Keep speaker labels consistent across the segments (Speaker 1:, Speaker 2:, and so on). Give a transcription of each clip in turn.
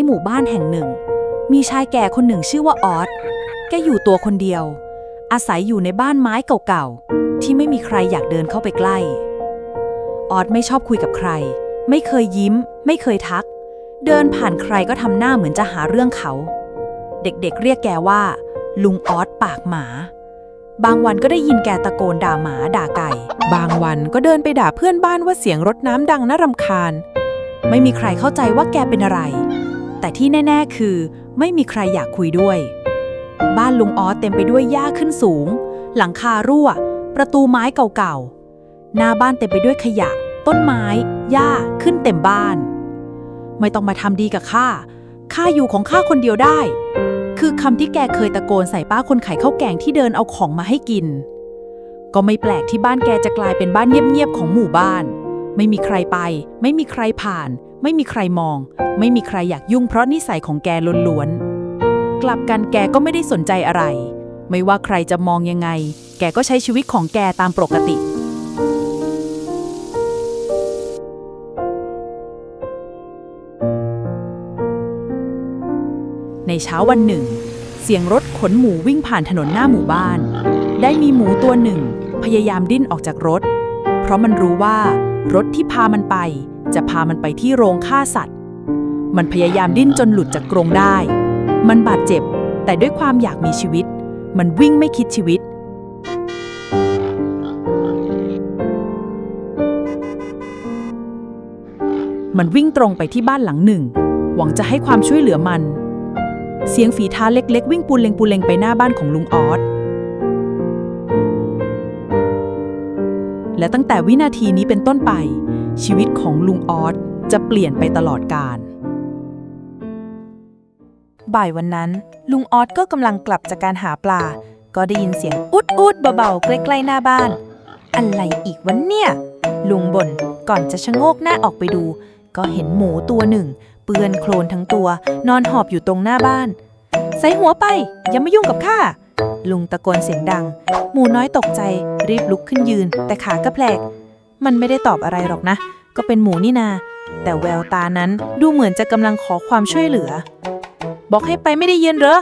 Speaker 1: หมู่บ้านแห่งหนึ่งมีชายแก่คนหนึ่งชื่อว่าออสแกอยู่ตัวคนเดียวอาศัยอยู่ในบ้านไม้เก่าๆที่ไม่มีใครอยากเดินเข้าไปใกล้ออสไม่ชอบคุยกับใครไม่เคยยิ้มไม่เคยทักเดินผ่านใครก็ทำหน้าเหมือนจะหาเรื่องเขาเด็กๆเรียกแกว่าลุงออสปากหมาบางวันก็ได้ยินแกตะโกนด่าหมาด่าไก่
Speaker 2: บางวันก็เดินไปด่าเพื่อนบ้านว่าเสียงรถน้ำดังน่ารำคาญ
Speaker 1: ไม่มีใครเข้าใจว่าแกเป็นอะไรแต่ที่แน่ๆคือไม่มีใครอยากคุยด้วยบ้านลุงออสเต็มไปด้วยหญ้าขึ้นสูงหลังคารั่วประตูไม้เก่าๆหน้าบ้านเต็มไปด้วยขยะต้นไม้หญ้าขึ้นเต็มบ้านไม่ต้องมาทำดีกับข้าอยู่ของข้าคนเดียวได้คือคำที่แกเคยตะโกนใส่ป้าคนขายข้าวแกงที่เดินเอาของมาให้กินก็ไม่แปลกที่บ้านแกจะกลายเป็นบ้านเงียบๆของหมู่บ้านไม่มีใครไปไม่มีใครผ่านไม่มีใครมองไม่มีใครอยากยุ่งเพราะนิสัยของแกล้วนๆกลับกันแกก็ไม่ได้สนใจอะไรไม่ว่าใครจะมองยังไงแกก็ใช้ชีวิตของแกตามปกติในเช้าวันหนึ่งเสียงรถขนหมูวิ่งผ่านถนนหน้าหมู่บ้านได้มีหมูตัวหนึ่งพยายามดิ้นออกจากรถเพราะมันรู้ว่ารถที่พามันไปจะพามันไปที่โรงฆ่าสัตว์มันพยายามดิ้นจนหลุดจากกรงได้มันบาดเจ็บแต่ด้วยความอยากมีชีวิตมันวิ่งไม่คิดชีวิตมันวิ่งตรงไปที่บ้านหลังหนึ่งหวังจะให้ความช่วยเหลือมันเสียงฝีเท้าเล็กๆวิ่งปูเลงไปหน้าบ้านของลุงออสและตั้งแต่วินาทีนี้เป็นต้นไปชีวิตของลุงออสจะเปลี่ยนไปตลอดกาล
Speaker 2: บ่ายวันนั้นลุงออสก็กำลังกลับจากการหาปลาก็ได้ยินเสียงอุดเบาๆใกล้ๆหน้าบ้านอะไรอีกวะเนี่ยลุงบ่นก่อนจะชะโงกหน้าออกไปดูก็เห็นหมูตัวหนึ่งเปื้อนโคลนทั้งตัวนอนหอบอยู่ตรงหน้าบ้านใส่หัวไปอย่ามายุ่งกับข้าลุงตะโกนเสียงดังหมูน้อยตกใจรีบลุกขึ้นยืนแต่ขากระแพลกมันไม่ได้ตอบอะไรหรอกนะก็เป็นหมูนี่นาแต่แววตานั้นดูเหมือนจะกำลังขอความช่วยเหลือบอกให้ไปไม่ได้ยินเหรอ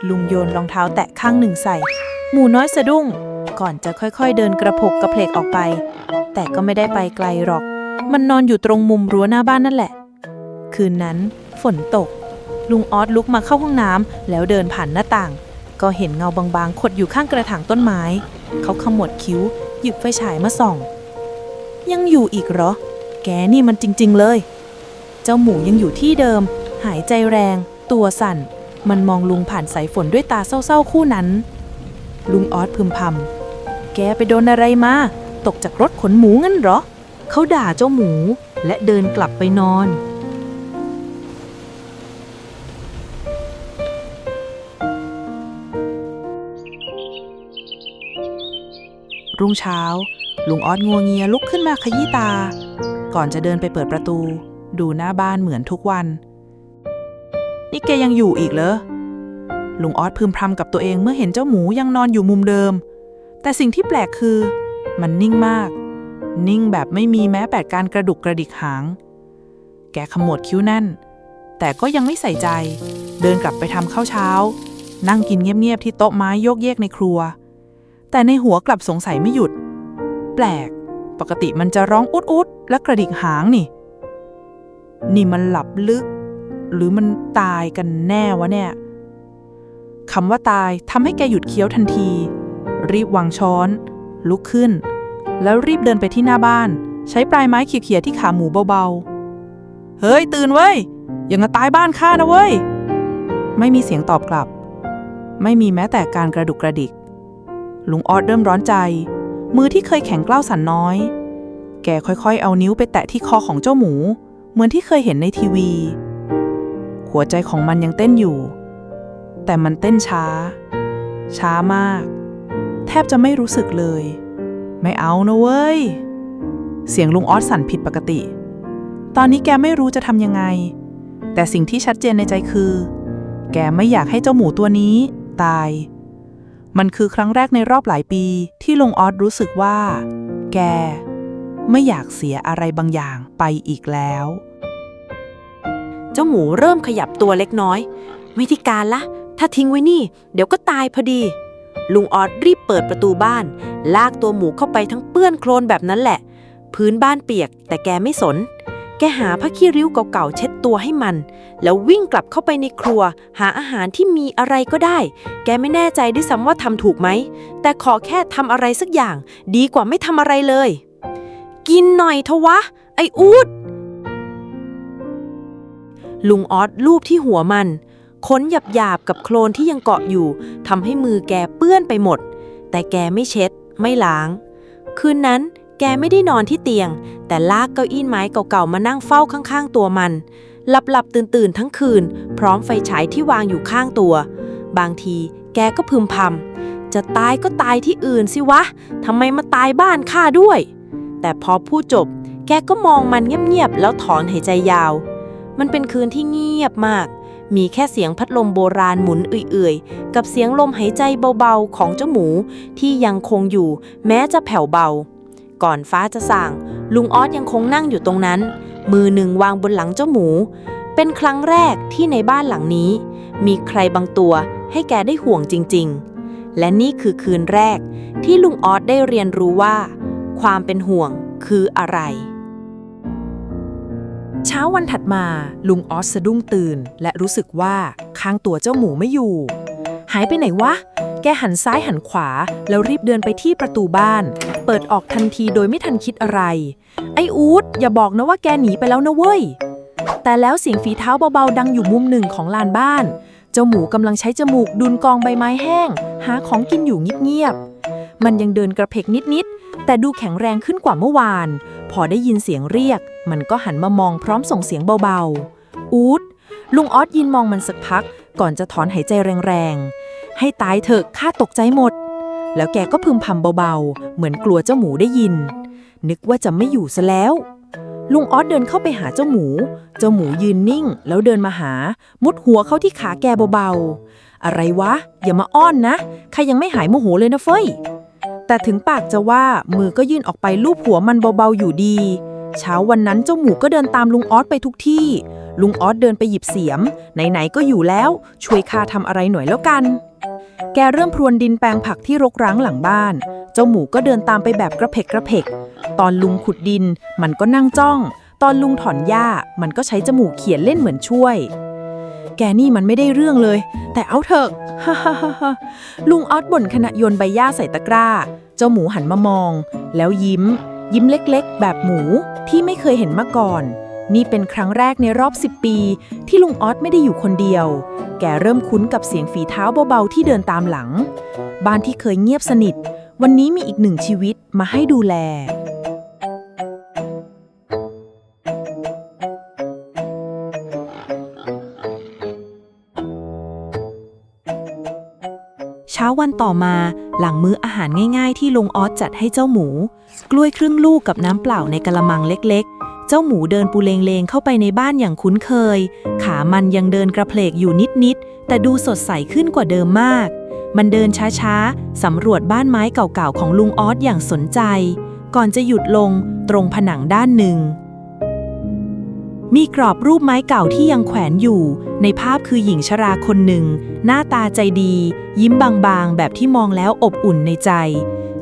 Speaker 2: ลุงโยนรองเท้าแตะข้างหนึ่งใส่หมูน้อยสะดุ้งก่อนจะค่อยๆเดินกระเพกออกไปแต่ก็ไม่ได้ไปไกลหรอกมันนอนอยู่ตรงมุมรั้วหน้าบ้านนั่นแหละคืนนั้นฝนตกลุงออสลุกมาเข้าห้องน้ำแล้วเดินผ่านหน้าต่างก็เห็นเงาบางๆขดอยู่ข้างกระถางต้นไม้เขาขมวดคิ้วหยิบไฟฉายมาส่องยังอยู่อีกเหรอแกนี่มันจริงๆเลยเจ้าหมูยังอยู่ที่เดิมหายใจแรงตัวสั่นมันมองลุงผ่านสายฝนด้วยตาเศร้าๆคู่นั้นลุงออสพึมพำแกไปโดนอะไรมาตกจากรถขนหมูงั้นเหรอเขาด่าเจ้าหมูและเดินกลับไปนอนรุ่งเช้าลุงออสงัวเงียลุกขึ้นมาขยี้ตาก่อนจะเดินไปเปิดประตูดูหน้าบ้านเหมือนทุกวันนี่แกยังอยู่อีกเหรอลุงออสพึมพำกับตัวเองเมื่อเห็นเจ้าหมูยังนอนอยู่มุมเดิมแต่สิ่งที่แปลกคือมันนิ่งมากนิ่งแบบไม่มีแม้แต่การกระดุกกระดิกหางแกขมวดคิ้วแน่นแต่ก็ยังไม่ใส่ใจเดินกลับไปทำข้าวเช้านั่งกินเงียบๆที่โต๊ะไม้โยกเยกในครัวแต่ในหัวกลับสงสัยไม่หยุดแปลกปกติมันจะร้องอุดและกระดิกหางนี่มันหลับลึกหรือมันตายกันแน่วะเนี่ยคำว่าตายทำให้แกหยุดเคี้ยวทันทีรีบวางช้อนลุกขึ้นแล้วรีบเดินไปที่หน้าบ้านใช้ปลายไม้เขี่ยๆที่ขาหมูเบาๆเฮ้ยตื่นเว้ยอย่ามาตายบ้านข้านะเว้ยไม่มีเสียงตอบกลับไม่มีแม้แต่การกระดุกกระดิกลุงออสเริ่มร้อนใจมือที่เคยแข็งกร้าวสั่นน้อยแกค่อยๆเอานิ้วไปแตะที่คอของเจ้าหมูเหมือนที่เคยเห็นในทีวีหัวใจของมันยังเต้นอยู่แต่มันเต้นช้ามากแทบจะไม่รู้สึกเลยไม่เอานะเว้ยเสียงลุงออสสั่นผิดปกติตอนนี้แกไม่รู้จะทำยังไงแต่สิ่งที่ชัดเจนในใจคือแกไม่อยากให้เจ้าหมูตัวนี้ตายมันคือครั้งแรกในรอบหลายปีที่ลุงออสรู้สึกว่าแกไม่อยากเสียอะไรบางอย่างไปอีกแล้ว
Speaker 3: เจ้าหมูเริ่มขยับตัวเล็กน้อยไม่ที่การละถ้าทิ้งไว้นี่เดี๋ยวก็ตายพอดีลุงออสรีบเปิดประตูบ้านลากตัวหมูเข้าไปทั้งเปื้อนโคลนแบบนั้นแหละพื้นบ้านเปียกแต่แกไม่สนแกหาผ้าขี้ริ้วเก่าๆเช็ดตัวให้มันแล้ววิ่งกลับเข้าไปในครัวหาอาหารที่มีอะไรก็ได้แกไม่แน่ใจด้วยซ้ำว่าทำถูกไหมแต่ขอแค่ทำอะไรสักอย่างดีกว่าไม่ทำอะไรเลยกินหน่อยเถอะวะไอ้อูดลุงออสลูบที่หัวมันขนหยาบๆกับโคลนที่ยังเกาะอยู่ทำให้มือแกเปื้อนไปหมดแต่แกไม่เช็ดไม่ล้างคืนนั้นแกไม่ได้นอนที่เตียงแต่ลากเก้าอี้ไม้เก่าๆมานั่งเฝ้าข้างๆตัวมันหลับๆตื่นๆทั้งคืนพร้อมไฟฉายที่วางอยู่ข้างตัวบางทีแกก็พึมพำจะตายก็ตายที่อื่นสิวะทำไมมาตายบ้านข้าด้วยแต่พอพูดจบแกก็มองมันเงียบๆแล้วถอนหายใจยาวมันเป็นคืนที่เงียบมากมีแค่เสียงพัดลมโบราณหมุนเอื่อยๆกับเสียงลมหายใจเบาๆของเจ้าหมูที่ยังคงอยู่แม้จะแผ่วเบาก่อนฟ้าจะส่างลุงออสยังคงนั่งอยู่ตรงนั้นมือหนึ่งวางบนหลังเจ้าหมูเป็นครั้งแรกที่ในบ้านหลังนี้มีใครบางตัวให้แกได้ห่วงจริงๆและนี่คือคืนแรกที่ลุงออสได้เรียนรู้ว่าความเป็นห่วงคืออะไร
Speaker 1: เช้าวันถัดมาลุงออสสะดุ้งตื่นและรู้สึกว่าข้างตัวเจ้าหมูไม่อยู่หายไปไหนวะแกหันซ้ายหันขวาแล้วรีบเดินไปที่ประตูบ้านเปิดออกทันทีโดยไม่ทันคิดอะไรไอ้อูดอย่าบอกนะว่าแกหนีไปแล้วนะเว้ยแต่แล้วเสียงฝีเท้าเบาๆดังอยู่มุมหนึ่งของลานบ้านเจ้าหมูกำลังใช้จมูกดุลกองใบไม้แห้งหาของกินอยู่เงียบๆมันยังเดินกระเพกนิดๆแต่ดูแข็งแรงขึ้นกว่าเมื่อวานพอได้ยินเสียงเรียกมันก็หันมามองพร้อมส่งเสียงเบาๆอูดลุงออสยืนมองมันสักพักก่อนจะถอนหายใจแรงๆให้ตายเถอะข้าตกใจหมดแล้วแกก็พึมพำเบาๆเหมือนกลัวเจ้าหมูได้ยินนึกว่าจะไม่อยู่ซะแล้วลุงออสเดินเข้าไปหาเจ้าหมูยืนนิ่งแล้วเดินมาหามุดหัวเข้าที่ขาแกเบาๆอะไรวะอย่ามาอ้อนนะข้ายังไม่หายโมโหเลยนะเฟ้ยแต่ถึงปากจะว่ามือก็ยื่นออกไปลูบหัวมันเบาๆอยู่ดีเช้าวันนั้นเจ้าหมูก็เดินตามลุงออสไปทุกที่ลุงออสเดินไปหยิบเสียมไหนๆก็อยู่แล้วช่วยข้าทำอะไรหน่อยแล้วกันแกเริ่มพรวนดินแปลงผักที่รกร้างหลังบ้านเจ้าหมูก็เดินตามไปแบบกระเพกตอนลุงขุดดินมันก็นั่งจ้องตอนลุงถอนหญ้ามันก็ใช้จมูกเขียนเล่นเหมือนช่วยแกนี่มันไม่ได้เรื่องเลยแต่เอาเถอะฮ่าลุงออสบ่นขณะโยนใบหญ้าใส่ตะกร้าเจ้าหมูหันมามองแล้วยิ้มเล็กๆแบบหมูที่ไม่เคยเห็นมาก่อนนี่เป็นครั้งแรกในรอบ10 ปีที่ลุงออสไม่ได้อยู่คนเดียวแกเริ่มคุ้นกับเสียงฝีเท้าเบาๆที่เดินตามหลังบ้านที่เคยเงียบสนิทวันนี้มีอีก1 ชีวิตมาให้ดูแลเช้าวันต่อมาหลังมื้ออาหารง่ายๆที่ลุงออสจัดให้เจ้าหมูกล้วยครึ่งลูกกับน้ำเปล่าในกะละมังเล็กๆเจ้าหมูเดินปูเลงๆเข้าไปในบ้านอย่างคุ้นเคยขามันยังเดินกระเพลกอยู่นิดๆแต่ดูสดใสขึ้นกว่าเดิมมากมันเดินช้าๆสำรวจบ้านไม้เก่าๆของลุงออสอย่างสนใจก่อนจะหยุดลงตรงผนังด้านหนึ่งมีกรอบรูปไม้เก่าที่ยังแขวนอยู่ในภาพคือหญิงชราคนหนึ่งหน้าตาใจดียิ้มบางๆแบบที่มองแล้วอบอุ่นในใจ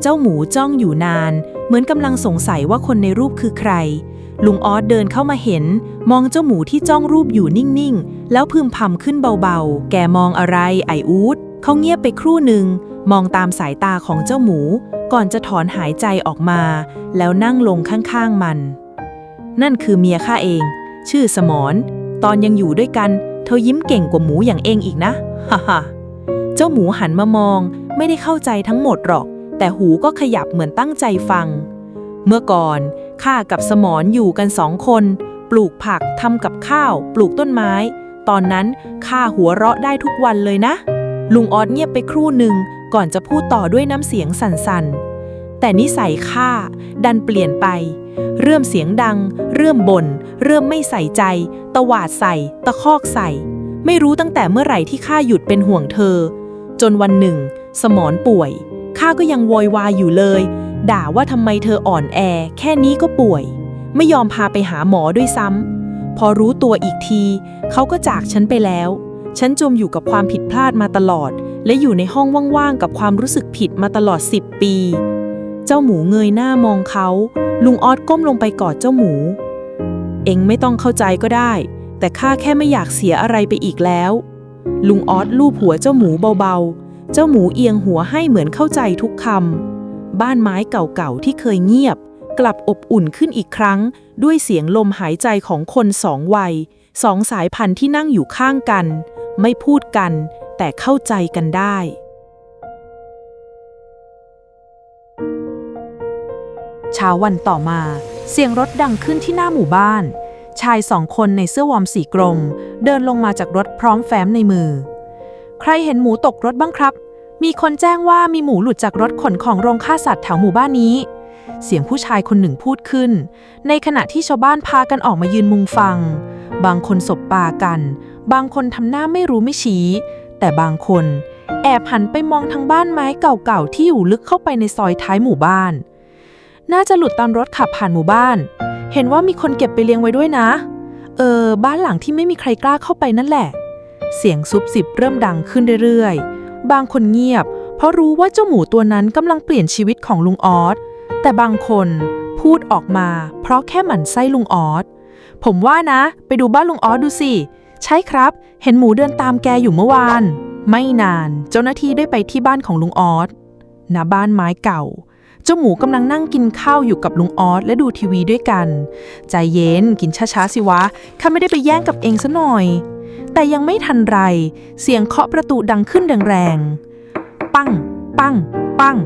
Speaker 1: เจ้าหมูจ้องอยู่นานเหมือนกำลังสงสัยว่าคนในรูปคือใครลุงออสเดินเข้ามาเห็นมองเจ้าหมูที่จ้องรูปอยู่นิ่งๆแล้วพึมพำขึ้นเบาๆแกมองอะไรไอ้อูดเขาเงียบไปครู่หนึ่งมองตามสายตาของเจ้าหมูก่อนจะถอนหายใจออกมาแล้วนั่งลงข้างๆมันนั่นคือเมียข้าเองชื่อสมรตอนยังอยู่ด้วยกันเธอยิ้มเก่งกว่าหมูอย่างเองอีกนะฮ่าฮ่าเจ้าหมูหันมามองไม่ได้เข้าใจทั้งหมดหรอกแต่หูก็ขยับเหมือนตั้งใจฟังเมื่อก่อนข้ากับสมรอยู่กัน2 คนปลูกผักทำกับข้าวปลูกต้นไม้ตอนนั้นข้าหัวเราะได้ทุกวันเลยนะลุงออสเงียบไปครู่หนึ่งก่อนจะพูดต่อด้วยน้ำเสียงสั่นๆแต่นิสัยข้าดันเปลี่ยนไปเริ่มเสียงดังเริ่มบ่นเริ่มไม่ใส่ใจตวาดใส่ตะคอกใส่ไม่รู้ตั้งแต่เมื่อไหร่ที่ข้าหยุดเป็นห่วงเธอจนวันหนึ่งสมรป่วยข้าก็ยังโวยวายอยู่เลยด่าว่าทำไมเธออ่อนแอแค่นี้ก็ป่วยไม่ยอมพาไปหาหมอด้วยซ้ำ
Speaker 3: พอรู้ตัวอีกทีเขาก็จากฉันไปแล้วฉันจมอยู่กับความผิดพลาดมาตลอดและอยู่ในห้องว่างๆกับความรู้สึกผิดมาตลอด10 ปีเจ้าหมูเงยหน้ามองเขาลุงออสก้มลงไปกอดเจ้าหมูเอ็งไม่ต้องเข้าใจก็ได้แต่ข้าแค่ไม่อยากเสียอะไรไปอีกแล้วลุงออสลูบหัวเจ้าหมูเบาๆเจ้าหมูเอียงหัวให้เหมือนเข้าใจทุกคำบ้านไม้เก่าๆที่เคยเงียบกลับอบอุ่นขึ้นอีกครั้งด้วยเสียงลมหายใจของคน2 วัย2 สายพันธุ์ที่นั่งอยู่ข้างกันไม่พูดกันแต่เข้าใจกันได้เช้าวันต่อมาเสียงรถดังขึ้นที่หน้าหมู่บ้านชาย2 คนในเสื้อวอร์มสีกรมเดินลงมาจากรถพร้อมแฟ้มในมือใครเห็นหมูตกรถบ้างครับมีคนแจ้งว่ามีหมูหลุดจากรถขนของโรงฆ่าสัตว์แถวหมู่บ้านนี้เสียงผู้ชายคนหนึ่งพูดขึ้นในขณะที่ชาวบ้านพากันออกมายืนมุงฟังบางคนสบตากันบางคนทำหน้าไม่รู้ไม่ชี้แต่บางคนแอบหันไปมองทางบ้านไม้เก่าๆที่อยู่ลึกเข้าไปในซอยท้ายหมู่บ้านน่าจะหลุดตอนรถขับผ่านหมู่บ้านเห็นว่ามีคนเก็บไปเลี้ยงไว้ด้วยนะบ้านหลังที่ไม่มีใครกล้าเข้าไปนั่นแหละเสียงซุบซิบเริ่มดังขึ้นเรื่อยๆบางคนเงียบเพราะรู้ว่าเจ้าหมูตัวนั้นกำลังเปลี่ยนชีวิตของลุงออสแต่บางคนพูดออกมาเพราะแค่หมั่นไส้ลุงออสผมว่านะไปดูบ้านลุงออสดูสิใช่ครับเห็นหมูเดินตามแกอยู่เมื่อวานไม่นานเจ้าหน้าที่ได้ไปที่บ้านของลุงออสณบ้านไม้เก่าเจ้าหมูกำลังนั่งกินข้าวอยู่กับลุงออสและดูทีวีด้วยกันใจเย็นกินช้าๆสิวะข้าไม่ได้ไปแย่งกับเองซะหน่อยแต่ยังไม่ทันไรเสียงเคาะประตูดังขึ้นแรงๆปังปังปัง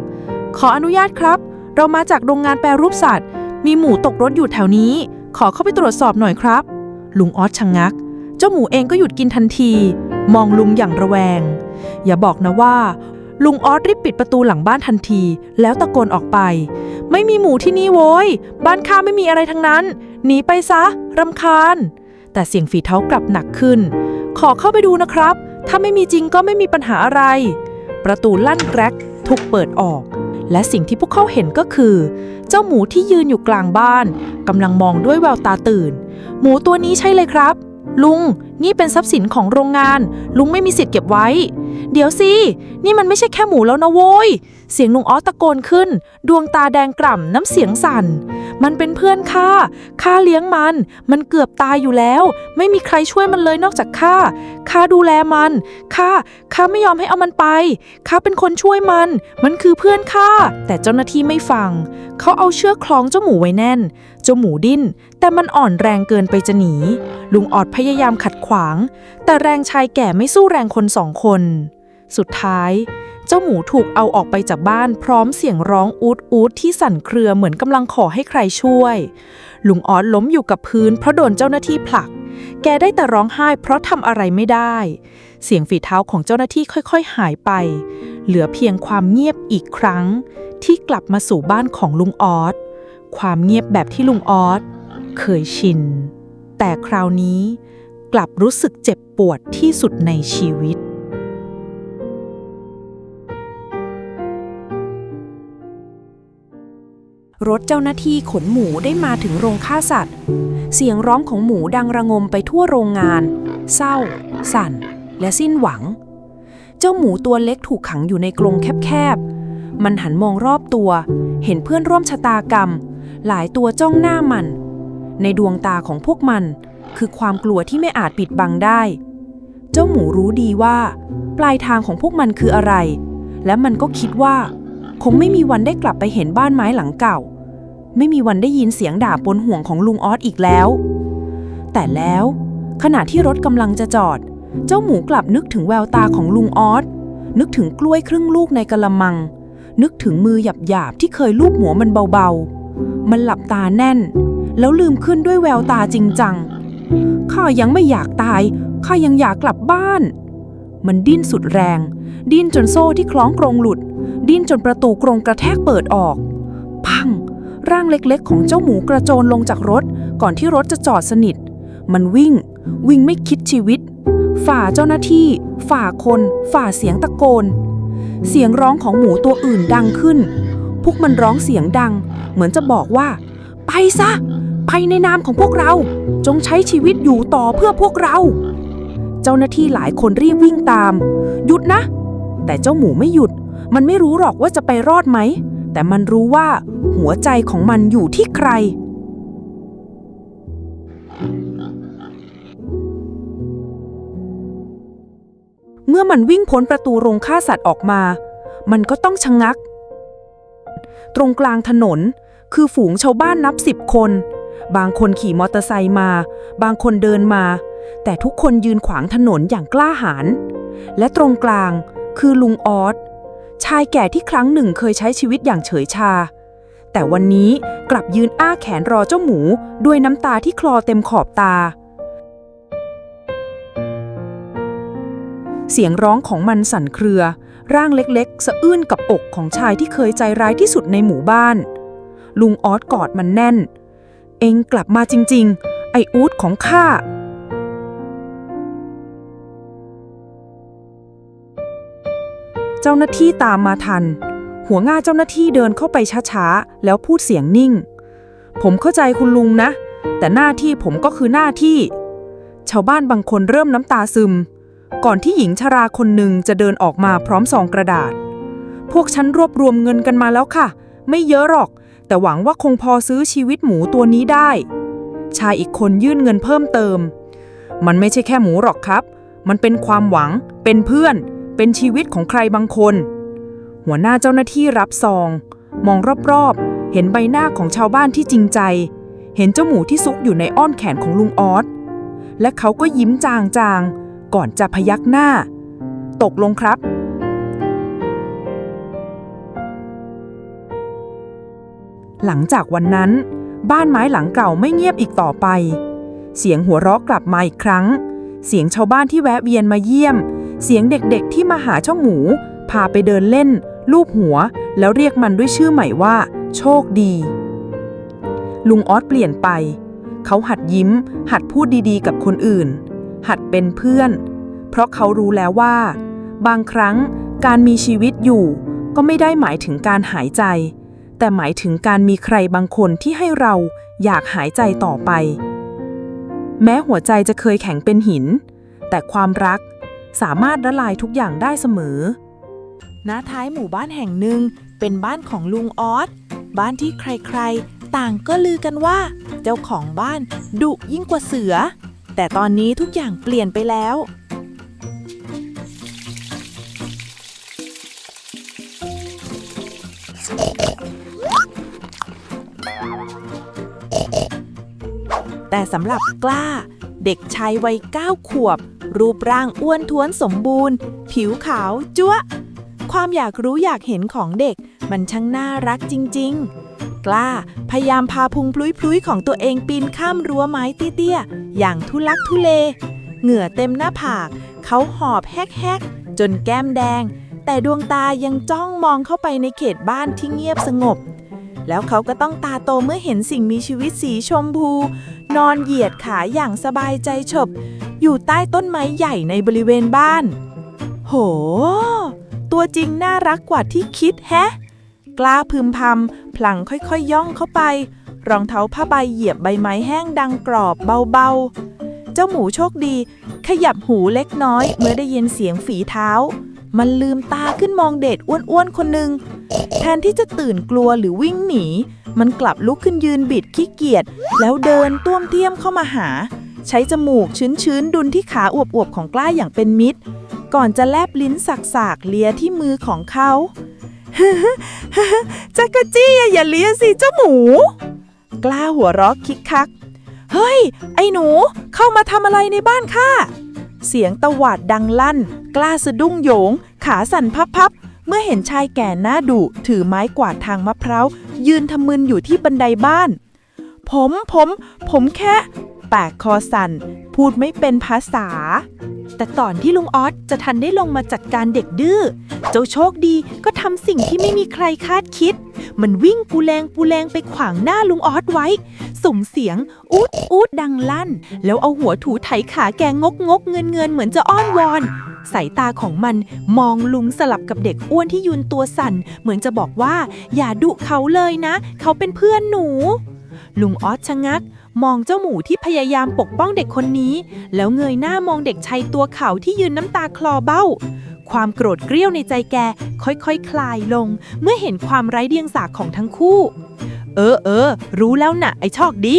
Speaker 3: ขออนุญาตครับเรามาจากโรงงานแปรรูปสัตว์มีหมูตกรถอยู่แถวนี้ขอเข้าไปตรวจสอบหน่อยครับลุงออสชะงักเจ้าหมูเองก็หยุดกินทันทีมองลุงอย่างระแวงอย่าบอกนะว่าลุงออสรีบปิดประตูหลังบ้านทันทีแล้วตะโกนออกไปไม่มีหมูที่นี่โว้ยบ้านข้าไม่มีอะไรทั้งนั้นหนีไปซะรำคาญแต่เสียงฝีเท้ากลับหนักขึ้นขอเข้าไปดูนะครับถ้าไม่มีจริงก็ไม่มีปัญหาอะไรประตูลั่นแกรกถูกเปิดออกและสิ่งที่พวกเขาเห็นก็คือเจ้าหมูที่ยืนอยู่กลางบ้านกำลังมองด้วยแววตาตื่นหมูตัวนี้ใช่เลยครับลุงนี่เป็นทรัพย์สินของโรงงานลุงไม่มีสิทธิ์เก็บไว้เดี๋ยวสินี่มันไม่ใช่แค่หมูแล้วนะโว้ยเสียงลุงออสตะโกนขึ้นดวงตาแดงกล่ำน้ำเสียงสั่นมันเป็นเพื่อนข้าเลี้ยงมันเกือบตายอยู่แล้วไม่มีใครช่วยมันเลยนอกจากข้าดูแลมันข้าไม่ยอมให้เอามันไปข้าเป็นคนช่วยมันคือเพื่อนข้าแต่เจ้าหน้าที่ไม่ฟังเขาเอาเชือกคล้องเจ้าหมูไว้แน่นเจ้าหมูดิ้นแต่มันอ่อนแรงเกินไปจะหนีลุงออดพยายามขัดขวางแต่แรงชายแก่ไม่สู้แรงคน2 คนสุดท้ายเจ้าหมูถูกเอาออกไปจากบ้านพร้อมเสียงร้องอูดที่สั่นเครือเหมือนกำลังขอให้ใครช่วยลุงออดล้มอยู่กับพื้นเพราะโดนเจ้าหน้าที่ผลักแกได้แต่ร้องไห้เพราะทำอะไรไม่ได้เสียงฝีเท้าของเจ้าหน้าที่ค่อยๆหายไปเหลือเพียงความเงียบอีกครั้งที่กลับมาสู่บ้านของลุงออดความเงียบแบบที่ลุงออสเคยชินแต่คราวนี้กลับรู้สึกเจ็บปวดที่สุดในชีวิตรถเจ้าหน้าที่ขนหมูได้มาถึงโรงฆ่าสัตว์เสียงร้องของหมูดังระงมไปทั่วโรงงานเศร้าสั่นและสิ้นหวังเจ้าหมูตัวเล็กถูกขังอยู่ในกรงแคบๆมันหันมองรอบตัวเห็นเพื่อนร่วมชะตากรรมหลายตัวจ้องหน้ามันในดวงตาของพวกมันคือความกลัวที่ไม่อาจปิดบังได้เจ้าหมูรู้ดีว่าปลายทางของพวกมันคืออะไรและมันก็คิดว่าคงไม่มีวันได้กลับไปเห็นบ้านไม้หลังเก่าไม่มีวันได้ยินเสียงด่าปนห่วงของลุงออสอีกแล้วแต่แล้วขณะที่รถกำลังจะจอดเจ้าหมูกลับนึกถึงแววตาของลุงออสนึกถึงกล้วยครึ่งลูกในกะละมังนึกถึงมือหยาบๆที่เคยลูบหัวมันเบาๆมันหลับตาแน่นแล้วลืมขึ้นด้วยแววตาจริงจังข้ายังไม่อยากตายข้ายังอยากกลับบ้านมันดิ้นสุดแรงดิ้นจนโซ่ที่คล้องกรงหลุดดิ้นจนประตูกรงกระแทกเปิดออกพังร่างเล็กๆของเจ้าหมูกระโจนลงจากรถก่อนที่รถจะจอดสนิทมันวิ่งไม่คิดชีวิตฝ่าเจ้าหน้าที่ฝ่าคนฝ่าเสียงตะโกนเสียงร้องของหมูตัวอื่นดังขึ้นพวกมันร้องเสียงดังเหมือนจะบอกว่าไปซะ
Speaker 1: ไปในนามของพวกเราจงใช้ชีวิตอยู่ต่อเพื่อพวกเราเจ้าหน้าที่หลายคนรีบวิ่งตามหยุดนะแต่เจ้าหมูไม่หยุดมันไม่รู้หรอกว่าจะไปรอดไหมแต่มันรู้ว่าหัวใจของมันอยู่ที่ใครเมื่อมันวิ่งพ้นประตูโรงฆ่าสัตว์ออกมามันก็ต้องชะงักตรงกลางถนนคือฝูงชาวบ้านนับ10 คนบางคนขี่มอเตอร์ไซค์มาบางคนเดินมาแต่ทุกคนยืนขวางถนนอย่างกล้าหาญและตรงกลางคือลุงออสชายแก่ที่ครั้งหนึ่งเคยใช้ชีวิตอย่างเฉยชาแต่วันนี้กลับยืนอ้าแขนรอเจ้าหมูด้วยน้ำตาที่คลอเต็มขอบตาเสียงร้องของมันสั่นเครือร่างเล็กๆสะอื้นกับอกของชายที่เคยใจร้ายที่สุดในหมู่บ้านลุงออสกอดมันแน่นเอ็งกลับมาจริงๆไอ้อู๊ดของข้าเจ้าหน้าที่ตามมาทันหัวหน้าเจ้าหน้าที่เดินเข้าไปช้าๆแล้วพูดเสียงนิ่งผมเข้าใจคุณลุงนะแต่หน้าที่ผมก็คือหน้าที่ชาวบ้านบางคนเริ่มน้ำตาซึมก่อนที่หญิงชราคนหนึ่งจะเดินออกมาพร้อมซองกระดาษพวกฉันรวบรวมเงินกันมาแล้วค่ะไม่เยอะหรอกแต่หวังว่าคงพอซื้อชีวิตหมูตัวนี้ได้ชายอีกคนยื่นเงินเพิ่มเติมมันไม่ใช่แค่หมูหรอกครับมันเป็นความหวังเป็นเพื่อนเป็นชีวิตของใครบางคนหัวหน้าเจ้าหน้าที่รับซองมองรอบๆเห็นใบหน้าของชาวบ้านที่จริงใจเห็นเจ้าหมูที่ซุกอยู่ในอ้อมแขนของลุงออสและเขาก็ยิ้มจางๆก่อนจะพยักหน้าตกลงครับหลังจากวันนั้นบ้านไม้หลังเก่าไม่เงียบอีกต่อไปเสียงหัวเราะกลับมาอีกครั้งเสียงชาวบ้านที่แวะเวียนมาเยี่ยมเสียงเด็กๆที่มาหาเจ้าหมูพาไปเดินเล่นลูบหัวแล้วเรียกมันด้วยชื่อใหม่ว่าโชคดีลุงออสเปลี่ยนไปเขาหัดยิ้มหัดพูดดีๆกับคนอื่นหัดเป็นเพื่อนเพราะเขารู้แล้วว่าบางครั้งการมีชีวิตอยู่ก็ไม่ได้หมายถึงการหายใจแต่หมายถึงการมีใครบางคนที่ให้เราอยากหายใจต่อไปแม้หัวใจจะเคยแข็งเป็นหินแต่ความรักสามารถละลายทุกอย่างได้เสมอณท้ายหมู่บ้านแห่งหนึ่งเป็นบ้านของลุงออสบ้านที่ใครๆต่างก็ลือกันว่าเจ้าของบ้านดุยิ่งกว่าเสือแต่ตอนนี้ทุกอย่างเปลี่ยนไปแล้วแต่สำหรับกล้าเด็กชายวัย9 ขวบรูปร่างอ้วนท้วนสมบูรณ์ผิวขาวจั๊วความอยากรู้อยากเห็นของเด็กมันช่างน่ารักจริงๆกล้าพยายามพาพุงพลุยๆของตัวเองปีนข้ามรั้วไม้เตี้ยๆอย่างทุลักทุเลเหงื่อเต็มหน้าผากเขาหอบแฮกๆจนแก้มแดงแต่ดวงตายังจ้องมองเข้าไปในเขตบ้านที่เงียบสงบแล้วเขาก็ต้องตาโตเมื่อเห็นสิ่งมีชีวิตสีชมพูนอนเหยียดขาอย่างสบายใจเฉบอยู่ใต้ต้นไม้ใหญ่ในบริเวณบ้านโหตัวจริงน่ารักกว่าที่คิดแฮะกล้าพึมพำพลังค่อยๆย่องเข้าไปรองเท้าผ้าใบเหยียบใบไม้แห้งดังกรอบเบาๆเจ้าหมูโชคดีขยับหูเล็กน้อยเมื่อได้ยินเสียงฝีเท้ามันลืมตาขึ้นมองเด็กอ้วนๆคนหนึ่งแทนที่จะตื่นกลัวหรือวิ่งหนีมันกลับลุกขึ้นยืนบิดขี้เกียจแล้วเดินต้วมเตี้ยมเข้ามาหาใช้จมูกชื้นๆดุนที่ขาอวบๆของกล้าอย่างเป็นมิตรก่อนจะแลบลิ้นสักๆเลียที่มือของเขาจักรจี้อย่าเลียสิเจ้าหมูกล้าหัวเราะคิกคักเฮ้ยไอ้หนูเข้ามาทำอะไรในบ้านข้าเสียงตวาดดังลั่นกล้าสะดุ้งโยงขาสั่นพับๆเมื่อเห็นชายแก่หน้าดุถือไม้กวาดทางมะพร้าวยืนทำมึนอยู่ที่บันไดบ้านผมแค่ปากคอสั่นพูดไม่เป็นภาษาแต่ก่อนที่ลุงออสจะทันได้ลงมาจัดการเด็กดื้อเจ้าโชคดีก็ทำสิ่งที่ไม่มีใครคาดคิดมันวิ่งปูแรงไปขวางหน้าลุงออสไว้ส่งเสียงอูดดังลั่นแล้วเอาหัวถูไถขาแกงกเงินเหมือนจะอ้อนวอนสายตาของมันมองลุงสลับกับเด็กอ้วนที่ยืนตัวสั่นเหมือนจะบอกว่าอย่าดุเขาเลยนะเขาเป็นเพื่อนหนู
Speaker 3: ลุงออสชะงักมองเจ้าหมูที่พยายามปกป้องเด็กคนนี้แล้วเงยหน้ามองเด็กชายตัวขาวที่ยืนน้ำตาคลอเบ้าความโกรธเกรี้ยวในใจแกค่อยๆ คลายลงเมื่อเห็นความไร้เดียงสาของทั้งคู่รู้แล้วนะไอ้โชคดี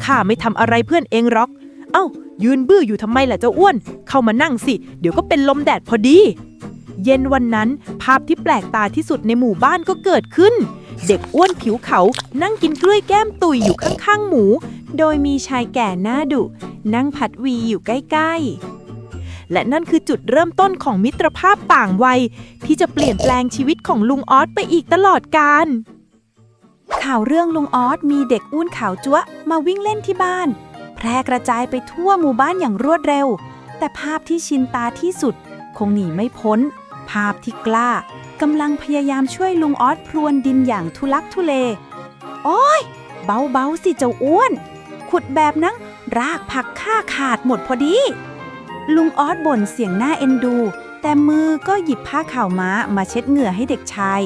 Speaker 3: ข้าไม่ทำอะไรเพื่อนเองหรอกเอ้ายืนบื้ออยู่ทำไมล่ะเจ้าอ้วนเข้ามานั่งสิเดี๋ยวก็เป็นลมแดดพอดีเย็นวันนั้นภาพที่แปลกตาที่สุดในหมู่บ้านก็เกิดขึ้นเด็กอ้วนผิวเขานั่งกินกล้วยแก้มตุยอยู่ข้างๆหมูโดยมีชายแก่หน้าดุนั่งผัดวีอยู่ใกล้ๆและนั่นคือจุดเริ่มต้นของมิตรภาพต่างวัยที่จะเปลี่ยนแปลงชีวิตของลุงออสไปอีกตลอดกาลข่าวเรื่องลุงออสมีเด็กอ้วนขาวจั๊วมาวิ่งเล่นที่บ้านแพร่กระจายไปทั่วหมู่บ้านอย่างรวดเร็วแต่ภาพที่ชินตาที่สุดคงหนีไม่พ้นภาพที่กล้ากำลังพยายามช่วยลุงออสพรวนดินอย่างทุลักทุเลโอ้ยเบาๆสิเจ้าอ้วนขุดแบบนั้นรากผักข้าขาดหมดพอดีลุงออสบ่นเสียงหน้าเอ็นดูแต่มือก็หยิบผ้าขาวม้ามาเช็ดเหงื่อให้เด็กชาย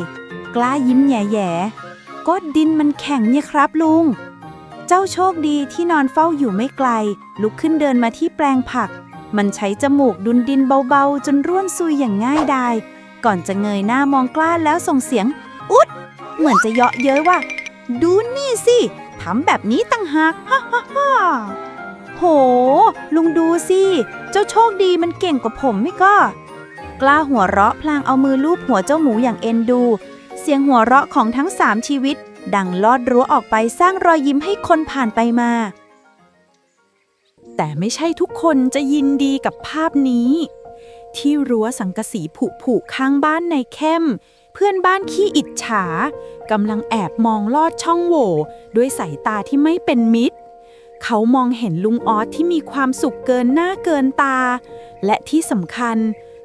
Speaker 3: กล้ายิ้มแย่ๆก็ดินมันแข็งเนี่ยครับลุงเจ้าโชคดีที่นอนเฝ้าอยู่ไม่ไกลลุกขึ้นเดินมาที่แปลงผักมันใช้จมูกดุนดินเบาๆจนร่วนซุยอย่างง่ายดายก่อนจะเงยหน้ามองกล้าแล้วส่งเสียงอุ๊ดเหมือนจะเยาะเย้ยว่าดูนี่สิทำแบบนี้ตั้งหากฮ่าฮ่าฮ่าโหลุงดูสิเจ้าโชคดีมันเก่งกว่าผมไม่ก็กล้าหัวเราะพลางเอามือลูบหัวเจ้าหมูอย่างเอ็นดูเสียงหัวเราะของทั้ง3ชีวิตดังลอดรั้วออกไปสร้างรอยยิ้มให้คนผ่านไปมาแต่ไม่ใช่ทุกคนจะยินดีกับภาพนี้ที่รั้วสังกะสีผุข้างบ้านในเข้มเพื่อนบ้านขี้อิจฉากำลังแอบมองลอดช่องโหว่ด้วยสายตาที่ไม่เป็นมิตรเขามองเห็นลุงออสที่มีความสุขเกินหน้าเกินตาและที่สำคัญ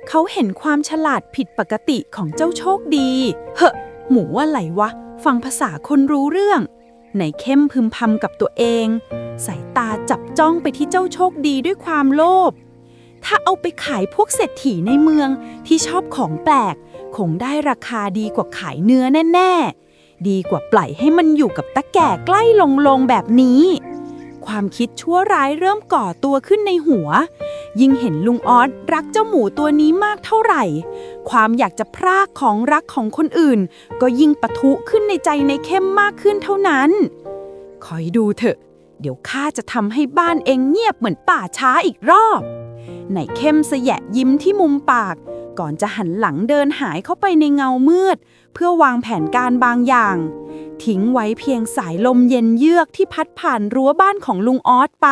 Speaker 3: เขาเห็นความฉลาดผิดปกติของเจ้าโชคดีเฮ้อหมูอะไรวะฟังภาษาคนรู้เรื่องในเข้มพึมพำกับตัวเองสายตาจับจ้องไปที่เจ้าโชคดีด้วยความโลภถ้าเอาไปขายพวกเศรษฐีในเมืองที่ชอบของแปลกคงได้ราคาดีกว่าขายเนื้อแน่ๆดีกว่าปล่อยให้มันอยู่กับตะแก่ใกล้ลงแบบนี้ความคิดชั่วร้ายเริ่มก่อตัวขึ้นในหัวยิ่งเห็นลุงออสรักเจ้าหมูตัวนี้มากเท่าไหร่ความอยากจะพรากของรักของคนอื่นก็ยิ่งปะทุขึ้นในใจในเข้มมากขึ้นเท่านั้นคอยดูเถอะเดี๋ยวข้าจะทำให้บ้านเองเงียบเหมือนป่าช้าอีกรอบไหนเข้มแสยะยิ้มที่มุมปากก่อนจะหันหลังเดินหายเข้าไปในเงามืดเพื่อวางแผนการบางอย่างทิ้งไว้เพียงสายลมเย็นเยือกที่พัดผ่านรั้วบ้านของลุงออสไป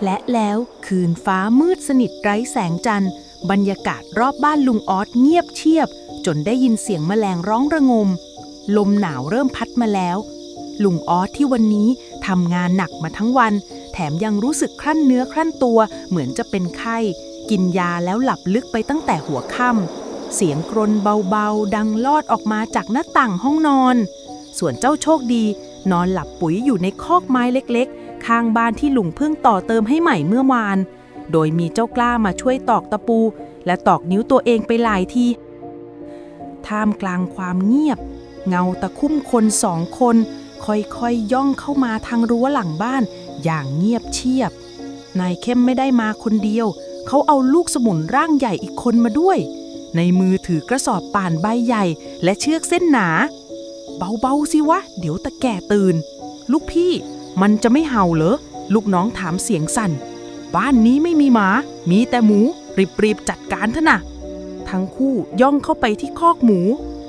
Speaker 3: และแล้วคืนฟ้ามืดสนิทไร้แสงจันทร์บรรยากาศรอบบ้านลุงออสเงียบเชียบจนได้ยินเสียงแมลงร้องระงมลมหนาวเริ่มพัดมาแล้วลุงออสที่วันนี้ทำงานหนักมาทั้งวันแถมยังรู้สึกครั่นเนื้อครั่นตัวเหมือนจะเป็นไข้กินยาแล้วหลับลึกไปตั้งแต่หัวค่ำเสียงกรนเบาๆดังลอดออกมาจากหน้าต่างห้องนอนส่วนเจ้าโชคดีนอนหลับปุ๋ยอยู่ในคอกไม้เล็กๆข้างบ้านที่ลุงเพิ่งต่อเติมให้ใหม่เมื่อวานโดยมีเจ้ากล้ามาช่วยตอกตะปูและตอกนิ้วตัวเองไปหลายทีท่ามกลางความเงียบเงาตะคุ่มคน2 คนค่อยๆย่องเข้ามาทางรั้วหลังบ้านอย่างเงียบเชียบนายเข้มไม่ได้มาคนเดียวเขาเอาลูกสมุนร่างใหญ่อีกคนมาด้วยในมือถือกระสอบป่านใบใหญ่และเชือกเส้นหนาเบาๆสิวะเดี๋ยวตะแก่ตื่นลูกพี่มันจะไม่เห่าเหรอลูกน้องถามเสียงสั่นบ้านนี้ไม่มีหมามีแต่หมูรีบจัดการเถอะนะทั้งคู่ย่องเข้าไปที่คอกหมู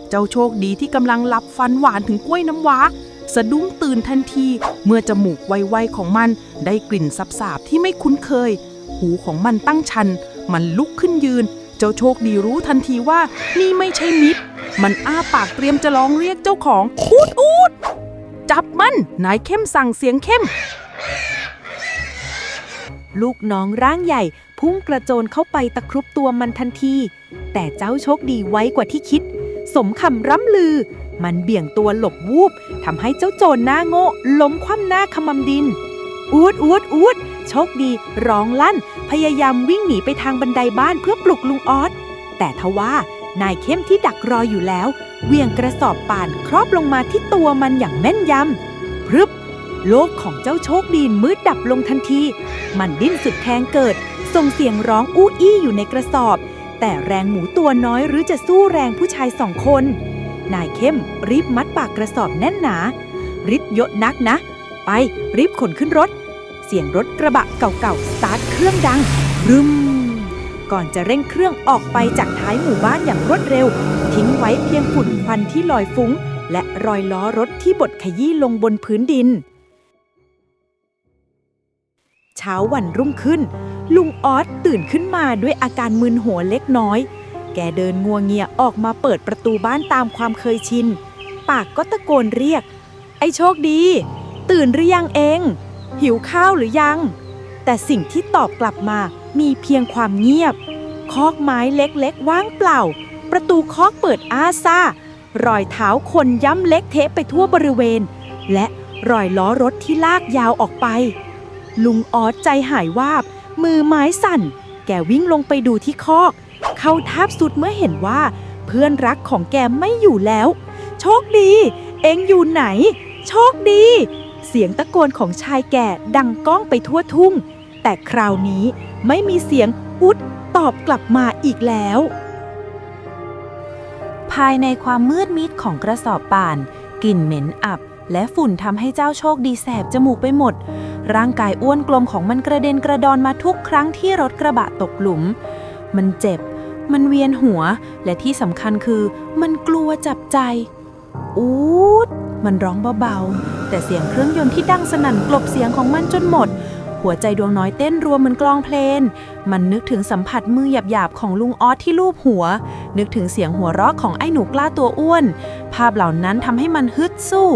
Speaker 3: เจ้าโชคดีที่กำลังหลับฟันหวานถึงกล้วยน้ำว้าสะดุ้งตื่นทันทีเมื่อจมูกไวๆของมันได้กลิ่นสาบๆที่ไม่คุ้นเคยหูของมันตั้งชันมันลุกขึ้นยืนเจ้าโชคดีรู้ทันทีว่านี่ไม่ใช่มิตรมันอ้าปากเตรียมจะร้องเรียกเจ้าของอูดจับมันนายเข้มสั่งเสียงเข้มลูกน้องร่างใหญ่พุ่งกระโจนเข้าไปตะครุบตัวมันทันทีแต่เจ้าโชคดีไวกว่าที่คิดสมคำร่ำลือมันเบี่ยงตัวหลบวูบทำให้เจ้าโจรหน้าโง่ล้มคว่ำหน้าขมำดินอูดโชคดีร้องลั่นพยายามวิ่งหนีไปทางบันไดบ้านเพื่อปลุกลุงออสแต่ทว่า นายเข้มที่ดักรออยู่แล้วเหวี่ยงกระสอบป่านครอบลงมาที่ตัวมันอย่างแม่นยำพรึบโลกของเจ้าโชคดีมืดดับลงทันที มันดิ้นสุดแรงเกิดส่งเสียงร้องอู้อี้อยู่ในกระสอบ แต่แรงหมูตัวน้อยหรือจะสู้แรงผู้ชาย2 คนนายเข้มรีบมัดปากกระสอบแน่นหนาฤทธิ์เยอะนักนะไปรีบขนขึ้นรถเสียงรถกระบะเก่าๆสตาร์ทเครื่องดังรึมก่อนจะเร่งเครื่องออกไปจากท้ายหมู่บ้านอย่างรวดเร็วทิ้งไว้เพียงฝุ่นควันที่ลอยฟุ้งและรอยล้อรถที่บดขยี้ลงบนพื้นดินเช้าวันรุ่งขึ้นลุงออสตื่นขึ้นมาด้วยอาการมึนหัวเล็กน้อยแกเดินงัวเงียออกมาเปิดประตูบ้านตามความเคยชินปากก็ตะโกนเรียกไอ้โชคดีตื่นหรือยังเองหิวข้าวหรือยังแต่สิ่งที่ตอบกลับมามีเพียงความเงียบคอกไม้เล็กๆว่างเปล่าประตูคอกเปิดอ้าซ่ารอยเท้าคนย้ำเล็กเทะไปทั่วบริเวณและรอยล้อรถที่ลากยาวออกไปลุงออสใจหายวาบมือไม้สั่นแกวิ่งลงไปดูที่คอกเข้าแทบสุดเมื่อเห็นว่าเพื่อนรักของแกไม่อยู่แล้วโชคดีเอ็งอยู่ไหนโชคดีเสียงตะโกนของชายแก่ดังก้องไปทั่วทุ่งแต่คราวนี้ไม่มีเสียงอุดตอบกลับมาอีกแล้วภายในความมืดมิดของกระสอบป่านกลิ่นเหม็นอับและฝุ่นทำให้เจ้าโชคดีแสบจมูกไปหมดร่างกายอ้วนกลมของมันกระเด็นกระดอนมาทุกครั้งที่รถกระบะตกหลุมมันเจ็บมันเวียนหัวและที่สำคัญคือมันกลัวจับใจอูดมันร้องเบาๆแต่เสียงเครื่องยนต์ที่ดังสนั่นกลบเสียงของมันจนหมดหัวใจดวงน้อยเต้นรัวเหมือนกลองเพลงมันนึกถึงสัมผัสมือหยาบๆของลุงออสที่ลูบหัวนึกถึงเสียงหัวเราะของไอ้หนูกล้าตัวอ้วนภาพเหล่านั้นทำให้มันฮึดสู้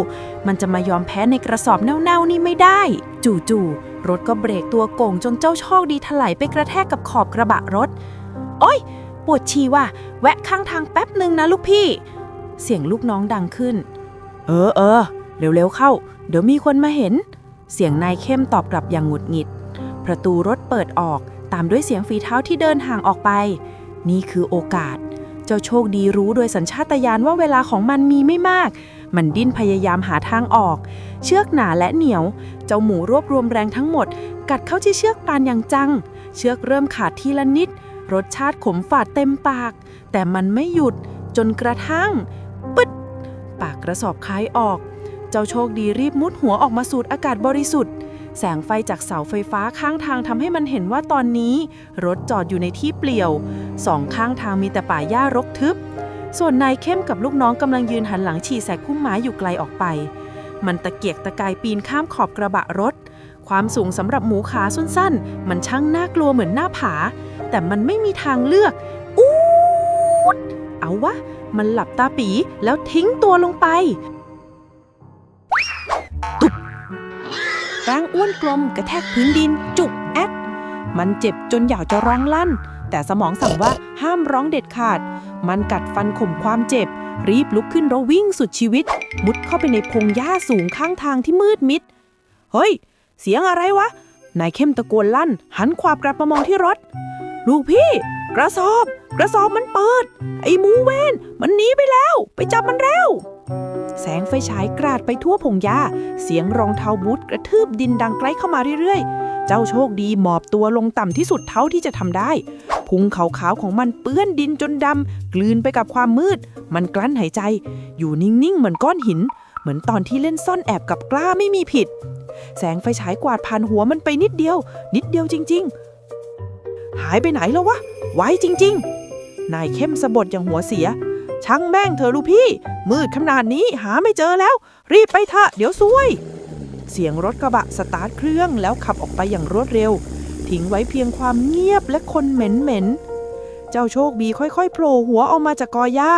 Speaker 3: มันจะมายอมแพ้ในกระสอบเน่าๆนี่ไม่ได้จู่ๆรถก็เบรกตัวโก่งจนเจ้าโชคดีถลายไปกระแทกกับขอบกระบะรถโอ๊ยปวดฉี่ว่ะแวะข้างทางแป๊บนึงนะลูกพี่เสียงลูกน้องดังขึ้นเออเร็วๆเข้าเดี๋ยวมีคนมาเห็นเสียงนายเข้มตอบกลับอย่างหงุดหงิดประตูรถเปิดออกตามด้วยเสียงฝีเท้าที่เดินห่างออกไปนี่คือโอกาสเจ้าโชคดีรู้โดยสัญชาตญาณว่าเวลาของมันมีไม่มากมันดิ้นพยายามหาทางออกเชือกหนาและเหนียวเจ้าหมูรวบรวมแรงทั้งหมดกัดเข้าที่เชือกปานอย่างจังเชือกเริ่มขาดทีละนิดรสชาติขมฝาดเต็มปากแต่มันไม่หยุดจนกระทั่งปึ๊ดปากกระสอบคล้ายออกเจ้าโชคดีรีบมุดหัวออกมาสูดอากาศบริสุทธิ์แสงไฟจากเสาไฟฟ้าข้างทางทำให้มันเห็นว่าตอนนี้รถจอดอยู่ในที่เปลี่ยวสองข้างทางมีแต่ป่าหญ้ารกทึบส่วนนายเข้มกับลูกน้องกำลังยืนหันหลังฉี่ใส่พุ่มไม้อยู่ไกลออกไปมันตะเกียกตะกายปีนข้ามขอบกระบะรถความสูงสำหรับหมูขาสั้นๆมันช่างน่ากลัวเหมือนหน้าผาแต่มันไม่มีทางเลือกอูดเอาวะมันหลับตาปีแล้วทิ้งตัวลงไปตุบร่างอ้วนกลมกระแทกพื้นดินจุกแอดมันเจ็บจนอยากจะร้องลั่นแต่สมองสั่งว่าห้ามร้องเด็ดขาดมันกัดฟันข่มความเจ็บรีบลุกขึ้นแล้ววิ่งสุดชีวิตมุดเข้าไปในพงหญ้าสูงข้างทางที่มืดมิดเฮ้ยเสียงอะไรวะนายเข้มตะโกนลั่นหันขวาบกลับมามองที่รถลูกพี่กระสอบมันเปิดไอ้หมูเวนมันหนีไปแล้วไปจับมันเร็วแสงไฟฉายกราดไปทั่วพงหญ้าเสียงรองเท้าบูทกระทืบดินดังใกล้เข้ามาเรื่อยๆเจ้าโชคดีหมอบตัวลงต่ำที่สุดเท่าที่จะทำได้พุงขาวๆของมันเปื้อนดินจนดำกลืนไปกับความมืดมันกลั้นหายใจอยู่นิ่งๆเหมือนก้อนหินเหมือนตอนที่เล่นซ่อนแอบกับกล้าไม่มีผิดแสงไฟฉายกวาดผ่านหัวมันไปนิดเดียวจริงๆหายไปไหนแล้ววะไว้จริงๆนายเข้มสะบดอย่างหัวเสียช่างแม่งเธอลูกพี่มืดขนาดนี้หาไม่เจอแล้วรีบไปเถอะเดี๋ยวซวยเสียงรถกระบะสตาร์ทเครื่องแล้วขับออกไปอย่างรวดเร็วทิ้งไว้เพียงความเงียบและคนเหม็นเจ้าโชคดีค่อยๆโผล่หัวออกมาจากกอหญ้า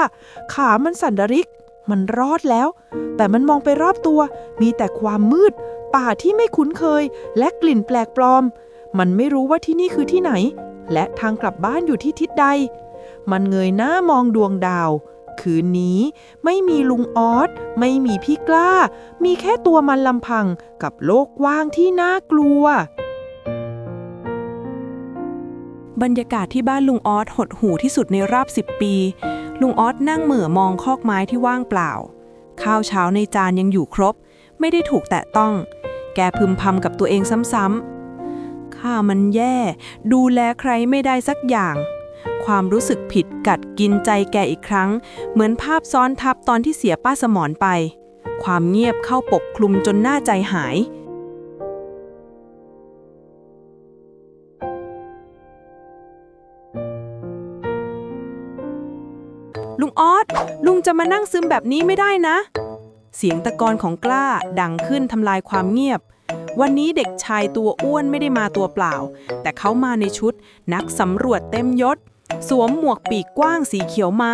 Speaker 3: ขามันสั่นระริกมันรอดแล้วแต่มันมองไปรอบตัวมีแต่ความมืดป่าที่ไม่คุ้นเคยและกลิ่นแปลกปลอมมันไม่รู้ว่าที่นี่คือที่ไหนและทางกลับบ้านอยู่ที่ทิศใดมันเงยหน้ามองดวงดาวคืนนี้ไม่มีลุงออสไม่มีพี่กล้ามีแค่ตัวมันลำพังกับโลกกว้างที่น่ากลัวบรรยากาศที่บ้านลุงออสหดหู่ที่สุดในรอบ10 ปี ลุงออสนั่งเหม่อมองคอกไม้ที่ว่างเปล่าข้าวเช้าในจานยังอยู่ครบไม่ได้ถูกแตะต้องแกพึมพำกับตัวเองซ้ำๆข้ามันแย่ดูแลใครไม่ได้สักอย่างความรู้สึกผิดกัดกินใจแกอีกครั้งเหมือนภาพซ้อนทับตอนที่เสียป้าสมรไปความเงียบเข้าปกคลุมจนน่าใจหายลุงออสลุงจะมานั่งซึมแบบนี้ไม่ได้นะเสียงตะกอนของกล้าดังขึ้นทำลายความเงียบวันนี้เด็กชายตัวอ้วนไม่ได้มาตัวเปล่าแต่เขามาในชุดนักสำรวจเต็มยศสวมหมวกปีกกว้างสีเขียวม้า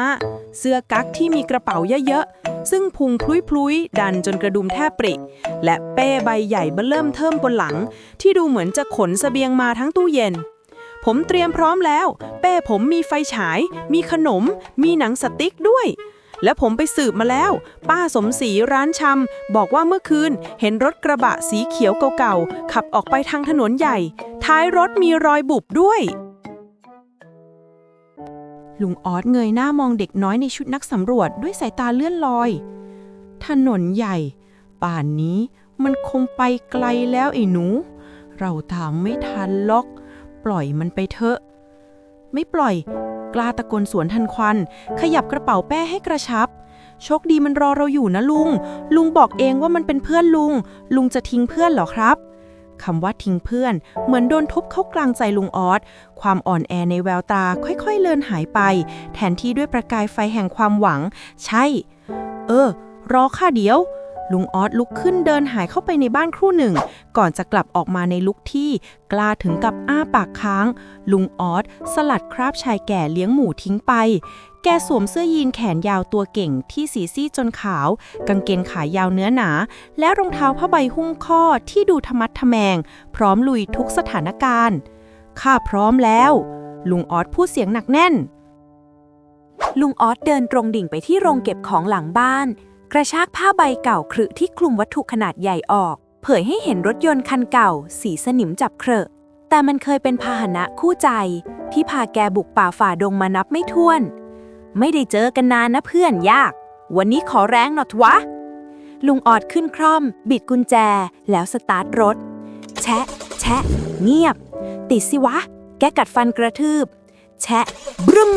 Speaker 3: เสื้อกั๊กที่มีกระเป๋าเยอะๆซึ่งพุงพลุยๆดันจนกระดุมแทบปริและเป้ใบใหญ่เบ้อเริ่มเทิ่มบนหลังที่ดูเหมือนจะขนเสบียงมาทั้งตู้เย็นผมเตรียมพร้อมแล้วเป้ผมมีไฟฉายมีขนมมีหนังสติ๊กด้วยและผมไปสืบมาแล้วป้าสมศรีร้านชำบอกว่าเมื่อคืนเห็นรถกระบะสีเขียวเก่าๆขับออกไปทางถนนใหญ่ท้ายรถมีรอยบุบด้วยลุงออสเงยหน้ามองเด็กน้อยในชุดนักสำรวจด้วยสายตาเลื่อนลอยถนนใหญ่ป่านนี้มันคงไปไกลแล้วไอ้หนูเราตามไม่ทันล็อกปล่อยมันไปเถอะไม่ปล่อยกล้าตะโกนสวนทันควันขยับกระเป๋าแป้ให้กระชับโชคดีมันรอเราอยู่นะลุงบอกเองว่ามันเป็นเพื่อนลุงจะทิ้งเพื่อนเหรอครับคำว่าทิ้งเพื่อนเหมือนโดนทุบเข้ากลางใจลุงออสความอ่อนแอในแววตาค่อยๆเลือนหายไปแทนที่ด้วยประกายไฟแห่งความหวังใช่รอข้าเดี๋ยวลุงออสลุกขึ้นเดินหายเข้าไปในบ้านครู่หนึ่งก่อนจะกลับออกมาในลุคที่กล้าถึงกับอ้าปากค้างลุงออสสลัดคราบชายแก่เลี้ยงหมูทิ้งไปแกสวมเสื้อยีนแขนยาวตัวเก่งที่สีซีดจนขาวกางเกงขายาวเนื้อหนาและรองเท้าผ้าใบหุ้มข้อที่ดูทะมัดทะแมงพร้อมลุยทุกสถานการณ์ข้าพร้อมแล้วลุงออสพูดเสียงหนักแน่นลุงออสเดินตรงดิ่งไปที่โรงเก็บของหลังบ้านกระชากผ้าใบเก่าครึที่คลุมวัตถุขนาดใหญ่ออกเผยให้เห็นรถยนต์คันเก่าสีสนิมจับเคราะห์แต่มันเคยเป็นพาหนะคู่ใจที่พาแกบุกป่าฝ่าดงมานับไม่ถ้วนไม่ได้เจอกันนานนะเพื่อนยากวันนี้ขอแรงหน่อยวะลุงออดขึ้นคร่อมบิดกุญแจแล้วสตาร์ทรถแชะเงียบติดสิวะแกกัดฟันกระทืบแชะบรึ้ม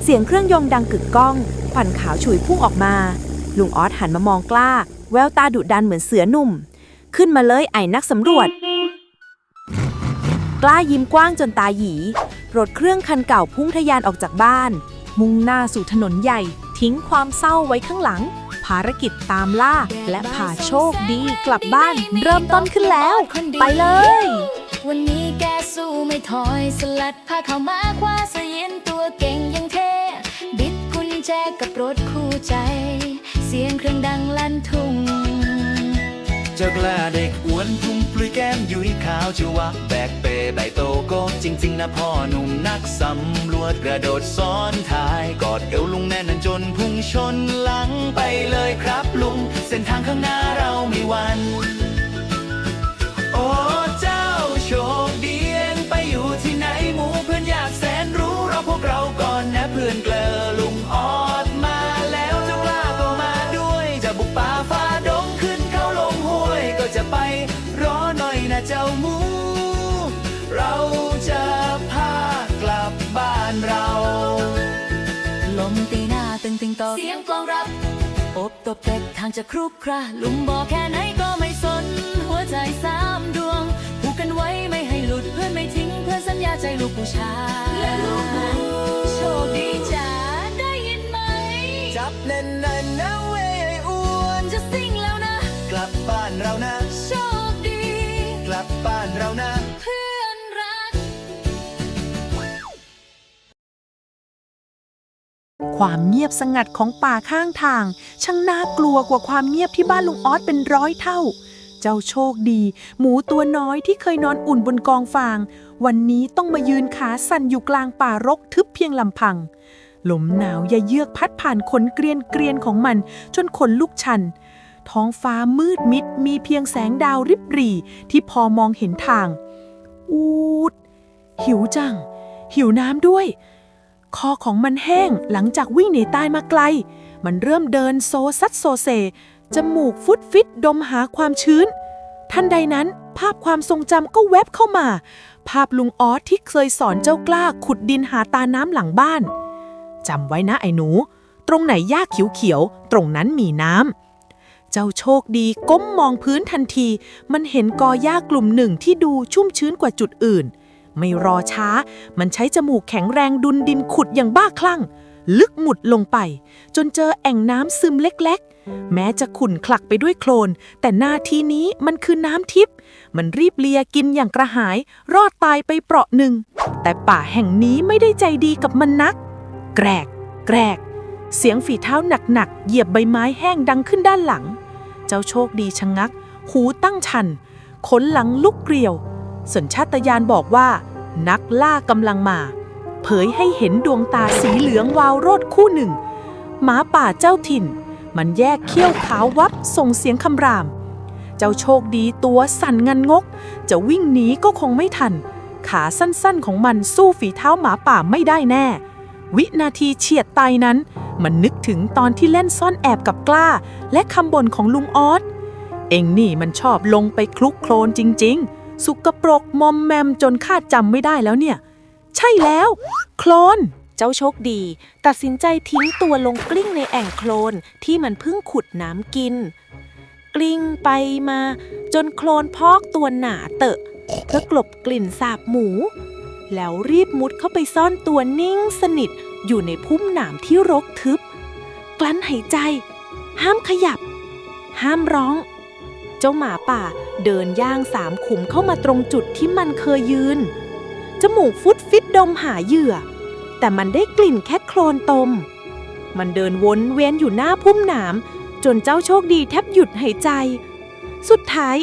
Speaker 3: เสียงเครื่องยนต์ดังกึกก้องควันขาวฉุยพุ่งออกมาลุงออสหันมามองกล้าแววตาดุดันเหมือนเสือหนุ่มขึ้นมาเลยไอ้นักสำรวจกล้ายิ้มกว้างจนตาหยีรถเครื่องคันเก่าพุ่งทะยานออกจากบ้านมุ่งหน้าสู่ถนนใหญ่ทิ้งความเศร้าไว้ข้างหลังภารกิจตามล่าและพาโชคดีกลับบ้านเริ่มต้นขึ้นแล้วไปเลย
Speaker 4: วันนี้แกสู้ไม่ถอยสลัดผ้าเข้ามาคว้าเสย็นตัวเก่งยังเท่บิดกุญแจกับรถคู่ใจ เสียงเครื่องดังลั่นทุ่ง
Speaker 5: เจ้ากล้าเด็กอ้วนพุ่งปลุยแก้มยุ้ยขาวชื่อว่าแบกเป้ใบโตโก้จริงๆนะพ่อหนุ่มนักสำรวจกระโดดซ้อนท้ายกอดเอวลุงแน่นจนพุ่งชนหลังไปเลยครับลุงเส้นทางข้างหน้าเรามีวันโอ้เจ้าโชคดีเองไปอยู่ที่ไหนหมู่เพื่อนอยากแสนรู้เราพวกเราก่อนนะเพื่อนเกลอลุงออดมาแล้วเจ้ากล้าก็มาด้วยจะบุกป่าฝ่าดงขึ้นเขาลงห้วยก็จะไปรอหน่อยนะเจ้าหมูเราจะพากลับบ้านเรา
Speaker 4: ลมตีหน้าตึงต่อเสียงกลองรับอบตบเต็กทางจะครุกคราลุงบอกแค่ไหนก็ไม่สนหัวใจ3 ดวงผูกกันไว้ไม่ให้หลุดเพื่อนไม่ทิ้งเพื่อนสัญญาใจลูกผู้ชายและลูกหมูโชคดีจ้าได้ยินไหม
Speaker 5: จับแน่นๆนะเว้ยอ้วน
Speaker 4: จะสิ่งแล้วนะ
Speaker 5: กลับบ้านเรานะ
Speaker 4: โชคดี
Speaker 5: กลับบ้านเรานะ
Speaker 4: เพื่อนรัก
Speaker 1: ความเงียบสงัดของป่าข้างทางช่างน่ากลัวกว่าความเงียบที่บ้านลุงออสเป็น100 เท่าเจ้าโชคดีหมูตัวน้อยที่เคยนอนอุ่นบนกองฟางวันนี้ต้องมายืนขาสั่นอยู่กลางป่ารกทึบเพียงลำพังลมหนาวเยือกพัดผ่านขนเกรียนของมันจนขนลุกชันท้องฟ้ามืดมิดมีเพียงแสงดาวริบหรี่ที่พอมองเห็นทางอูดหิวจังหิวน้ำด้วย
Speaker 2: คอของมันแห้งหลังจากวิ่งหนีตายมาไกล มันเริ่มเดินโซซัดโซเซ จมูกฟุดฟิตดมหาความชื้น ทันใดนั้นภาพความทรงจำก็แวบเข้ามา ภาพลุงออสที่เคยสอนเจ้ากล้าขุดดินหาตาน้ำหลังบ้านจำไว้นะไอ้หนู ตรงไหนหญ้าเขียวๆตรงนั้นมีน้ำเจ้าโชคดีก้มมองพื้นทันที มันเห็นกอหญ้ากลุ่มหนึ่งที่ดูชุ่มชื้นกว่าจุดอื่น ไม่รอช้า มันใช้จมูกแข็งแรงดุนดินขุดอย่างบ้าคลั่ง ลึกหมุดลงไป จนเจอแอ่งน้ำซึมเล็กๆ แม้จะขุ่นคลักไปด้วยโคลน แต่นาทีนี้มันคือน้ำทิพย์ มันรีบเลียกินอย่างกระหาย รอดตายไปเปราะหนึ่ง แต่ป่าแห่งนี้ไม่ได้ใจดีกับมันนัก แกรก แกรก เสียงฝีเท้าหนักๆเหยียบใบไม้แห้งดังขึ้นด้านหลัง เจ้าโชคดีชะงัก หูตั้งชัน ขนหลังลุกเกลียวสัญชาตญาณบอกว่า นักล่ากำลังมา เผยให้เห็นดวงตาสีเหลืองวาวโรดคู่หนึ่ง หมาป่าเจ้าถิ่น มันแยกเขี้ยวขาววับส่งเสียงคำราม เจ้าโชคดีตัวสั่นงันงก จะวิ่งหนีก็คงไม่ทัน ขาสั้นๆของมันสู้ฝีเท้าหมาป่าไม่ได้แน่ วินาทีเฉียดตายนั้น มันนึกถึงตอนที่เล่นซ่อนแอบกับกล้า และคำบ่นของลุงออส เอ็งนี่มันชอบลงไปคลุกโคลนจริงๆ สุกปรกมอมแมมจนข้าจำไม่ได้แล้วเนี่ย ใช่แล้ว โคลน
Speaker 3: เจ้าโชคดีตัดสินใจทิ้งตัวลงกลิ้งในแอ่งโคลนที่มันเพิ่งขุดน้ำกิน กลิ้งไปมาจนโคลนพอกตัวหนาเตอะเพื่อกลบกลิ่นสาบหมู แล้วรีบมุดเข้าไปซ่อนตัวนิ่งสนิทอยู่ในพุ่มหนามที่รกทึบ กลั้นหายใจ ห้ามขยับ ห้ามร้อง เจ้าหมาป่าเดินย่างสามขุมเข้ามาตรงจุดที่มันเคยยืนจมูกฟุดฟิตดมหาเหยื่อ แต่มันได้กลิ่นแค่โคลนตม มันเดินวนเวียนอยู่หน้าพุ่มหนามจนเจ้าโชคดีแทบหยุดหายใจ สุดท้าย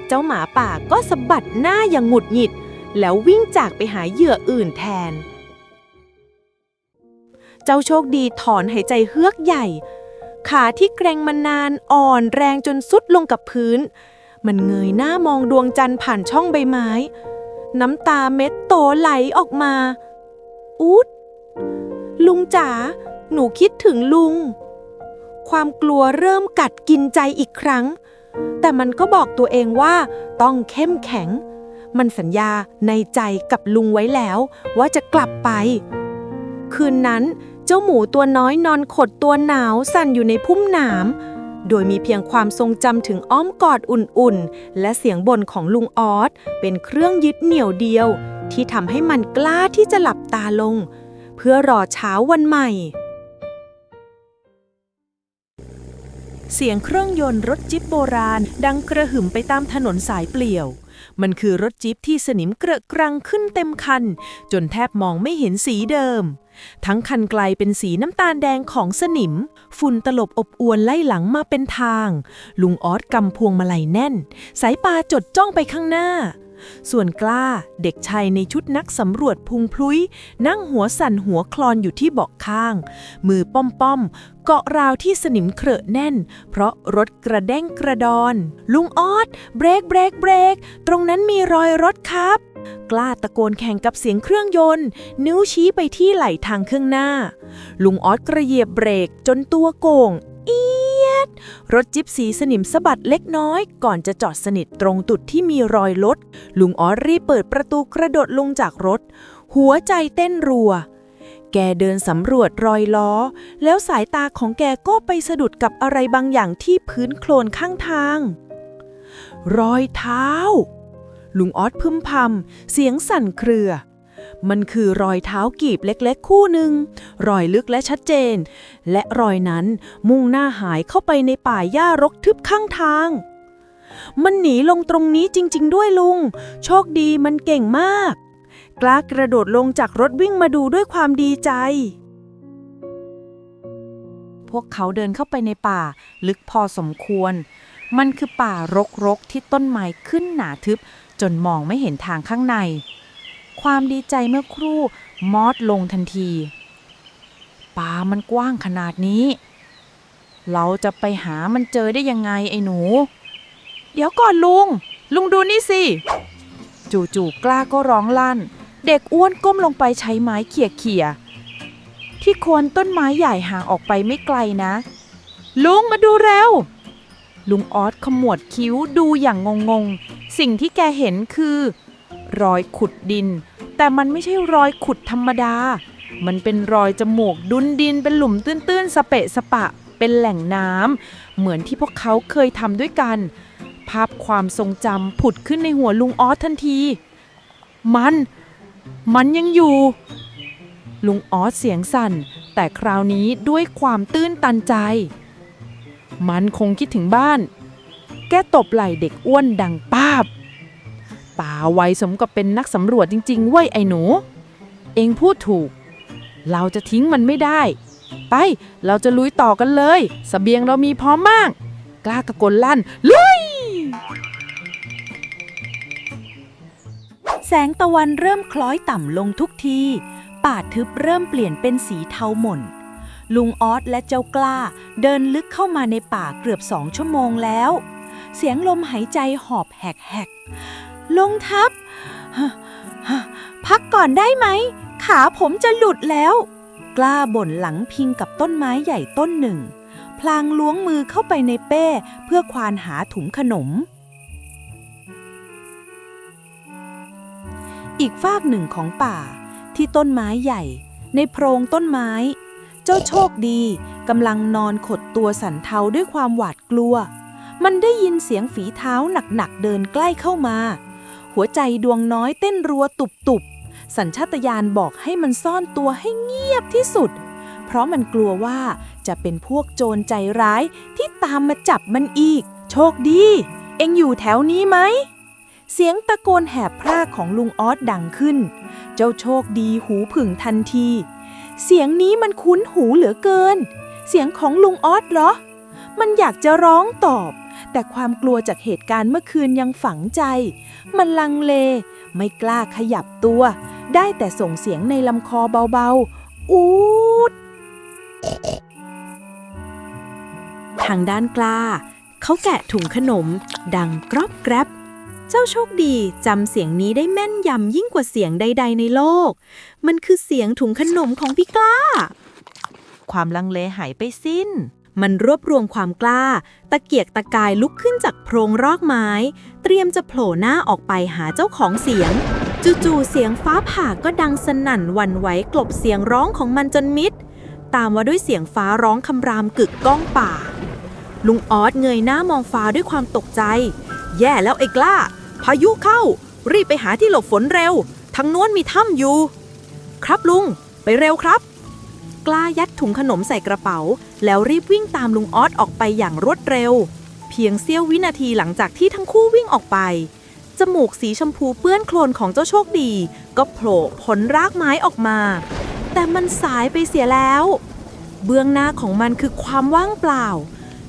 Speaker 3: เจ้าหมาป่าก็สะบัดหน้าอย่างหงุดหงิดแล้ววิ่งจากไปหาเหยื่ออื่นแทน เจ้าโชคดีถอนหายใจเฮือกใหญ่ ขาที่เกร็งมานานอ่อนแรงจนสุดลงกับพื้น มันเงยหน้ามองดวงจันทร์ผ่านช่องใบไม้ น้ำตาเม็ดโตไหลออกมาอู๊ดลุงจ๋าหนูคิดถึงลุง ความกลัวเริ่มกัดกินใจอีกครั้ง แต่มันก็บอกตัวเองว่าต้องเข้มแข็ง มันสัญญาในใจกับลุงไว้แล้วว่าจะกลับไป คืนนั้นเจ้าหมูตัวน้อยนอนขดตัวหนาวสั่นอยู่ในพุ่มหนาม โดยมีเพียงความทรงจำถึงอ้อมกอดอุ่นๆและเสียงบ่นของลุงออสเป็นเครื่องยึดเหนี่ยวเดียวที่ทำให้มันกล้าที่จะหลับตาลง เพื่อรอเช้าวันใหม่
Speaker 2: เสียงเครื่องยนต์รถจิ๊บโบราณดังกระหึ่มไปตามถนนสายเปลี่ยว มันคือรถจิ๊บที่สนิมเกระกรังขึ้นเต็มคันจนแทบมองไม่เห็นสีเดิม ทั้งคันไกลเป็นสีน้ำตาลแดงของสนิมฝุ่นตลบอบอวนไล่หลังมาเป็นทางลุงออสกำพวงมาลัยแน่นสายตาจดจ้องไปข้างหน้า ส่วนกล้าเด็กชายในชุดนักสำรวจพุงพลุยนั่งหัวสั่นหัวคลอนอยู่ที่เบาะข้างมือป้อมๆเกาะราวที่สนิมเครอะแน่นเพราะรถกระเด้งกระดอนลุงออสเบรกเบรกเบรกตรงนั้นมีรอยรถครับกล้าตะโกนแข่งกับเสียงเครื่องยนต์นิ้วชี้ไปที่ไหล่ทางข้างหน้าลุงออสกระเหยียบเบรกจนตัวโก่งรถจิ๊บสีสนิมสะบัดเล็กน้อยก่อนจะจอดสนิทตรงจุดที่มีรอยรถลุงออสรีบเปิดประตูกระโดดลงจากรถหัวใจเต้นรัวแกเดินสำรวจรอยล้อแล้วสายตาของแกก็ไปสะดุดกับอะไรบางอย่างที่พื้นโคลนข้างทางรอยเท้าลุงออสพึมพำเสียงสั่นเครือมันคือรอยเท้ากีบเล็กๆคู่หนึ่งรอยลึกและชัดเจนและรอยนั้นมุ่งหน้าหายเข้าไปในป่าหญ้ารกทึบข้างทางมันหนีลงตรงนี้จริงๆด้วยลุงโชคดีมันเก่งมากกล้ากระโดดลงจากรถวิ่งมาดูด้วยความดีใจพวกเขาเดินเข้าไปในป่าลึกพอสมควรมันคือป่ารกๆที่ต้นไม้ขึ้นหนาทึบจนมองไม่เห็นทางข้างในความดีใจเมื่อครู่มอดลงทันทีป่ามันกว้างขนาดนี้เราจะไปหามันเจอได้ยังไงไอ้หนูเดี๋ยวก่อนลุงดูนี่สิจู่ๆกล้าก็ร้องลั่นเด็กอ้วนก้มลงไปใช้ไม้เขี่ย
Speaker 1: ที่โคนต้นไม้ใหญ่ห่างออกไปไม่ไกลนะ ลุงมาดูเร็ว ลุงออสขมวดคิ้วดูอย่างงงๆ สิ่งที่แกเห็นคือ รอยขุดดิน แต่มันไม่ใช่รอยขุดธรรมดา มันเป็นรอยจมูกดุนดินเป็นหลุมตื้นๆสเปะสปะ เป็นแหล่งน้ำเหมือนที่พวกเขาเคยทำด้วยกัน ภาพความทรงจำผุดขึ้นในหัวลุงออสทันที มันยังอยู่ ลุงออสเสียงสั่นแต่คราวนี้ด้วยความตื้นตันใจ มันคงคิดถึงบ้าน แกตบไหล่เด็กอ้วนดังป้าบป่าไวสมกับเป็นนักสำรวจจริงๆเว้ยไอ้หนู เองพูดถูก เราจะทิ้งมันไม่ได้ ไปเราจะลุยต่อกันเลยเสบียงเรามีพร้อมมาก กล้าตะโกนลั่นลุย
Speaker 6: แสงตะวันเริ่มคล้อยต่ำลงทุกทีป่าทึบเริ่มเปลี่ยนเป็นสีเทาหม่นลุงออสและเจ้ากล้าเดินลึกเข้ามาในป่าเกือบ2 ชั่วโมงแล้ว เสียงลมหายใจหอบแหกๆลุงทับ พักก่อนได้ไหมขาผมจะหลุดแล้วกล้าบ่นหลังพิงกับต้นไม้ใหญ่ต้นหนึ่งพลางล้วงมือเข้าไปในเป้เพื่อควานหาถุงขนมอีกฟากหนึ่งของป่าที่ต้นไม้ใหญ่ในโพรงต้นไม้เจ้าโชคดีกำลังนอนขดตัวสั่นเทาด้วยความหวาดกลัวมันได้ยินเสียงฝีเท้าหนักๆเดินใกล้เข้ามาหัวใจดวงน้อยเต้นรัวตุบๆสัญชาตญาณบอกให้มันซ่อนตัวให้เงียบที่สุดเพราะมันกลัวว่าจะเป็นพวกโจรใจร้ายที่ตามมาจับมันอีกโชคดีเอ็งอยู่แถวนี้ไหมเสียงตะโกนแหบพร่าของลุงออสดังขึ้นเจ้าโชคดีหูผึ่งทันทีเสียงนี้มันคุ้นหูเหลือเกินเสียงของลุงออสเหรอมันอยากจะร้องตอบแต่ความกลัวจากเหตุการณ์เมื่อคืนยังฝังใจมันลังเลไม่กล้าขยับตัวได้แต่ส่งเสียงในลำคอเบาๆอูดทางด้านกล้าเขาแกะถุงขนมดังกรอบแกรบเจ้าโชคดีจำเสียงนี้ได้แม่นยำยิ่งกว่าเสียงใดๆในโลกมันคือเสียงถุงขนมของพี่กล้าความลังเลหายไปสิ้นมันรวบรวมความกล้าตะเกียกตะกายลุกขึ้นจากโพรงรากไม้เตรียมจะโผล่หน้าออกไปหาเจ้าของเสียงจู่ๆเสียงฟ้าผ่าก็ดังสนั่นหวั่นไหวกลบเสียงร้องของมันจนมิดตามมาด้วยเสียงฟ้าร้องคำรามกึกก้องป่าลุงออสเงยหน้ามองฟ้าด้วยความตกใจแย่แล้วไอ้กล้าพายุเข้ารีบไปหาที่หลบฝนเร็วทางโน้นมีถ้ำอยู่ครับลุงไปเร็วครับกล้ายัดถุงขนมใส่กระเป๋าแล้วรีบวิ่งตามลุงออสออกไปอย่างรวดเร็วเพียงเสี้ยววินาทีหลังจากที่ทั้งคู่วิ่งออกไปจมูกสีชมพูเปื้อนโคลนของเจ้าโชคดีก็โผล่พ้นรากไม้ออกมาแต่มันสายไปเสียแล้วเบื้องหน้าของมันคือความว่างเปล่า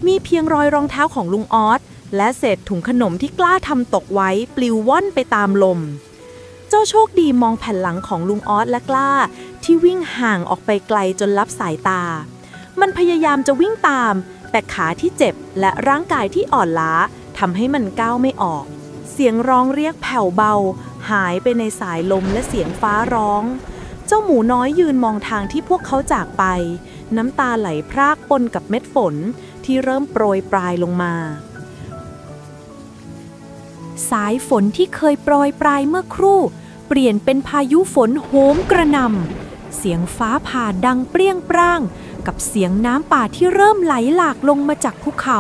Speaker 6: มีเพียงรอยรองเท้าของลุงออสและเศษถุงขนมที่กล้าทำตกไว้ปลิวว่อนไปตามลมเจ้าโชคดีมองแผ่นหลังของลุงออสและกล้าที่วิ่งห่างออกไปไกลจนลับสายตามันพยายามจะวิ่งตามแต่ขาที่เจ็บและร่างกายที่อ่อนล้าทำให้มันก้าวไม่ออกเสียงร้องเรียกแผ่วเบาหายไปในสายลมและเสียงฟ้าร้องเจ้าหมูน้อยยืนมองทางที่พวกเขาจากไปน้ำตาไหลพรากปนกับเม็ดฝนที่เริ่มโปรยปลายลงมาสายฝนที่เคยโปรยปลายเมื่อครู่เปลี่ยนเป็นพายุฝนโหมกระหน่ำเสียงฟ้าผ่าดังเปรี้ยงปร้างกับเสียงน้ำป่าที่เริ่มไหลหลากลงมาจากภูเขา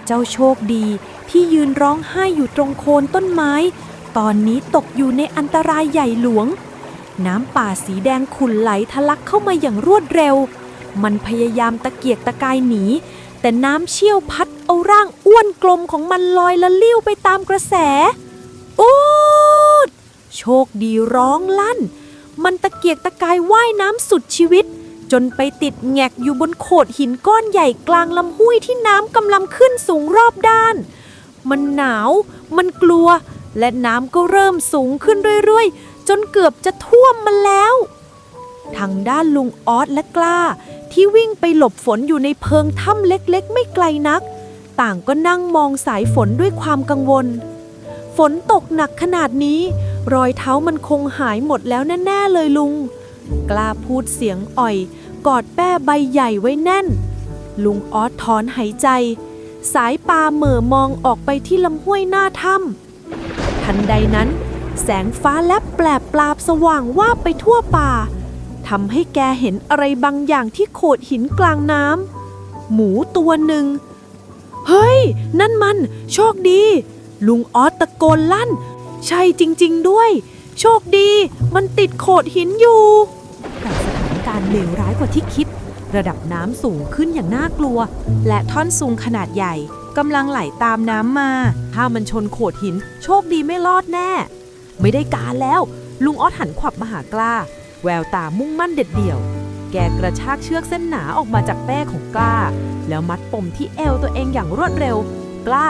Speaker 6: เจ้าโชคดีที่ยืนร้องไห้อยู่ตรงโคนต้นไม้ตอนนี้ตกอยู่ในอันตรายใหญ่หลวงน้ำป่าสีแดงขุ่นไหลทะลักเข้ามาอย่างรวดเร็วมันพยายามตะเกียกตะกายหนีแต่น้ำเชี่ยวพัดเอาร่างอ้วนกลมของมันลอยละลิ้วไปตามกระแสอูดโชคดีร้องลั่นมันตะเกียกตะกายว่ายน้ำสุดชีวิตจนไปติดแงกอยู่บนโขดหินก้อนใหญ่กลางลำห้วยที่น้ำกำลังขึ้นสูงรอบด้านมันหนาวมันกลัวและน้ำก็เริ่มสูงขึ้นเรื่อยๆจนเกือบจะท่วมมันแล้วทางด้านลุงออสและกล้าที่วิ่งไปหลบฝนอยู่ในเพิงถ้ำเล็กๆไม่ไกลนักต่างก็นั่งมองสายฝนด้วยความกังวลฝนตกหนักขนาดนี้รอยเท้ามันคงหายหมดแล้วแน่ๆเลยลุงกล้าพูดเสียงอ่อย กอดแป้ใบใหญ่ไว้แน่น ลุงออสถอนหายใจ สายตาเหม่อมองออกไปที่ลำห้วยหน้าถ้ำทันใดนั้น แสงฟ้าแลบแปลบปราบสว่างวาบไปทั่วป่าทำให้แกเห็นอะไรบางอย่างที่โขดหินกลางน้ำหมูตัวหนึ่ง เฮ้ย นั่นมันโชคดี ลุงออสตะโกนลั่น ใช่จริงๆด้วย โชคดี มันติดโขดหินอยู่ แต่สถานการณ์เลวร้ายกว่าที่คิด ระดับน้ำสูงขึ้นอย่างน่ากลัว และท่อนซุงขนาดใหญ่กำลังไหลตามน้ำมา ถ้ามันชนโขดหิน โชคดีไม่รอดแน่ ไม่ได้การแล้ว ลุงออสหันขวับมาหากล้า แววตามุ่งมั่นเด็ดเดี่ยว แกกระชากเชือกเส้นหนาออกมาจากแป้ของกล้า แล้วมัดปมที่เอวตัวเองอย่างรวดเร็ว กล้า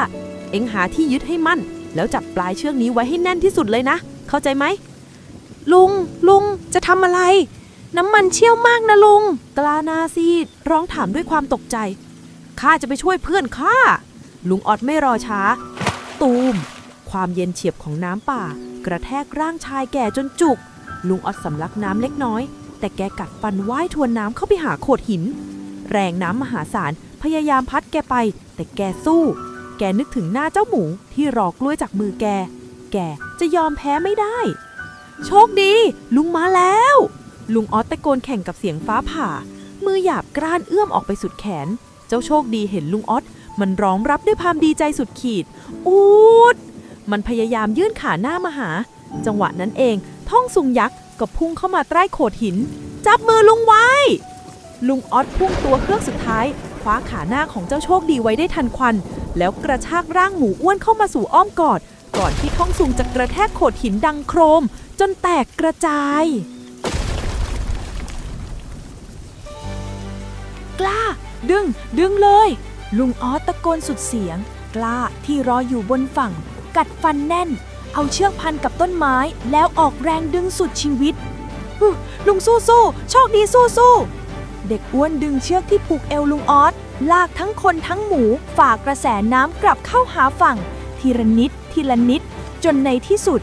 Speaker 6: เอ็งหาที่ยึดให้มั่น แล้วจับปลายเชือกนี้ไว้ให้แน่นที่สุดเลยนะ เข้าใจไหม ลุงจะทำอะไร น้ำมันเชี่ยวมากนะลุง กล้าหน้าซีดร้องถามด้วยความตกใจ ข้าจะไปช่วยเพื่อนข้า ลุงออดไม่รอช้า ตูม ความเย็นเฉียบของน้ำป่ากระแทกร่างชายแก่จนจุก ลุงออดสำลักน้ำเล็กน้อย แต่แกกัดฟันว่ายทวนน้ำเข้าไปหาโขดหิน แรงน้ำมหาศาลพยายามพัดแกไป แต่แกสู้ แกนึกถึงหน้าเจ้าหมูที่รอกล้วยจากมือแกจะยอมแพ้ไม่ได้ โชคดี ลุงมาแล้ว ลุงออสตะโกนแข่งกับเสียงฟ้าผ่า มือหยาบกร้านเอื้อมออกไปสุดแขน เจ้าโชคดีเห็นลุงออสมันร้องรับด้วยความดีใจสุดขีด อูด มันพยายามยื่นขาหน้ามาหา จังหวะนั้นเองท่องซุงยักษ์ก็พุ่งเข้ามาใต้โขดหิน จับมือลุงไว้ ลุงออสพุ่งตัวเครื่องสุดท้ายคว้าขาหน้าของเจ้าโชคดีไว้ได้ทันควัน แล้วกระชากร่างหมูอ้วนเข้ามาสู่อ้อมกอด ก่อนที่ท่องซุงจะกระแทกโขดหินดังโครม จนแตกกระจาย กล้า ดึงเลย ลุงออสตะโกนสุดเสียง กล้าที่รออยู่บนฝั่ง กัดฟันแน่น เอาเชือกพันกับต้นไม้แล้วออกแรงดึงสุดชีวิตลุงสู้โชคดีสู้เด็กอ้วนดึงเชือกที่ผูกเอวลุงออสลากทั้งคนทั้งหมูฝ่ากระแสน้ำกลับเข้าหาฝั่ง ทีละนิดจนในที่สุด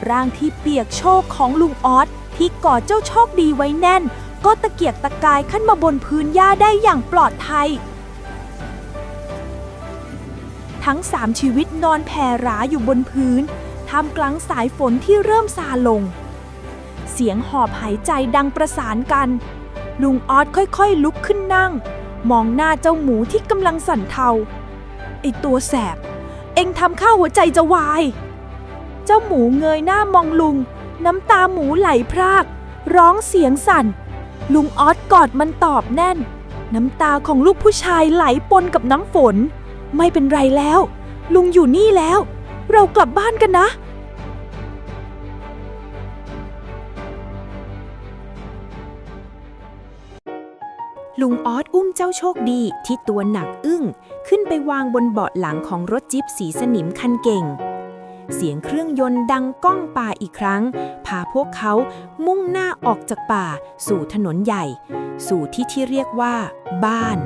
Speaker 6: ร่างที่เปียกโชกของลุงออสที่กอดเจ้าโชคดีไว้แน่น ก็ตะเกียกตะกายขึ้นมาบนพื้นหญ้าได้อย่างปลอดภัย ทั้ง3ชีวิตนอนแผ่หราอยู่บนพื้นท่ามกลางสายฝนที่เริ่มซาลง เสียงหอบหายใจดังประสานกัน ลุงออสค่อยๆลุกขึ้นนั่ง มองหน้าเจ้าหมูที่กำลังสั่นเทา ไอตัวแสบ เอ็งทำข้าหัวใจจะวาย เจ้าหมูเงยหน้ามองลุง น้ำตาหมูไหลพราก ร้องเสียงสั่น ลุงออสกอดมันตอบแน่น น้ำตาของลูกผู้ชายไหลปนกับน้ำฝน ไม่เป็นไรแล้ว ลุงอยู่นี่แล้ว เรากลับบ้านกันนะ ลุงออสอุ้มเจ้าโชคดีที่ตัวหนักอึ้งขึ้นไปวางบนเบาะหลังของรถจิ๊ปสีสนิมคันเก่ง เสียงเครื่องยนต์ดังก้องป่าอีกครั้งพาพวกเขามุ่งหน้าออกจากป่าสู่ถนนใหญ่ สู่ที่เรียกว่าบ้าน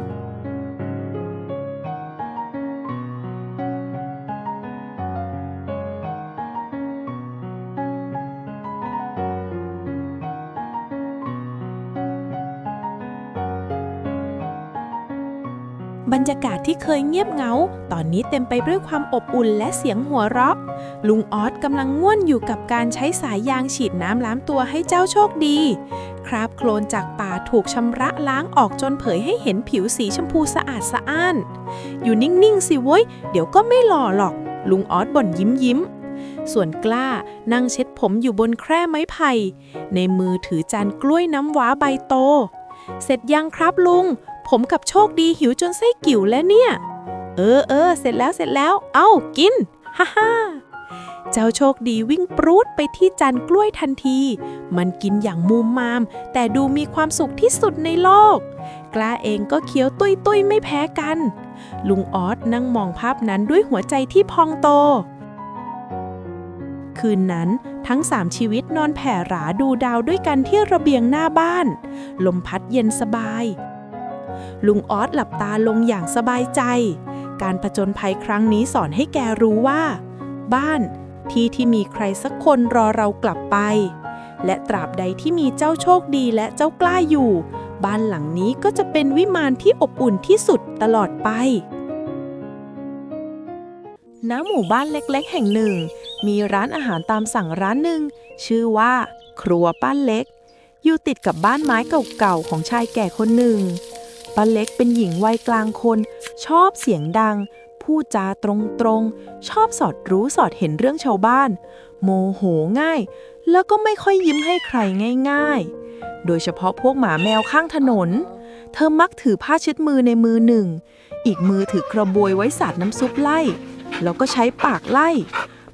Speaker 6: บรรยากาศที่เคยเงียบเหงาตอนนี้เต็มไปด้วยความอบอุ่นและเสียงหัวเราะลุงออสกำลังง่วนอยู่กับการใช้สายยางฉีดน้ำล้างตัวให้เจ้าโชคดีคราบโคลนจากป่าถูกชำระล้างออกจนเผยให้เห็นผิวสีชมพูสะอาดสะอ้านอยู่นิ่งๆสิเว้ยเดี๋ยวก็ไม่หล่อหรอกลุงออสบ่นยิ้มส่วนกล้านั่งเช็ดผมอยู่บนแคร่ไม้ไผ่ในมือถือจานกล้วยน้ำว้าใบโตเสร็จยังครับลุงผมกับโชคดีหิวจนไส้กิ่วแล้วเนี่ยเสร็จแล้วเอ้ากินฮ่าเจ้าโชคดีวิ่งปรูดไปที่จานกล้วยทันทีมันกินอย่างมูมามแต่ดูมีความสุขที่สุดในโลกกล้าเองก็เคี้ยวตุ้ยไม่แพ้กันลุงออสนั่งมองภาพนั้นด้วยหัวใจที่พองโตคืนนั้นทั้ง3ชีวิตนอนแผ่หราดูดาวด้วยกันที่ระเบียงหน้าบ้านลมพัดเย็นสบายลุงออสหลับตาลงอย่างสบายใจการผจญภัยครั้งนี้สอนให้แกรู้ว่าบ้านที่มีใครสักคนรอเรากลับไปและตราบใดที่มีเจ้าโชคดีและเจ้ากล้าอยู่ บ้านหลังนี้ก็จะเป็นวิมานที่อบอุ่นที่สุดตลอดไป ณ หมู่บ้านเล็กๆ แห่งหนึ่ง มีร้านอาหารตามสั่งร้านหนึ่งชื่อว่า ครัวป้าเล็ก อยู่ติดกับบ้านไม้เก่าๆของชายแก่คนหนึ่งป้าเล็กเป็นหญิงวัยกลางคน ชอบเสียงดัง พูดจาตรงๆ ชอบสอดรู้สอดเห็นเรื่องชาวบ้าน โมโหง่าย แล้วก็ไม่ค่อยยิ้มให้ใครง่ายๆ โดยเฉพาะพวกหมาแมวข้างถนน เธอมักถือผ้าเช็ดมือในมือหนึ่ง อีกมือถือกระบวยไว้สาดน้ำซุปไล่ แล้วก็ใช้ปากไล่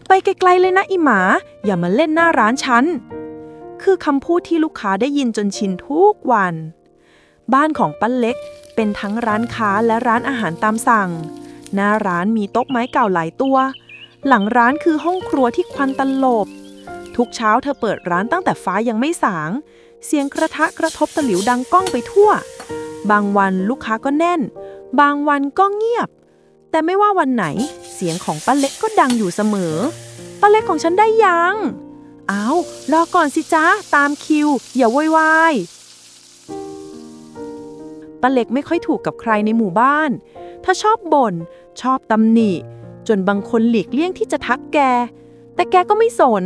Speaker 6: ไปไกลๆเลยนะอีหมา อย่ามาเล่นหน้าร้านฉัน คือคำพูดที่ลูกค้าได้ยินจนชินทุกวัน บ้านของป้าเล็กเป็นทั้งร้านค้าและร้านอาหารตามสั่ง หน้าร้านมีโต๊ะไม้เก่าหลายตัว หลังร้านคือห้องครัวที่ควันตลบ ทุกเช้าเธอเปิดร้านตั้งแต่ฟ้ายังไม่สาง เสียงกระทะกระทบตะหลิวดังก้องไปทั่ว บางวันลูกค้าก็แน่น บางวันก็เงียบ แต่ไม่ว่าวันไหนเสียงของป้าเล็กก็ดังอยู่เสมอ ป้าเล็กของฉันได้ยังอ้าวรอก่อนสิจ๊ะตามคิวอย่าโวยวายป้าเล็กไม่ค่อยถูกกับใครในหมู่บ้าน ถ้าชอบบ่นชอบตำหนิจนบางคนหลีกเลี่ยงที่จะทักแก แต่แกก็ไม่สน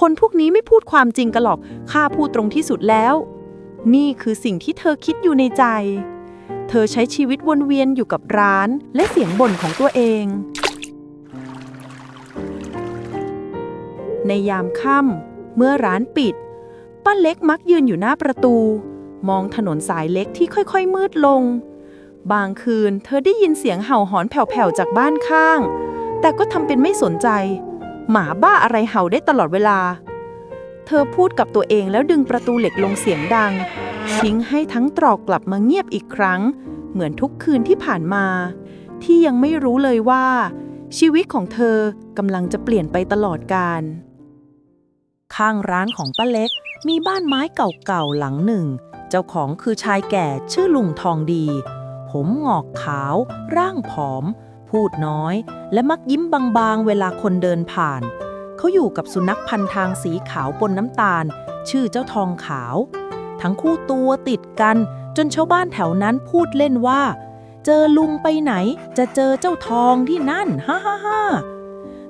Speaker 6: คนพวกนี้ไม่พูดความจริงกันหรอกข้าพูดตรงที่สุดแล้ว นี่คือสิ่งที่เธอคิดอยู่ในใจ เธอใช้ชีวิตวนเวียนอยู่กับร้านและเสียงบ่นของตัวเอง ในยามค่ำเมื่อร้านปิดป้าเล็กมักยืนอยู่หน้าประตู มองถนนสายเล็กที่ค่อยๆมืดลง บางคืนเธอได้ยินเสียงเห่าหอนแผ่วๆจากบ้านข้าง แต่ก็ทำเป็นไม่สนใจ หมาบ้าอะไรเห่าได้ตลอดเวลา เธอพูดกับตัวเองแล้วดึงประตูเหล็กลงเสียงดัง ทิ้งให้ทั้งตรอกกลับมาเงียบอีกครั้ง เหมือนทุกคืนที่ผ่านมา ที่ยังไม่รู้เลยว่า ชีวิตของเธอกำลังจะเปลี่ยนไปตลอดกาล ข้างร้านของป้าเล็กมีบ้านไม้เก่าๆหลังหนึ่ง เจ้าของคือชายแก่ชื่อลุงทองดี ผมงอกขาว ร่างผอม พูดน้อย และมักยิ้มบางๆเวลาคนเดินผ่าน เขาอยู่กับสุนัขพันทางสีขาวปนน้ำตาล ชื่อเจ้าทองขาว ทั้งคู่ตัวติดกันจนชาวบ้านแถวนั้นพูดเล่นว่า เจอลุงไปไหนจะเจอเจ้าทองที่นั่นฮ่าฮ่าฮ่า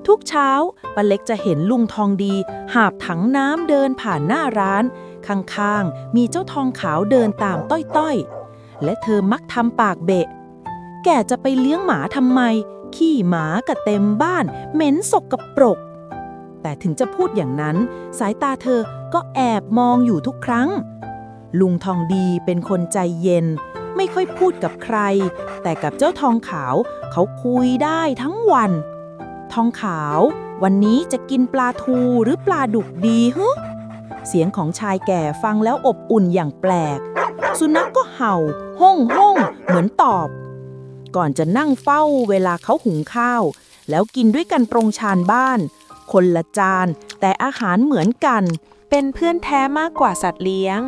Speaker 6: ทุกเช้าป้าเล็กจะเห็นลุงทองดีหาบถังน้ำเดินผ่านหน้าร้านข้างๆมีเจ้าทองขาวเดินตามต้อยๆและเธอมักทำปากเบะแกจะไปเลี้ยงหมาทำไมขี้หมากระเต็มบ้านเหม็นสกปรกแต่ถึงจะพูดอย่างนั้นสายตาเธอก็แอบมองอยู่ทุกครั้งลุงทองดีเป็นคนใจเย็นไม่ค่อยพูดกับใครแต่กับเจ้าทองขาวเขาคุยได้ทั้งวันทองขาววันนี้จะกินปลาทูหรือปลาดุกดีฮึเสียงของชายแก่ฟังแล้วอบอุ่นอย่างแปลกสุนัขก็เห่าห้องเหมือนตอบก่อนจะนั่งเฝ้าเวลาเขาหุงข้าวแล้วกินด้วยกันตรงชานบ้านคนละจานแต่อาหารเหมือนกันเป็นเพื่อนแท้มากกว่าสัตว์เลี้ยง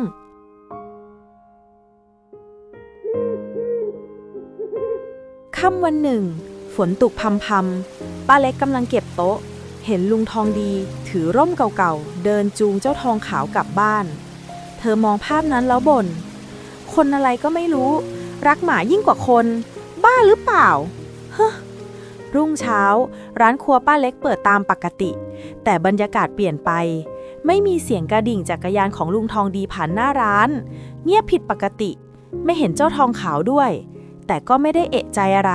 Speaker 6: ค่ำวันหนึ่งฝนตกพำป้าเล็กกำลังเก็บโต๊ะเห็นลุงทองดีถือร่มเก่าๆเดินจูงเจ้าทองขาวกลับบ้านเธอมองภาพนั้นแล้วบ่นคนอะไรก็ไม่รู้รักหมายิ่งกว่าคนบ้าหรือเปล่าฮะรุ่งเช้าร้านครัวป้าเล็กเปิดตามปกติแต่บรรยากาศเปลี่ยนไปไม่มีเสียงกระดิ่งจักรยานของลุงทองดีผ่านหน้าร้านเงียบผิดปกติไม่เห็นเจ้าทองขาวด้วยแต่ก็ไม่ได้เอะใจอะไร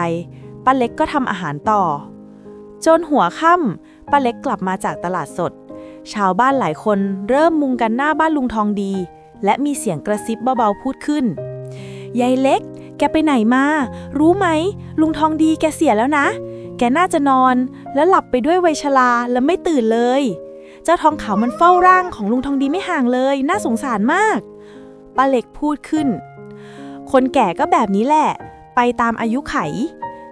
Speaker 6: ป้าเล็กก็ทำอาหารต่อจนหัวค่ำป้าเล็กกลับมาจากตลาดสดชาวบ้านหลายคนเริ่มมุงกันหน้าบ้านลุงทองดีและมีเสียงกระซิบเบาๆพูดขึ้นยายเล็กแกไปไหนมารู้ไหมลุงทองดีแกเสียแล้วนะแกน่าจะนอนแล้วหลับไปด้วยวัยชราแล้วไม่ตื่นเลยเจ้าทองขาวมันเฝ้าร่างของลุงทองดีไม่ห่างเลยน่าสงสารมากป้าเล็กพูดขึ้นคนแก่ก็แบบนี้แหละไปตามอายุไข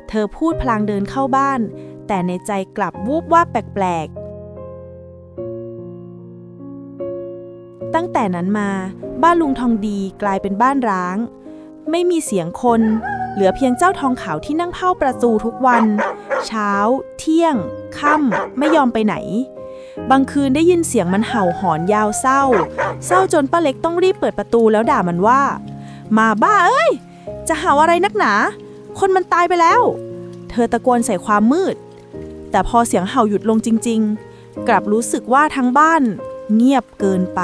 Speaker 6: เธอพูดพลางเดินเข้าบ้านแต่ในใจกลับวูบวาบแปลกๆตั้งแต่นั้นมาบ้านลุงทองดีกลายเป็นบ้านร้างไม่มีเสียงคนเหลือเพียงเจ้าทองขาวที่นั่งเฝ้าประตูทุกวันเช้าเที่ยงค่ำไม่ยอมไปไหนบางคืนได้ยินเสียงมันเห่าหอนยาวเศร้าจนป้าเล็กต้องรีบเปิดประตูแล้วด่ามันว่า
Speaker 2: หมาบ้าเอ้ย จะเห่าอะไรนักหนา คนมันตายไปแล้ว เธอตะโกนใส่ความมืด แต่พอเสียงเห่าหยุดลงจริงๆ กลับรู้สึกว่าทั้งบ้านเงียบเกินไป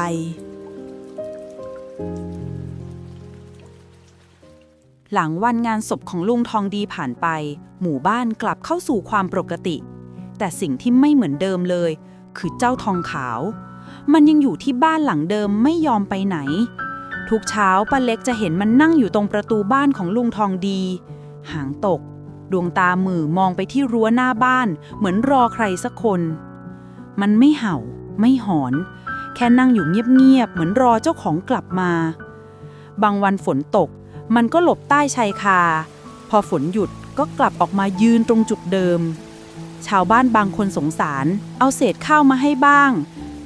Speaker 1: หลังวันงานศพของลุงทองดีผ่านไป หมู่บ้านกลับเข้าสู่ความปกติ แต่สิ่งที่ไม่เหมือนเดิมเลย คือเจ้าทองขาว มันยังอยู่ที่บ้านหลังเดิมไม่ยอมไปไหน ทุกเช้าป้าเล็กจะเห็นมันนั่งอยู่ตรงประตูบ้านของลุงทองดี หางตก ดวงตามือมองไปที่รั้วหน้าบ้านเหมือนรอใครสักคน มันไม่เห่าไม่หอน แค่นั่งอยู่เงียบๆเหมือนรอเจ้าของกลับมา บางวันฝนตกมันก็หลบใต้ชายคา พอฝนหยุดก็กลับออกมายืนตรงจุดเดิม ชาวบ้านบางคนสงสารเอาเศษข้าวมาให้บ้าง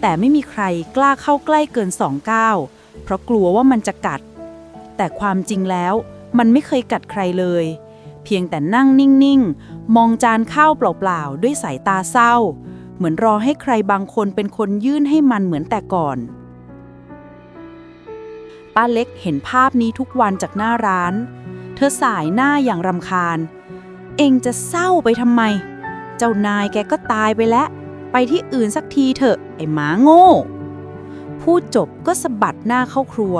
Speaker 1: แต่ไม่มีใครกล้าเข้าใกล้เกิน2 ก้าวเพราะกลัวว่ามันจะกัด แต่ความจริงแล้วมันไม่เคยกัดใครเลย เพียงแต่นั่งนิ่งๆมองจานข้าวเปล่าๆด้วยสายตาเศร้า เหมือนรอให้ใครบางคนเป็นคนยื่นให้มันเหมือนแต่ก่อนป้าเล็กเห็นภาพนี้ทุกวันจากหน้าร้าน เธอสายหน้าอย่างรำคาญ เอ็งจะเศร้าไปทำไม เจ้านายแกก็ตายไปแล้วไปที่อื่นสักทีเถอะไอ้หมาโง่พูดจบก็สะบัดหน้าเข้าครัว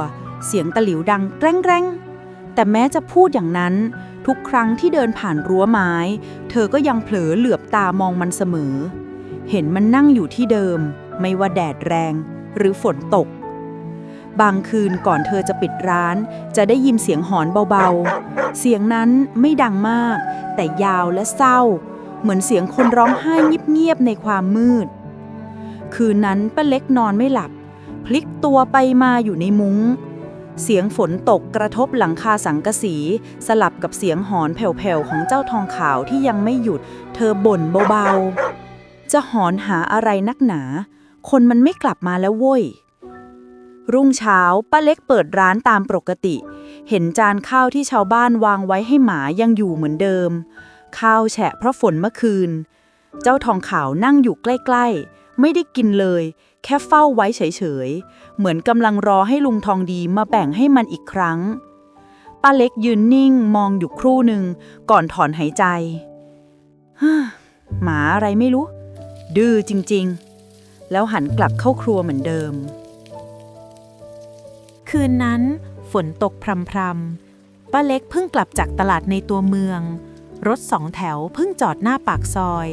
Speaker 1: เสียงตะหลิวดังแกร่งๆแต่แม้จะพูดอย่างนั้นทุกครั้งที่เดินผ่านรั้วไม้เธอก็ยังเผลอเหลือบตามองมันเสมอเห็นมันนั่งอยู่ที่เดิมไม่ว่าแดดแรงหรือฝนตกบางคืนก่อนเธอจะปิดร้านจะได้ยินเสียงหอนเบาๆเสียงนั้นไม่ดังมากแต่ยาวและเศร้าเหมือนเสียงคนร้องไห้เงียบๆในความมืดคืนนั้นป้าเล็กนอนไม่หลับพลิกตัวไปมาอยู่ในมุ้งเสียงฝนตกกระทบหลังคาสังกะสีสลับกับเสียงหอนแผ่วๆของเจ้าทองขาวที่ยังไม่หยุดเธอบ่นเบาๆจะหอนหาอะไรนักหนาคนมันไม่กลับมาแล้วโว้ยรุ่งเช้าป้าเล็กเปิดร้านตามปกติเห็นจานข้าวที่ชาวบ้านวางไว้ให้หมายังอยู่เหมือนเดิมข้าวแฉะเพราะฝนเมื่อคืนเจ้าทองขาวนั่งอยู่ใกล้ๆไม่ได้กินเลยแค่เฝ้าไว้เฉยๆเหมือนกำลังรอให้ลุงทองดีมาแบ่งให้มันอีกครั้งป้าเล็กยืนนิ่งมองอยู่ครู่หนึ่งก่อนถอนหายใจหมาอะไรไม่รู้ดื้อจริงๆแล้วหันกลับเข้าครัวเหมือนเดิม
Speaker 6: คืนนั้นฝนตกพรำๆป้าเล็กเพิ่งกลับจากตลาดในตัวเมืองรถ2 แถวเพิ่งจอดหน้าปากซอย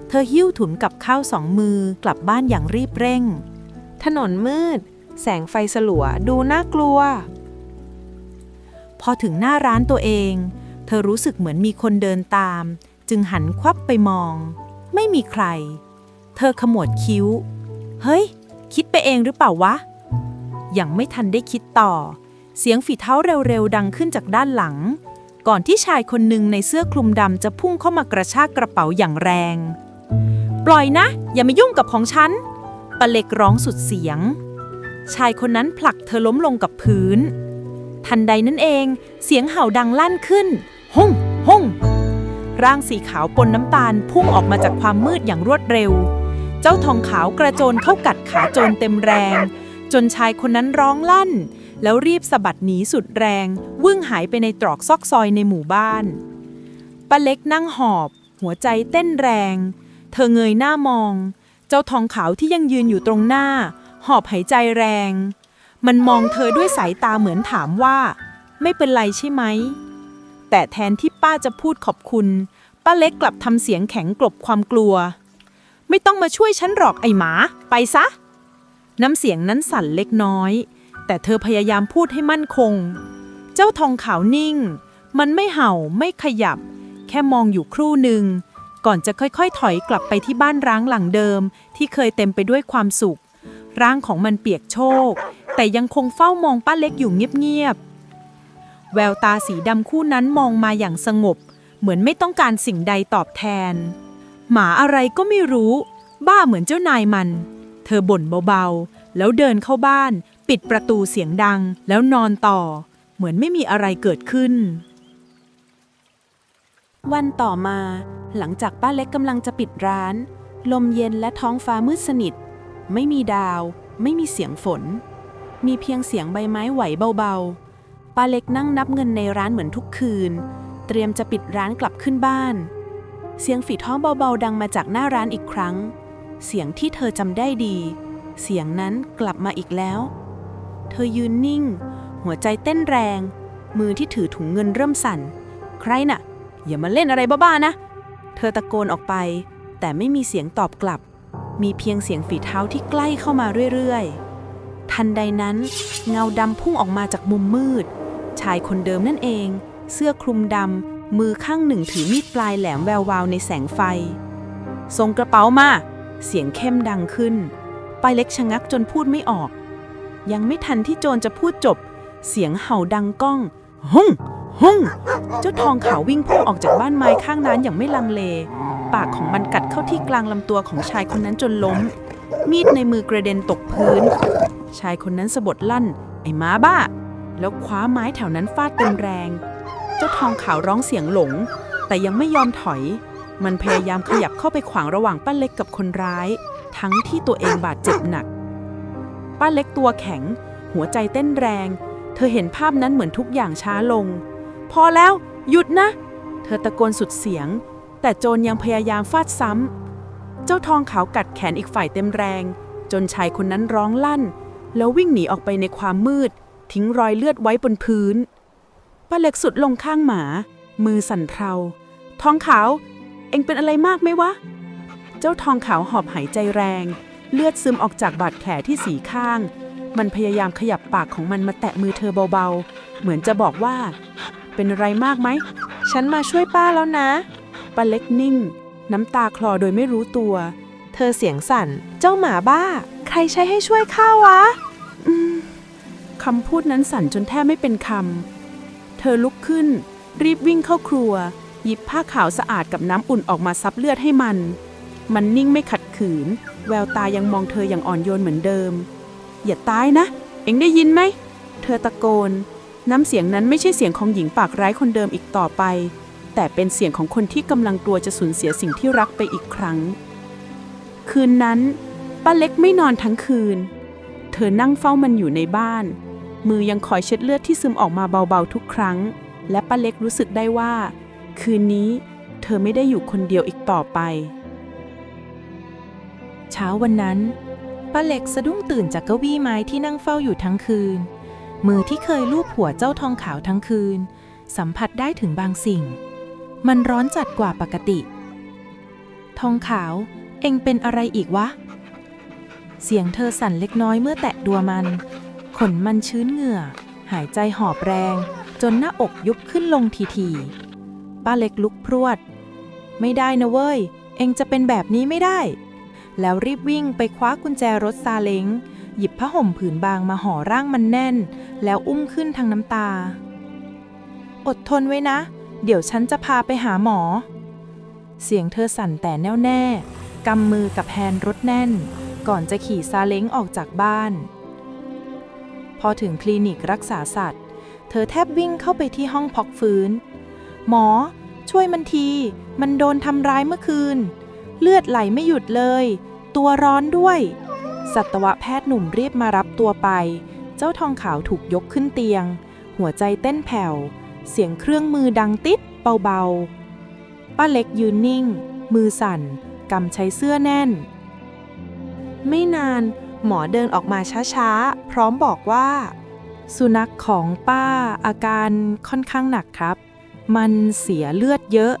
Speaker 6: เธอหิ้วถุนกับข้าว2 มือกลับบ้านอย่างรีบเร่งถนนมืดแสงไฟสลัวดูน่ากลัวพอถึงหน้าร้านตัวเองเธอรู้สึกเหมือนมีคนเดินตามจึงหันควับไปมองไม่มีใครเธอขมวดคิ้วเฮ้ยคิดไปเองหรือเปล่าวะยังไม่ทันได้คิดต่อเสียงฝีเท้าเร็วๆดังขึ้นจากด้านหลังก่อนที่ชายคนหนึ่งในเสื้อคลุมดำจะพุ่งเข้ามากระชากกระเป๋าอย่างแรงปล่อยนะอย่ามายุ่งกับของฉันป้าเล็กร้องสุดเสียงชายคนนั้นผลักเธอล้มลงกับพื้นทันใดนั้นเองเสียงเห่าดังลั่นขึ้นฮ่องฮ่องร่างสีขาวปนน้ำตาลพุ่งออกมาจากความมืดอย่างรวดเร็วเจ้าทองขาวกระโจนเข้ากัดขาโจรเต็มแรงจนชายคนนั้นร้องลั่นแล้วรีบสะบัดหนีสุดแรงวึ่งหายไปในตรอกซอกซอยในหมู่บ้านป้าเล็กนั่งหอบหัวใจเต้นแรงเธอเงยหน้ามองเจ้าทองขาวที่ยังยืนอยู่ตรงหน้าหอบหายใจแรงมันมองเธอด้วยสายตาเหมือนถามว่าไม่เป็นไรใช่ไหมแต่แทนที่ป้าจะพูดขอบคุณป้าเล็กกลับทำเสียงแข็งกลบความกลัวไม่ต้องมาช่วยฉันหรอกไอ้หมาไปซะน้ำเสียงนั้นสั่นเล็กน้อยแต่เธอพยายามพูดให้มั่นคงเจ้าทองขาวนิ่งมันไม่เห่าไม่ขยับแค่มองอยู่ครู่หนึ่งก่อนจะค่อยๆถอยกลับไปที่บ้านร้างหลังเดิมที่เคยเต็มไปด้วยความสุขร่างของมันเปียกโชกแต่ยังคงเฝ้ามองป้าเล็กอยู่เงียบๆแววตาสีดำคู่นั้นมองมาอย่างสงบเหมือนไม่ต้องการสิ่งใดตอบแทนหมาอะไรก็ไม่รู้บ้าเหมือนเจ้านายมันเธอบ่นเบาๆแล้วเดินเข้าบ้านปิดประตูเสียงดังแล้วนอนต่อเหมือนไม่มีอะไรเกิดขึ้นวันต่อมาหลังจากป้าเล็กกำลังจะปิดร้านลมเย็นและท้องฟ้ามืดสนิทไม่มีดาวไม่มีเสียงฝนมีเพียงเสียงใบไม้ไหวเบาๆ
Speaker 3: ป้าเล็กนั่งนับเงินในร้านเหมือนทุกคืน เตรียมจะปิดร้านกลับขึ้นบ้าน เสียงฝีเท้าเบาๆดังมาจากหน้าร้านอีกครั้ง เสียงที่เธอจำได้ดี เสียงนั้นกลับมาอีกแล้ว เธอยืนนิ่ง หัวใจเต้นแรง มือที่ถือถุงเงินเริ่มสั่น ใครน่ะ อย่ามาเล่นอะไรบ้าๆนะ เธอตะโกนออกไป แต่ไม่มีเสียงตอบกลับ มีเพียงเสียงฝีเท้าที่ใกล้เข้ามาเรื่อยๆ ทันใดนั้นเงาดำพุ่งออกมาจากมุมมืด ชายคนเดิมนั่นเอง เสื้อคลุมดำ มือข้างหนึ่งถือมีดปลายแหลมแวววาวในแสงไฟ ส่งกระเป๋ามา เสียงเข้มดังขึ้นป้าเล็กชะงักจนพูดไม่ออก ยังไม่ทันที่โจรจะพูดจบ เสียงเห่าดังก้องฮ่งฮ่งเจ้าทองขาววิ่งพุ่งออกจากบ้านไม้ข้างนั้นอย่างไม่ลังเล ปากของมันกัดเข้าที่กลางลำตัวของชายคนนั้นจนล้ม มีดในมือกระเด็นตกพื้น ชายคนนั้นสะบดลั่น ไอ้หมาบ้า แล้วคว้าไม้แถวนั้นฟาดเต็มแรง เจ้าทองขาวร้องเสียงหลง แต่ยังไม่ยอมถอย มันพยายามขยับเข้าไปขวางระหว่างป้าเล็กกับคนร้าย ทั้งที่ตัวเองบาดเจ็บหนัก ป้าเล็กตัวแข็ง หัวใจเต้นแรง เธอเห็นภาพนั้นเหมือนทุกอย่างช้าลง พอแล้ว หยุดนะ เธอตะโกนสุดเสียง แต่โจรยังพยายามฟาดซ้ำ เจ้าทองขาวกัดแขนอีกฝ่ายเต็มแรง จนชายคนนั้นร้องลั่น แล้ววิ่งหนีออกไปในความมืด ทิ้งรอยเลือดไว้บนพื้น ป้าเล็กสุดลงข้างหมา มือสั่นเทา ทองขาว เอ็งเป็นอะไรมากไหมวะ เจ้าทองขาวหอบหายใจแรง เลือดซึมออกจากบาดแผลที่สีข้าง มันพยายามขยับปากของมันมาแตะมือเธอเบาๆ เหมือนจะบอกว่า เป็นอะไรมากไหม ฉันมาช่วยป้าแล้วนะป้าเล็กนิ่ง น้ำตาคลอโดยไม่รู้ตัว เธอเสียงสั่น เจ้าหมาบ้า ใครใช้ให้ช่วยข้าวะคำพูดนั้นสั่นจนแทบไม่เป็นคำ เธอลุกขึ้น รีบวิ่งเข้าครัว หยิบผ้าขาวสะอาดกับน้ำอุ่นออกมาซับเลือดให้มัน มันนิ่งไม่ขัดขืน แววตายังมองเธออย่างอ่อนโยนเหมือนเดิม อย่าตายนะ เอ็งได้ยินไหม เธอตะโกน น้ำเสียงนั้นไม่ใช่เสียงของหญิงปากร้ายคนเดิมอีกต่อไป แต่เป็นเสียงของคนที่กำลังกลัวจะสูญเสียสิ่งที่รักไปอีกครั้ง คืนนั้นป้าเล็กไม่นอนทั้งคืน เธอนั่งเฝ้ามันอยู่ในบ้าน มือยังคอยเช็ดเลือดที่ซึมออกมาเบาๆทุกครั้ง และป้าเล็กรู้สึกได้ว่า คืนนี้เธอไม่ได้อยู่คนเดียวอีกต่อไป
Speaker 6: เช้าวันนั้นป้าเล็กสะดุ้งตื่นจากเก้าอี้ไม้ที่นั่งเฝ้าอยู่ทั้งคืน มือที่เคยลูบหัวเจ้าทองขาวทั้งคืน สัมผัสได้ถึงบางสิ่ง มันร้อนจัดกว่าปกติ ทองขาว เอ็งเป็นอะไรอีกวะ เสียงเธอสั่นเล็กน้อยเมื่อแตะตัวมัน ขนมันชื้นเหงื่อ หายใจหอบแรง จนหน้าอกยุบขึ้นลงทีๆป้าเล็กลุกพรวด ไม่ได้นะเว้ย เอ็งจะเป็นแบบนี้ไม่ได้ แล้วรีบวิ่งไปคว้ากุญแจรถซาเล้ง หยิบผ้าห่มผืนบางมาห่อร่างมันแน่น แล้วอุ้มขึ้นทางน้ำตา อดทนไว้นะ เดี๋ยวฉันจะพาไปหาหมอ เสียงเธอสั่นแต่แน่วแน่ กำมือกับแฮนด์รถแน่น ก่อนจะขี่ซาเล้งออกจากบ้าน พอถึงคลินิกรักษาสัตว์ เธอแทบวิ่งเข้าไปที่ห้องพักฟื้น หมอ ช่วยมันที มันโดนทำร้ายเมื่อคืน เลือดไหลไม่หยุดเลย ตัวร้อนด้วย สัตวแพทย์หนุ่มรีบมารับตัวไป เจ้าทองขาวถูกยกขึ้นเตียง หัวใจเต้นแผ่ว เสียงเครื่องมือดังติดเบาๆป้าเล็กยืนนิ่ง มือสั่น กำใช้เสื้อแน่น ไม่นาน หมอเดินออกมาช้าๆ พร้อมบอกว่า สุนัขของป้าอาการค่อนข้างหนักครับ มันเสียเลือดเยอะ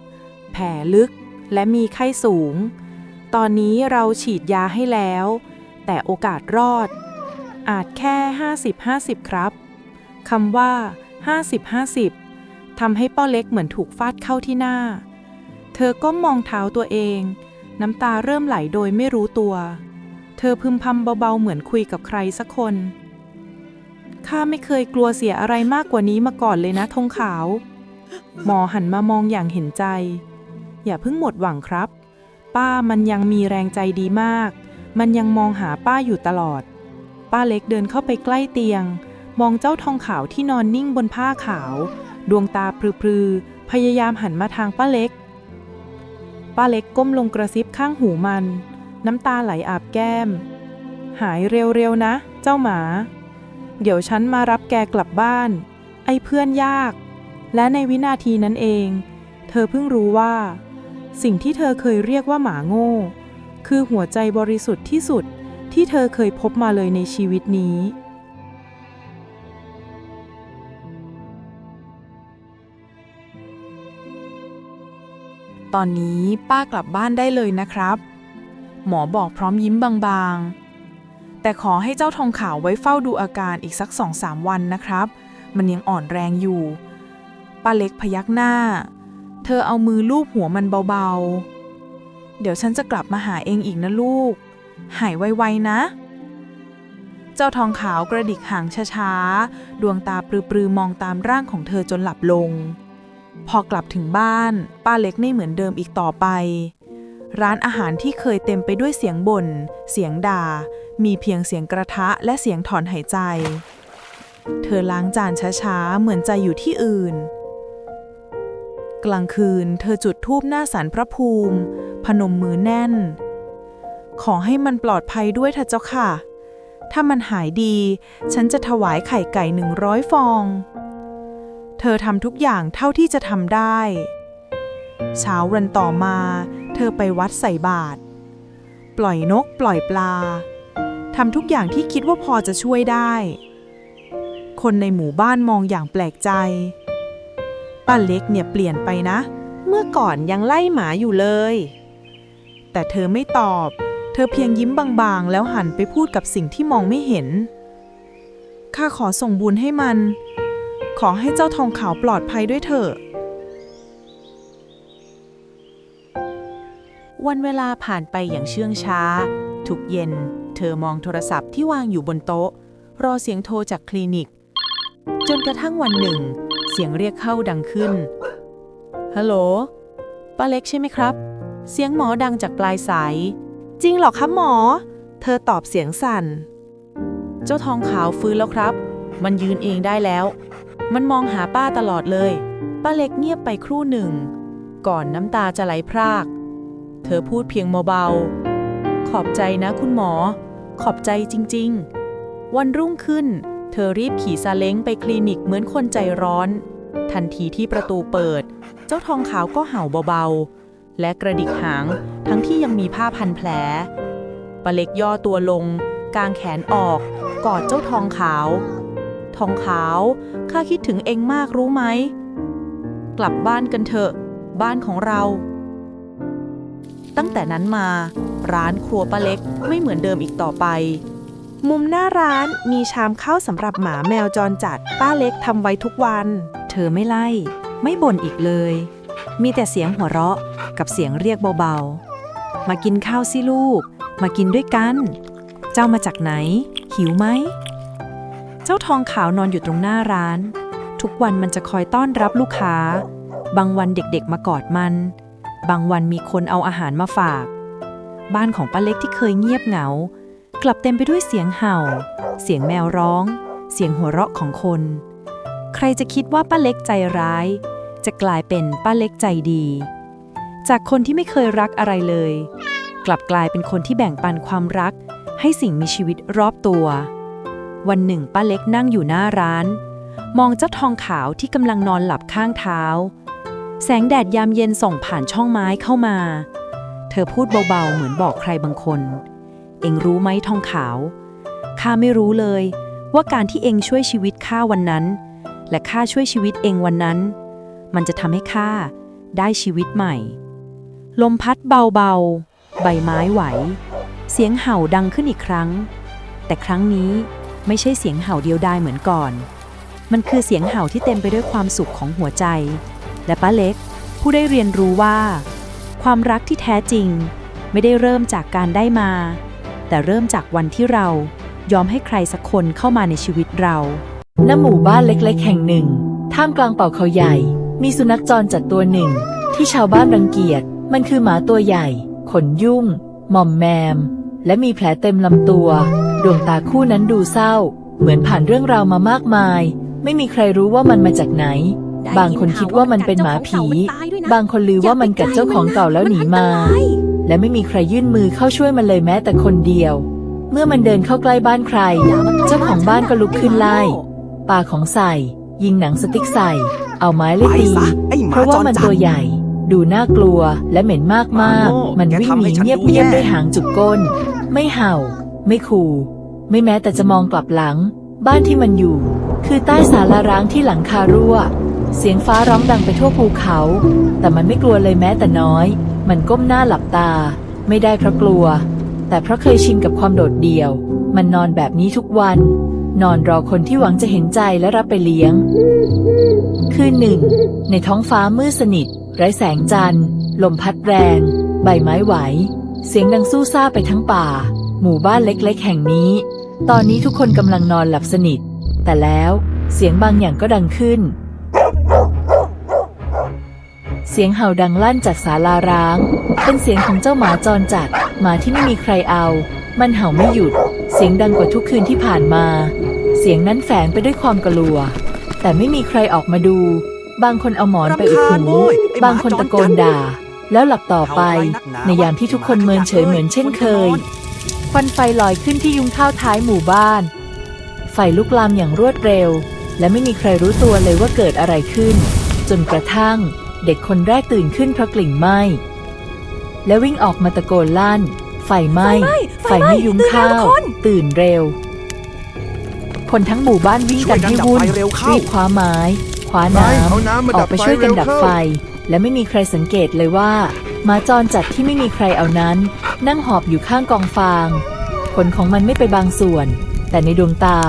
Speaker 6: แผลลึก และมีไข้สูง ตอนนี้เราฉีดยาให้แล้ว แต่โอกาสรอด อาจแค่ 50-50 ครับ คำว่า 50-50 ทำให้ป้าเล็กเหมือนถูกฟาดเข้าที่หน้า เธอก้มมองเท้าตัวเอง น้ำตาเริ่มไหลโดยไม่รู้ตัว เธอพึมพำเบาๆเหมือนคุยกับใครสักคน ข้าไม่เคยกลัวเสียอะไรมากกว่านี้มาก่อนเลยนะธงขาว หมอหันมามองอย่างเห็นใจ อย่าเพิ่งหมดหวังครับ ป้ามันยังมีแรงใจดีมาก มันยังมองหาป้าอยู่ตลอด ป้าเล็กเดินเข้าไปใกล้เตียง มองเจ้าทองขาวที่นอนนิ่งบนผ้าขาว ดวงตาปรือๆพยายามหันมาทางป้าเล็ก ป้าเล็กก้มลงกระซิบข้างหูมัน น้ำตาไหลอาบแก้ม หายเร็วๆนะ เจ้าหมา เดี๋ยวฉันมารับแกกลับบ้าน
Speaker 2: ไอ้เพื่อนยาก และในวินาทีนั้นเอง เธอเพิ่งรู้ว่า สิ่งที่เธอเคยเรียกว่าหมาโง่ คือหัวใจบริสุทธิ์ที่สุดที่เธอเคยพบมาเลยในชีวิตนี้ ตอนนี้ป้ากลับบ้านได้เลยนะครับ หมอบอกพร้อมยิ้มบางๆ แต่ขอให้เจ้าทองขาวไว้เฝ้าดูอาการอีกสัก 2-3 วันนะครับ มันยังอ่อนแรงอยู่ ป้าเล็กพยักหน้า เธอเอามือลูบหัวมันเบาๆ เดี๋ยวฉันจะกลับมาหาเองอีกนะลูก หายไวๆนะ เจ้าทองขาวกระดิกหางช้าๆ ดวงตาปรือๆมองตามร่างของเธอจนหลับลง พอกลับถึงบ้านป้าเล็กไม่เหมือนเดิมอีกต่อไป ร้านอาหารที่เคยเต็มไปด้วยเสียงบ่น เสียงด่า มีเพียงเสียงกระทะและเสียงถอนหายใจ เธอล้างจานช้าๆ เหมือนใจอยู่ที่อื่น กลางคืนเธอจุดธูปหน้าศาลพระภูมิ พนมมือแน่น ขอให้มันปลอดภัยด้วยเถอะเจ้าค่ะ ถ้ามันหายดี ฉันจะถวายไข่ไก่100 ฟอง เธอทำทุกอย่างเท่าที่จะทำได้ เช้าวันต่อมา เธอไปวัดใส่บาตร ปล่อยนกปล่อยปลา ทำทุกอย่างที่คิดว่าพอจะช่วยได้ คนในหมู่บ้านมองอย่างแปลกใจ ป้าเล็กเนี่ยเปลี่ยนไปนะ
Speaker 3: เมื่อก่อนยังไล่หมาอยู่เลย
Speaker 2: แต่เธอไม่ตอบ เธอเพียงยิ้มบางๆ แล้วหันไปพูดกับสิ่งที่มองไม่เห็น ข้าขอส่งบุญให้มัน ขอให้เจ้าทองขาวปลอดภัยด้วยเถอะ
Speaker 1: วันเวลาผ่านไปอย่างเชื่องช้า ทุกเย็น เธอมองโทรศัพท์ที่วางอยู่บนโต๊ะ รอเสียงโทรจากคลินิก จนกระทั่งวันหนึ่ง เสียงเรียกเข้าดังขึ้น ฮัลโหล ป้าเล็กใช่ไหมครับ เสียงหมอดังจากปลายสาย
Speaker 3: จริงเหรอคะหมอ เธอตอบเสียงสั่น
Speaker 1: เจ้าทองขาวฟื้นแล้วครับ มันยืนเองได้แล้ว มันมองหาป้าตลอดเลย ป้าเล็กเงียบไปครู่หนึ่ง ก่อนน้ำตาจะไหลพราก เธอพูดเพียงเบาๆ ขอบใจนะคุณหมอ ขอบใจจริงๆ วันรุ่งขึ้น เธอรีบขี่ซาเล้งไปคลินิกเหมือนคนใจร้อน ทันทีที่ประตูเปิด เจ้าทองขาวก็เห่าเบาๆ และกระดิกหางทั้งที่ยังมีผ้าพันแผล ป้าเล็กย่อตัวลง กางแขนออก กอดเจ้าทองขาว ทองขาว ข้าคิดถึงเองมากรู้ไหม กลับบ้านกันเถอะ บ้านของเรา ตั้งแต่นั้นมา ร้านครัวป้าเล็กไม่เหมือนเดิมอีกต่อไป
Speaker 3: มุมหน้าร้านมีชามข้าวสำหรับหมาแมวจรจัด ป้าเล็กทำไว้ทุกวัน
Speaker 6: เธอไม่ไล่ ไม่บ่นอีกเลย มีแต่เสียงหัวเราะกับเสียงเรียกเบาๆ มากินข้าวสิลูก มากินด้วยกัน เจ้ามาจากไหน หิวไหม เจ้าทองขาวนอนอยู่ตรงหน้าร้าน ทุกวันมันจะคอยต้อนรับลูกค้า บางวันเด็กๆมากอดมัน บางวันมีคนเอาอาหารมาฝาก บ้านของป้าเล็กที่เคยเงียบเหงา กลับเต็มไปด้วยเสียงเห่า เสียงแมวร้อง เสียงหัวเราะของคน ใครจะคิดว่าป้าเล็กใจร้าย จะกลายเป็นป้าเล็กใจดี จากคนที่ไม่เคยรักอะไรเลย กลับกลายเป็นคนที่แบ่งปันความรักให้สิ่งมีชีวิตรอบตัว วันหนึ่งป้าเล็กนั่งอยู่หน้าร้าน มองเจ้าทองขาวที่กำลังนอนหลับข้างเท้า แสงแดดยามเย็นส่องผ่านช่องไม้เข้ามา เธอพูดเบาๆเหมือนบอกใครบางคน เอ็งรู้ไหมทองขาวข้าไม่รู้เลยว่าการที่เอ็งช่วยชีวิตข้าวันนั้น และข้าช่วยชีวิตเอ็งวันนั้น มันจะทำให้ข้าได้ชีวิตใหม่ ลมพัดเบาๆใบไม้ไหว เสียงเห่าดังขึ้นอีกครั้ง แต่ครั้งนี้ไม่ใช่เสียงเห่าเดียวดายเหมือนก่อน มันคือเสียงเห่าที่เต็มไปด้วยความสุขของหัวใจ และป้าเล็กผู้ได้เรียนรู้ว่า ความรักที่แท้จริงไม่ได้เริ่มจากการได้มา แต่เริ่มจากวันที่เรายอมให้ใครสักคนเข้ามาในชีวิตเรา
Speaker 7: ณ หมู่บ้านเล็กๆแห่งหนึ่ง ท่ามกลางป่าเขาใหญ่ มีสุนัขจรจัดตัวหนึ่ง ที่ชาวบ้านรังเกียจ มันคือหมาตัวใหญ่ ขนยุ่ง หม่อมแมม และมีแผลเต็มลำตัว ดวงตาคู่นั้นดูเศร้า เหมือนผ่านเรื่องราวมามากมาย ไม่มีใครรู้ว่ามันมาจากไหน บางคนคิดว่ามันเป็นหมาผี บางคนลือว่ามันกัดเจ้าของเก่าแล้วหนีมา และไม่มีใครยื่นมือเข้าช่วยมันเลยแม้แต่คนเดียว เมื่อมันเดินเข้าใกล้บ้านใคร เจ้าของบ้านก็ลุกขึ้นไล่ ปากของใส่ ยิงหนังสติ๊กใส่ เอาไม้ไล่ตี
Speaker 8: ไปซะไอ้หมา
Speaker 7: เพราะว่ามัน
Speaker 8: จรจัด
Speaker 7: ตัวใหญ่ ดูน่ากลัวและเหม็นมาก
Speaker 8: หมาโง่
Speaker 7: ๆ มัน
Speaker 8: แก
Speaker 7: วิ่ง
Speaker 8: ทำ
Speaker 7: ห
Speaker 8: ให้
Speaker 7: นี
Speaker 8: ฉัน
Speaker 7: เงี
Speaker 8: ดูแย่
Speaker 7: ยบๆด้วยหางจุกก้น ไม่เห่า ไม่ขู่ ไม่แม้แต่จะมองกลับหลัง บ้านที่มันอยู่ คือใต้ศาลาร้างที่หลังคารั่ว เสียงฟ้าร้องดังไปทั่วภูเขา แต่มันไม่กลัวเลยแม้แต่น้อย มันก้มหน้าหลับตา ไม่ได้เพราะกลัว แต่เพราะเคยชินกับความโดดเดี่ยว มันนอนแบบนี้ทุกวัน นอนรอคนที่หวังจะเห็นใจและรับไปเลี้ยง คืนหนึ่ง ในท้องฟ้ามืดสนิท ไร้แสงจันทร์ ลมพัดแรง ใบไม้ไหว เสียงดังสู้ซ่าไปทั้งป่า หมู่บ้านเล็กๆแห่งนี้ ตอนนี้ทุกคนกำลังนอนหลับสนิท แต่แล้วเสียงบางอย่างก็ดังขึ้น เสียงเห่าดังลั่นจากศาลาร้าง เป็นเสียงของเจ้าหมาจรจัด หมาที่ไม่มีใครเอา มันเห่าไม่หยุด เสียงดังกว่าทุกคืนที่ผ่านมา เสียงนั้นแฝงไปด้วยความกลัว แต่ไม่มีใครออกมาดู บางคนเอาหมอนไปอุด
Speaker 8: รำคาญ
Speaker 7: หู
Speaker 8: โว้ยไอ้หมา
Speaker 7: บางคนตะโกนด่า แล้วหลับต่อไป ในยามที่ทุกคนเมินเฉยเหมือนเช่นเคย ควันไฟลอยขึ้นที่ยุ้งข้าวท้ายหมู่บ้าน ไฟลุกลามอย่างรวดเร็ว และไม่มีใครรู้ตัวเลยว่าเกิดอะไรขึ้น จนกระทั่งเด็กคนแรกตื่นขึ้นเพราะกลิ่นไหม้ และวิ่งออกมาตะโกนลั่น ไฟไหม้ ไฟไหม้ยุ้งข้าว ตื่นเร็ว คนทั้งหมู่บ้านวิ่งกันให้วุ่น
Speaker 8: ช่วยกันดับไฟเร็วเข้า
Speaker 7: รีบคว้าไม้ คว้าน้ำออกไปช่วยกันดับไฟ และไม่มีใครสังเกตเลยว่าหมาจรจัดที่ไม่มีใครเอานั้น นั่งหอบอยู่ข้างกองฟางขนของมันไม่ไปบางส่วน แต่ในดวงตา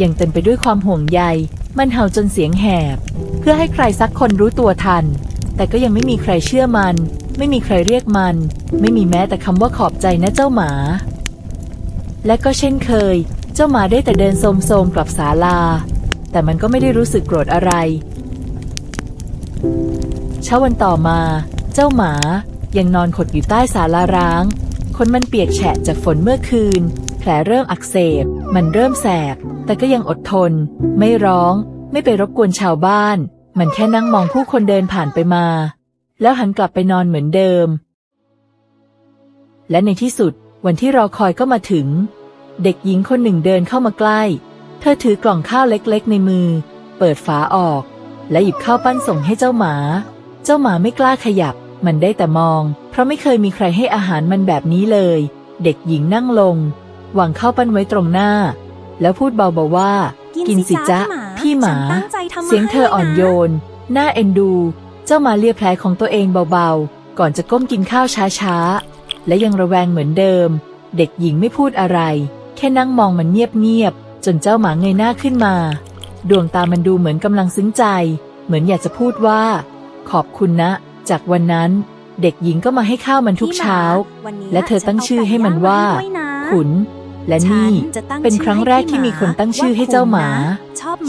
Speaker 7: ยังเต็มไปด้วยความห่วงใย มันเห่าจนเสียงแหบ เพื่อให้ใครสักคนรู้ตัวทัน แต่ก็ยังไม่มีใครเชื่อมัน ไม่มีใครเรียกมัน ไม่มีแม้แต่คำว่าขอบใจนะเจ้าหมา และก็เช่นเคย เจ้าหมาได้แต่เดินโทรมๆกลับศาลา แต่มันก็ไม่ได้รู้สึกโกรธอะไร เช้าวันต่อมา เจ้าหมายังนอนขดอยู่ใต้ศาลาร้างขนมันเปียกแฉะจากฝนเมื่อคืน แผลเริ่มอักเสบ มันเริ่มแสบ แต่ก็ยังอดทน ไม่ร้อง ไม่ไปรบกวนชาวบ้าน มันแค่นั่งมองผู้คนเดินผ่านไปมา แล้วหันกลับไปนอนเหมือนเดิม และในที่สุดวันที่รอคอยก็มาถึง เด็กหญิงคนหนึ่งเดินเข้ามาใกล้ เธอถือกล่องข้าวเล็กๆในมือ เปิดฝาออก และหยิบข้าวปั้นส่งให้เจ้าหมา เจ้าหมาไม่กล้าขยับ มันได้แต่มอง เพราะไม่เคยมีใครให้อาหารมันแบบนี้เลย เด็กหญิงนั่งลง วางข้าวปั้นไว้ตรงหน้า แล้วพูดเบาๆว่า กินสิจ๊ะพี่หมา เสียงเธออ่อนโยน น่าเอ็นดู เจ้าหมาเลียแผลของตัวเองเบาๆ ก่อนจะก้มกินข้าวช้าๆ และยังระแวงเหมือนเดิม เด็กหญิงไม่พูดอะไร แค่นั่งมองมันเงียบๆ จนเจ้าหมาเงยหน้าขึ้นมา ดวงตามันดูเหมือนกำลังซึ้งใจ เหมือนอยากจะพูดว่า ขอบคุณนะ จากวันนั้น เด็กหญิงก็มาให้ข้าวมันทุกเช้า และเธอตั้งชื่อให้มันว่า ขุน และนี่เป็นครั้งแรกที่มีคนตั้งชื่อให้เจ้าหมา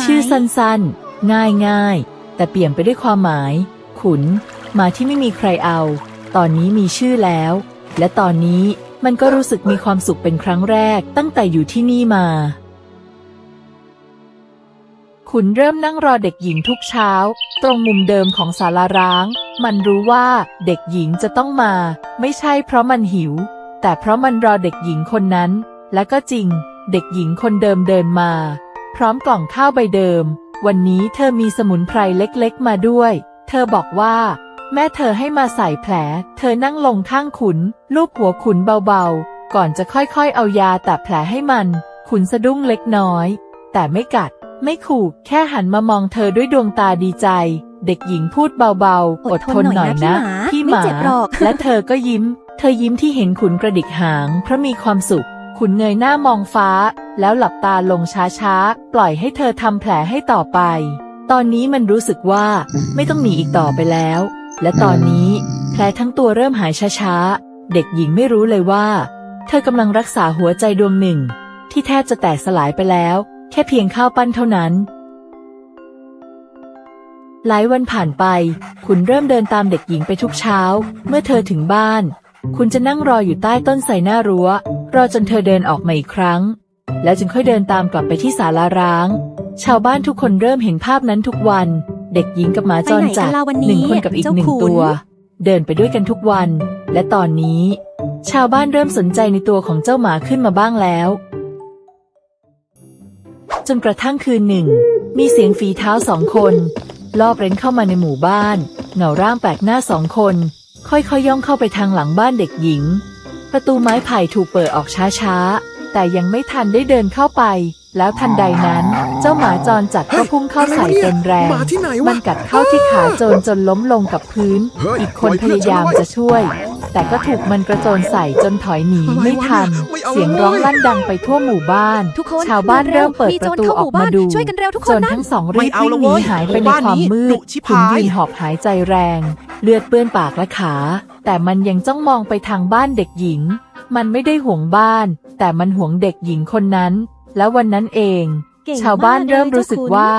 Speaker 7: ชื่อสั้นๆ ง่ายๆ แต่เปี่ยมไปด้วยความหมาย ขุน หมาที่ไม่มีใครเอา ตอนนี้มีชื่อแล้ว และตอนนี้มันก็รู้สึกมีความสุขเป็นครั้งแรกตั้งแต่อยู่ที่นี่มา ขุนเริ่มนั่งรอเด็กหญิงทุกเช้า ตรงมุมเดิมของศาลาร้าง มันรู้ว่าเด็กหญิงจะต้องมา ไม่ใช่เพราะมันหิว แต่เพราะมันรอเด็กหญิงคนนั้น และก็จริง เด็กหญิงคนเดิมเดินมา พร้อมกล่องข้าวใบเดิม วันนี้เธอมีสมุนไพรเล็กๆมาด้วย เธอบอกว่า แม่เธอให้มาใส่แผล เธอนั่งลงข้างขุน ลูบหัวขุนเบาๆ ก่อนจะค่อยๆเอายาแตะแผลให้มัน ขุนสะดุ้งเล็กน้อย แต่ไม่กัด ไม่ขู่ แค่หันมามองเธอด้วยดวงตาดีใจ เด็กหญิงพูดเบาๆ อดทนหน่อยนะ พี่หมา และเธอก็ยิ้ม เธอยิ้มที่เห็นขุนกระดิกหางเพราะมีความสุข ขุนเงยหน้ามองฟ้า แล้วหลับตาลงช้าๆ ปล่อยให้เธอทำแผลให้ต่อไป ตอนนี้มันรู้สึกว่าไม่ต้องหนีอีกต่อไปแล้ว และตอนนี้แผลทั้งตัวเริ่มหายช้าๆ เด็กหญิงไม่รู้เลยว่า เธอกำลังรักษาหัวใจดวงหนึ่ง ที่แทบจะแตกสลายไปแล้ว แค่เพียงข้าวปั้นเท่านั้น หลายวันผ่านไป คุณเริ่มเดินตามเด็กหญิงไปทุกเช้า เมื่อเธอถึงบ้าน คุณจะนั่งรออยู่ใต้ต้นไทรหน้ารั้ว รอจนเธอเดินออกมาอีกครั้ง แล้วจึงค่อยเดินตามกลับไปที่ศาลาร้าง ชาวบ้านทุกคนเริ่มเห็นภาพนั้นทุกวัน เด็กหญิงกับหมาจรจัดหนึ่งคนกับอีกหนึ่งตัว เดินไปด้วยกันทุกวัน และตอนนี้ ชาวบ้านเริ่มสนใจในตัวของเจ้าหมาขึ้นมาบ้างแล้ว จนกระทั่งคืนหนึ่ง มีเสียงฝีเท้า2 คนลอบเร้นเข้ามาในหมู่บ้านเงาร่างแปลกหน้า2 คนค่อยๆย่องเข้าไปทางหลังบ้านเด็กหญิงประตูไม้ไผ่ถูกเปิดออกช้าๆแต่ยังไม่ทันได้เดินเข้าไปแล้วทันใดนั้นเจ้าหมาจรจัดก็พุ่งเข้าใส่เต็มแรงมันกัดเข้าที่ขาโจรจนล้มลงกับพื้นอีกคนพยายามจะช่วยแต่ก็ถูกมันกระโจนใส่จนถอยหนีไม่ทันเสียงร้องลั่นดังไปทั่วหมู่บ้านชาวบ้านเริ่มเปิดประตูออกมาดูจนทั้งสองรีบวิ่งหนีหายไปในความมืดขุนยืนหอบหายใจแรงเลือดเปื้อนปากและขาแต่มันยังจ้องมองไปทางบ้านเด็กหญิงมันไม่ได้ห่วงบ้านแต่มันห่วงเด็กหญิงคนนั้นแล้ววันนั้นเองชาวบ้านเริ่มรู้สึกว่า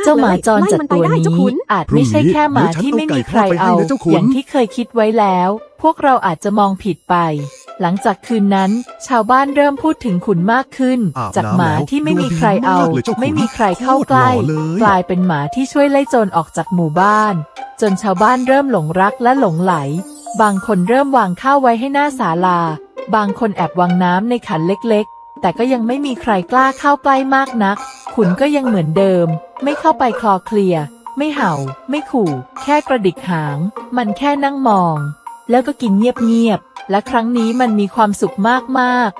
Speaker 7: เจ้าหมาจรจัดตัวนี้อาจไม่ใช่แค่หมาที่ไม่มีใครเอาอย่างที่เคยคิดไว้แล้วพวกเราอาจจะมองผิดไปหลังจากคืนนั้นชาวบ้านเริ่มพูดถึงขุนมากขึ้นจากหมาที่ไม่มีใครเอาไม่มีใครเข้าใกล้กลายเป็นหมาที่ช่วยไล่โจรออกจากหมู่บ้านจนชาวบ้านเริ่มหลงรักและหลงไหลบางคนเริ่มวางข้าวไว้ให้หน้าศาลาบางคนแอบวางน้ำในขันเล็กๆแต่ก็ยังไม่มีใครกล้าเข้าใกล้มากนักขุนก็ยังเหมือนเดิมไม่เข้าไปคลอเคลียไม่เห่าไม่ขู่แค่กระดิกหางมันแค่นั่งมองแล้วก็กินเงียบๆและครั้งนี้มันมีความสุขมาก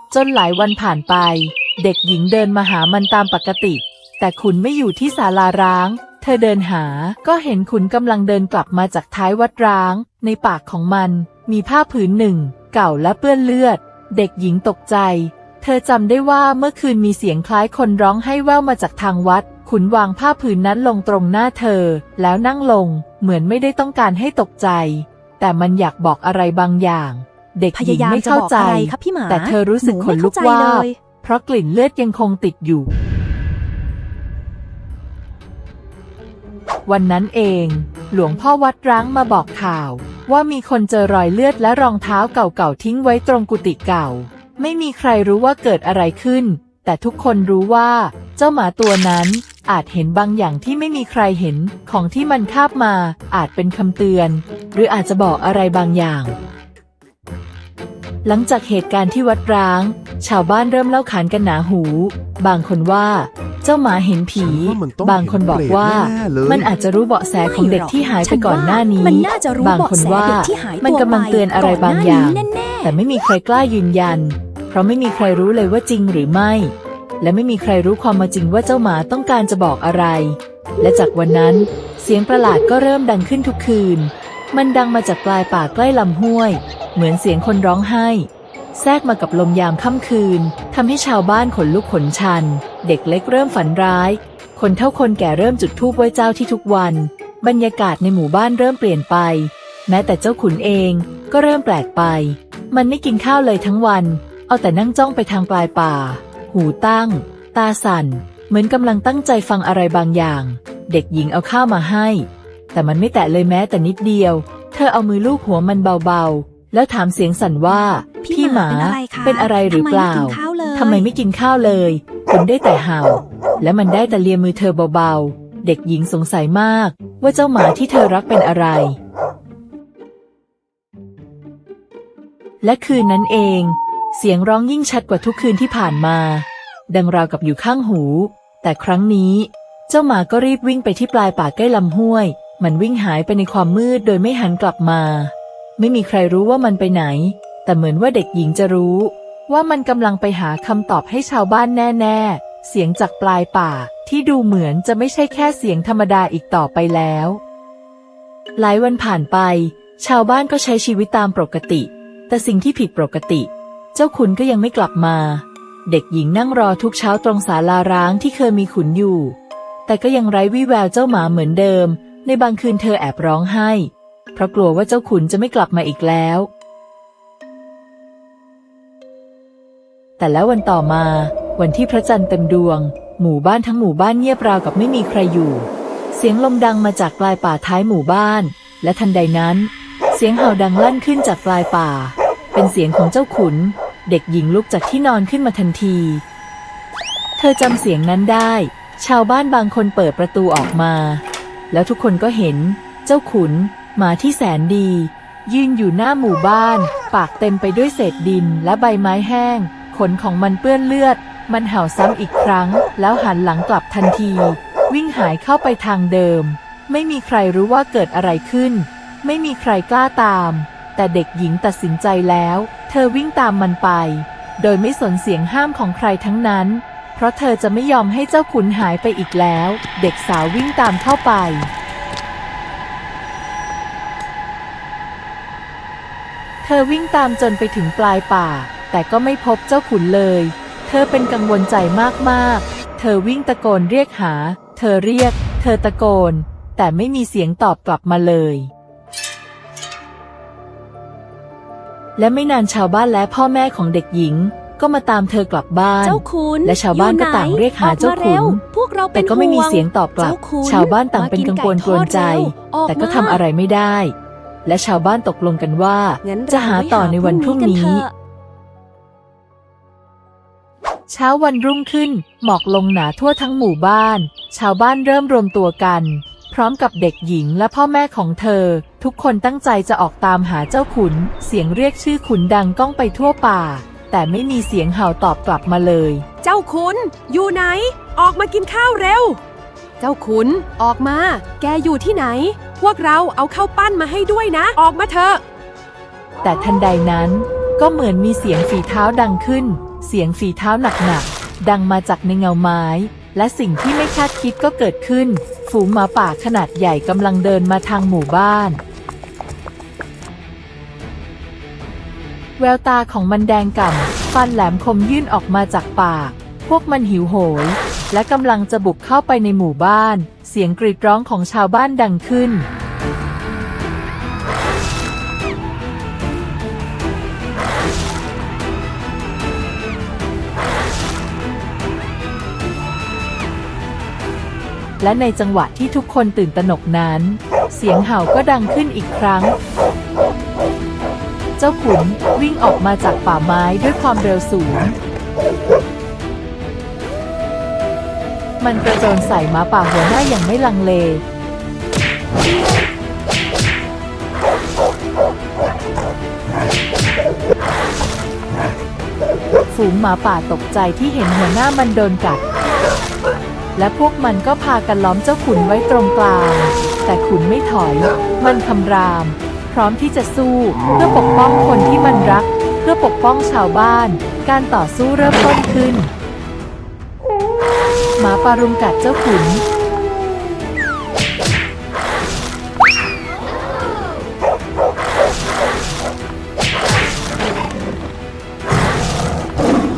Speaker 7: ๆจนหลายวันผ่านไปเด็กหญิงเดินมาหามันตามปกติแต่ขุนไม่อยู่ที่ศาลาร้างเธอเดินหาก็เห็นขุนกำลังเดินกลับมาจากท้ายวัดร้างในปากของมันมีผ้าผืนหนึ่งเก่าและเปื้อนเลือดเด็กหญิงตกใจเธอจำได้ว่าเมื่อคืนมีเสียงคล้ายคนร้องให้แว่วมาจากทางวัดขุนวางผ้าผืนนั้นลงตรงหน้าเธอแล้วนั่งลงเหมือนไม่ได้ต้องการให้ตกใจแต่มันอยากบอกอะไรบางอย่างเด็กหญิงไม่เข้าใจแต่เธอรู้สึกขนลุกว่าเพราะกลิ่นเลือดยังคงติดอยู่วันนั้นเองหลวงพ่อวัดร้างมาบอกข่าวว่ามีคนเจอรอยเลือดและรองเท้าเก่าๆทิ้งไว้ตรงกุฏิเก่าไม่มีใครรู้ว่าเกิดอะไรขึ้นแต่ทุกคนรู้ว่าเจ้าหมาตัวนั้นอาจเห็นบางอย่างที่ไม่มีใครเห็นของที่มันคาบมาอาจเป็นคำเตือนหรืออาจจะบอกอะไรบางอย่างหลังจากเหตุการณ์ที่วัดร้างชาวบ้านเริ่มเล่าขานกันหนาหูบางคนว่าเจ้าหมาเห็นผีบางคนบอกว่ามันอาจจะรู้เบาะแสของเด็กที่หายไปก่อนหน้านี้บางคนว่ามันกำลังเตือนอะไรบางอย่างแต่ไม่มีใครกล้ายืนยันเพราะไม่มีใครรู้เลยว่าจริงหรือไม่และไม่มีใครรู้ความจริงว่าเจ้าหมาต้องการจะบอกอะไรและจากวันนั้นเสียงประหลาดก็เริ่มดังขึ้นทุกคืนมันดังมาจากปลายป่าใกล้ลำห้วยเหมือนเสียงคนร้องไห้แทรกมากับลมยามค่ำคืนทำให้ชาวบ้านขนลุกขนชันเด็กเล็กเริ่มฝันร้ายคนเฒ่าคนแก่เริ่มจุดธูปไหว้เจ้าที่ทุกวันบรรยากาศในหมู่บ้านเริ่มเปลี่ยนไปแม้แต่เจ้าขุนเองก็เริ่มแปลกไปมันไม่กินข้าวเลยทั้งวันเอาแต่นั่งจ้องไปทางปลายป่าหูตั้งตาสั่นเหมือนกำลังตั้งใจฟังอะไรบางอย่างเด็กหญิงเอาข้าวมาให้แต่มันไม่แตะเลยแม้แต่นิดเดียวเธอเอามือลูบหัวมันเบาๆแล้วถามเสียงสั่นว่าพี่หมาเป็นอะไรหรือเปล่าทำไมไม่กินข้าวเลยคุณได้แต่เห่าและมันได้แต่เลียมือเธอเบาๆเด็กหญิงสงสัยมากว่าเจ้าหมาที่เธอรักเป็นอะไรและคืนนั้นเองเสียงร้องยิ่งชัดกว่าทุกคืนที่ผ่านมาดังราวกับอยู่ข้างหูแต่ครั้งนี้เจ้าหมาก็รีบวิ่งไปที่ปลายป่าใกล้ลำห้วยมันวิ่งหายไปในความมืดโดยไม่หันกลับมาไม่มีใครรู้ว่ามันไปไหนแต่เหมือนว่าเด็กหญิงจะรู้ว่ามันกำลังไปหาคำตอบให้ชาวบ้านแน่ๆเสียงจากปลายป่าที่ดูเหมือนจะไม่ใช่แค่เสียงธรรมดาอีกต่อไปแล้วหลายวันผ่านไปชาวบ้านก็ใช้ชีวิตตามปกติแต่สิ่งที่ผิดปกติเจ้าขุนก็ยังไม่กลับมาเด็กหญิงนั่งรอทุกเช้าตรงศาลาร้างที่เคยมีขุนอยู่แต่ก็ยังไร้วี่แววเจ้าหมาเหมือนเดิมในบางคืนเธอแอบร้องไห้เพราะกลัวว่าเจ้าขุนจะไม่กลับมาอีกแล้วแต่แล้ววันต่อมาวันที่พระจันทร์เต็มดวงหมู่บ้านทั้งหมู่บ้านเงียบราวกับไม่มีใครอยู่เสียงลมดังมาจากปลายป่าท้ายหมู่บ้านและทันใดนั้นเสียงเห่าดังลั่นขึ้นจากปลายป่าเป็นเสียงของเจ้าขุนเด็กหญิงลุกจากที่นอนขึ้นมาทันทีเธอจำเสียงนั้นได้ชาวบ้านบางคนเปิดประตูออกมาแล้วทุกคนก็เห็นเจ้าขุนหมาที่แสนดียืนอยู่หน้าหมู่บ้าน ปากเต็มไปด้วยเศษดินและใบไม้แห้งขนของมันเปื้อนเลือดมันเห่าซ้ำอีกครั้งแล้วหันหลังกลับทันทีวิ่งหายเข้าไปทางเดิมไม่มีใครรู้ว่าเกิดอะไรขึ้นไม่มีใครกล้าตามแต่เด็กหญิงตัดสินใจแล้วเธอวิ่งตามมันไปโดยไม่สนเสียงห้ามของใครทั้งนั้นเพราะเธอจะไม่ยอมให้เจ้าขุนหายไปอีกแล้วเด็กสาววิ่งตามเข้าไปเธอวิ่งตามจนไปถึงปลายป่าแต่ก็ไม่พบเจ้าขุนเลยเธอเป็นกังวลใจมากๆเธอวิ่งตะโกนเรียกหาเธอเรียกเธอตะโกนแต่ไม่มีเสียงตอบกลับมาเลยและไม่นานชาวบ้านและพ่อแม่ของเด็กหญิงก็มาตามเธอกลับบ้าน
Speaker 6: เจ้าขุน
Speaker 7: และชาวบ้านก็ต่างเรียกหาเจ้าขุน
Speaker 6: พวกเราเป็
Speaker 7: แต่
Speaker 6: น
Speaker 7: ก็ไม่มี
Speaker 6: ห่วง
Speaker 7: เสียงตอบกลับ
Speaker 6: เจ้าขุน
Speaker 7: ชาวบ้านต่างเป็นกังวลกวนใจ
Speaker 6: ออกมา
Speaker 7: แต่ก็ทำอะไรไม่ได้ และชาวบ้านตกลงกันว่า
Speaker 6: งั้น
Speaker 7: จะหาต่อในวันพรุ่งนี้
Speaker 6: เราไปหาพรุ่งนี้กันเถอะ
Speaker 7: เช้าวันรุ่งขึ้นหมอกลงหนาทั่วทั้งหมู่บ้าน ชาวบ้านเริ่มรวมตัวกัน พร้อมกับเด็กหญิงและพ่อแม่ของเธอ ทุกคนตั้งใจจะออกตามหาเจ้าขุนเสียงเรียกชื่อขุนดังก้องไปทั่วป่าแต่ไม่มีเสียงเห่าตอบกลับมาเลย
Speaker 6: เจ้าขุนอยู่ไหนออกมากินข้าวเร็วเจ้าขุนออกมาแกอยู่ที่ไหนพวกเราเอาข้าวปั้นมาให้ด้วยนะออกมาเถอะ
Speaker 7: แต่ทันใดนั้นก็เหมือนมีเสียงฝีเท้าดังขึ้นเสียงฝีเท้าหนักๆดังมาจากในเงาไม้และสิ่งที่ไม่คาดคิดก็เกิดขึ้นฝูงหมาป่าขนาดใหญ่กำลังเดินมาทางหมู่บ้านแววตาของมันแดงก่ำฟันแหลมคมยื่นออกมาจากปากพวกมันหิวโหยและกำลังจะบุกเข้าไปในหมู่บ้านเสียงกรีดร้องของชาวบ้านดังขึ้นและในจังหวะที่ทุกคนตื่นตระหนกนั้นเสียงเห่าก็ดังขึ้นอีกครั้งเจ้าขุนวิ่งออกมาจากป่าไม้ด้วยความเร็วสูงมันกระโจนใส่หมาป่าหัวหน้าอย่างไม่ลังเลฝูงหมาป่าตกใจที่เห็นหัวหน้ามันโดนกัดและพวกมันก็พากันล้อมเจ้าขุนไว้ตรงกลางแต่ขุนไม่ถอยมันคำรามพร้อมที่จะสู้เพื่อปกป้องคนที่มันรักเพื่อปกป้องชาวบ้านการต่อสู้เริ่มต้นขึ้นหมาป่ารุมกัดเจ้าขุน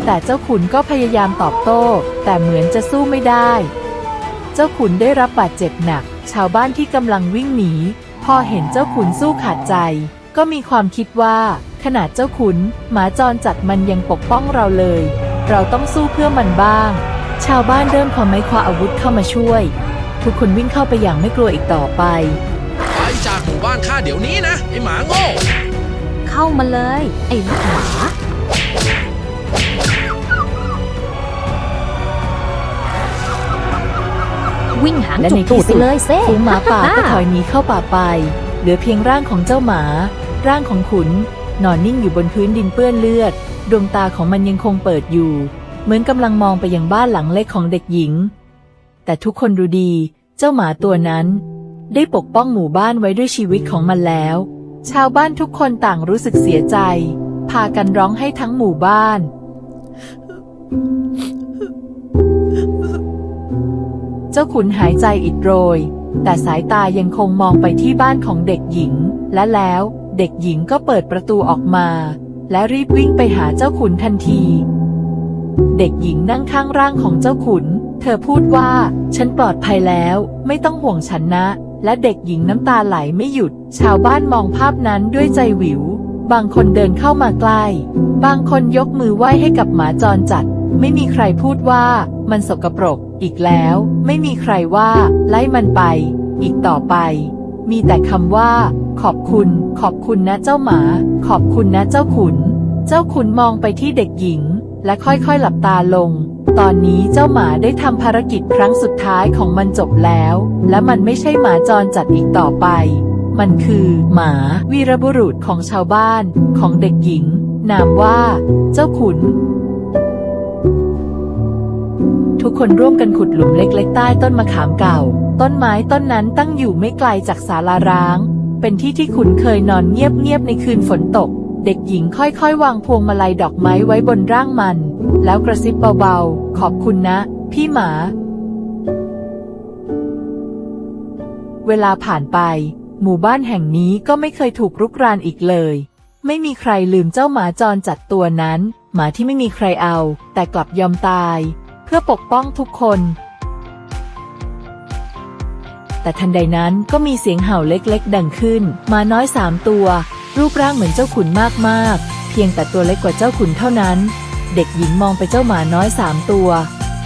Speaker 7: แต่เจ้าขุนก็พยายามตอบโต้แต่เหมือนจะสู้ไม่ได้เจ้าขุนได้รับบาดเจ็บหนักชาวบ้านที่กำลังวิ่งหนีพอเห็นเจ้าขุนสู้ขาดใจก็มีความคิดว่าขนาดเจ้าขุนหมาจรจัดมันยังปกป้องเราเลยเราต้องสู้เพื่อมันบ้างชาวบ้านเริ่มพอไม้คว้าอาวุธเข้ามาช่วยทุกคนวิ่งเข้าไปอย่างไม่กลัวอีกต่อไป
Speaker 8: ไปจากหมู่บ้านข้าเดี๋ยวนี้นะไอ้หมาโง่
Speaker 6: เข้ามาเลยไอ้ลูกหมาวิ่งหาง
Speaker 7: และ
Speaker 6: จุ
Speaker 7: ใน
Speaker 6: กตู
Speaker 7: ที่
Speaker 6: ด
Speaker 7: สุ
Speaker 6: ไป
Speaker 7: ด
Speaker 6: เลยเซ่
Speaker 7: ฝูงหมาป่าก็ถอยหนีเข้าป่าไปเหลือเพียงร่างของเจ้าหมาร่างของขุนนอนนิ่งอยู่บนพื้นดินเปื้อนเลือดดวงตาของมันยังคงเปิดอยู่เหมือนกำลังมองไปยังบ้านหลังเล็กของเด็กหญิงแต่ทุกคนรู้ดีเจ้าหมาตัวนั้นได้ปกป้องหมู่บ้านไว้ด้วยชีวิตของมันแล้วชาวบ้านทุกคนต่างรู้สึกเสียใจพากันร้องให้ทั้งหมู่บ้านเจ้าขุนหายใจอิดโรยแต่สายตายังคงมองไปที่บ้านของเด็กหญิงและแล้วเด็กหญิงก็เปิดประตูออกมาและรีบวิ่งไปหาเจ้าขุนทันทีเด็กหญิงนั่งข้างร่างของเจ้าขุนเธอพูดว่าฉันปลอดภัยแล้วไม่ต้องห่วงฉันนะและเด็กหญิงน้ำตาไหลไม่หยุดชาวบ้านมองภาพนั้นด้วยใจหวิวบางคนเดินเข้ามาใกล้บางคนยกมือไหว้ให้กับหมาจรจัดไม่มีใครพูดว่ามันสกปรกอีกแล้วไม่มีใครว่าไล่มันไปอีกต่อไปมีแต่คำว่าขอบคุณนะเจ้าหมาขอบคุณนะเจ้าขุนเจ้าขุนมองไปที่เด็กหญิงและค่อยๆหลับตาลงตอนนี้เจ้าหมาได้ทำภารกิจครั้งสุดท้ายของมันจบแล้วและมันไม่ใช่หมาจรจัดอีกต่อไป มันคือหมาวีรบุรุษของชาวบ้านของเด็กหญิง นามว่าเจ้าขุน ทุกคนร่วมกันขุดหลุมเล็กๆใต้ต้นมะขามเก่า ต้นไม้ต้นนั้นตั้งอยู่ไม่ไกลจากศาลาร้าง เป็นที่ที่ขุนเคยนอนเงียบๆในคืนฝนตก เด็กหญิงค่อยๆวางพวงมาลัยดอกไม้ไว้บนร่างมัน แล้วกระซิบเบาๆขอบคุณนะ พี่หมา เวลาผ่านไป หมู่บ้านแห่งนี้ก็ไม่เคยถูกรุกรานอีกเลย ไม่มีใครลืมเจ้าหมาจรจัดตัวนั้น หมาที่ไม่มีใครเอา แต่กลับยอมตายเพื่อปกป้องทุกคน แต่ทันใดนั้นก็มีเสียงเห่าเล็กๆดังขึ้นหมาน้อย3 ตัว รูปร่างเหมือนเจ้าขุนมากๆเพียงแต่ตัวเล็กกว่าเจ้าขุนเท่านั้น เด็กหญิงมองไปเจ้าหมาน้อย3 ตัว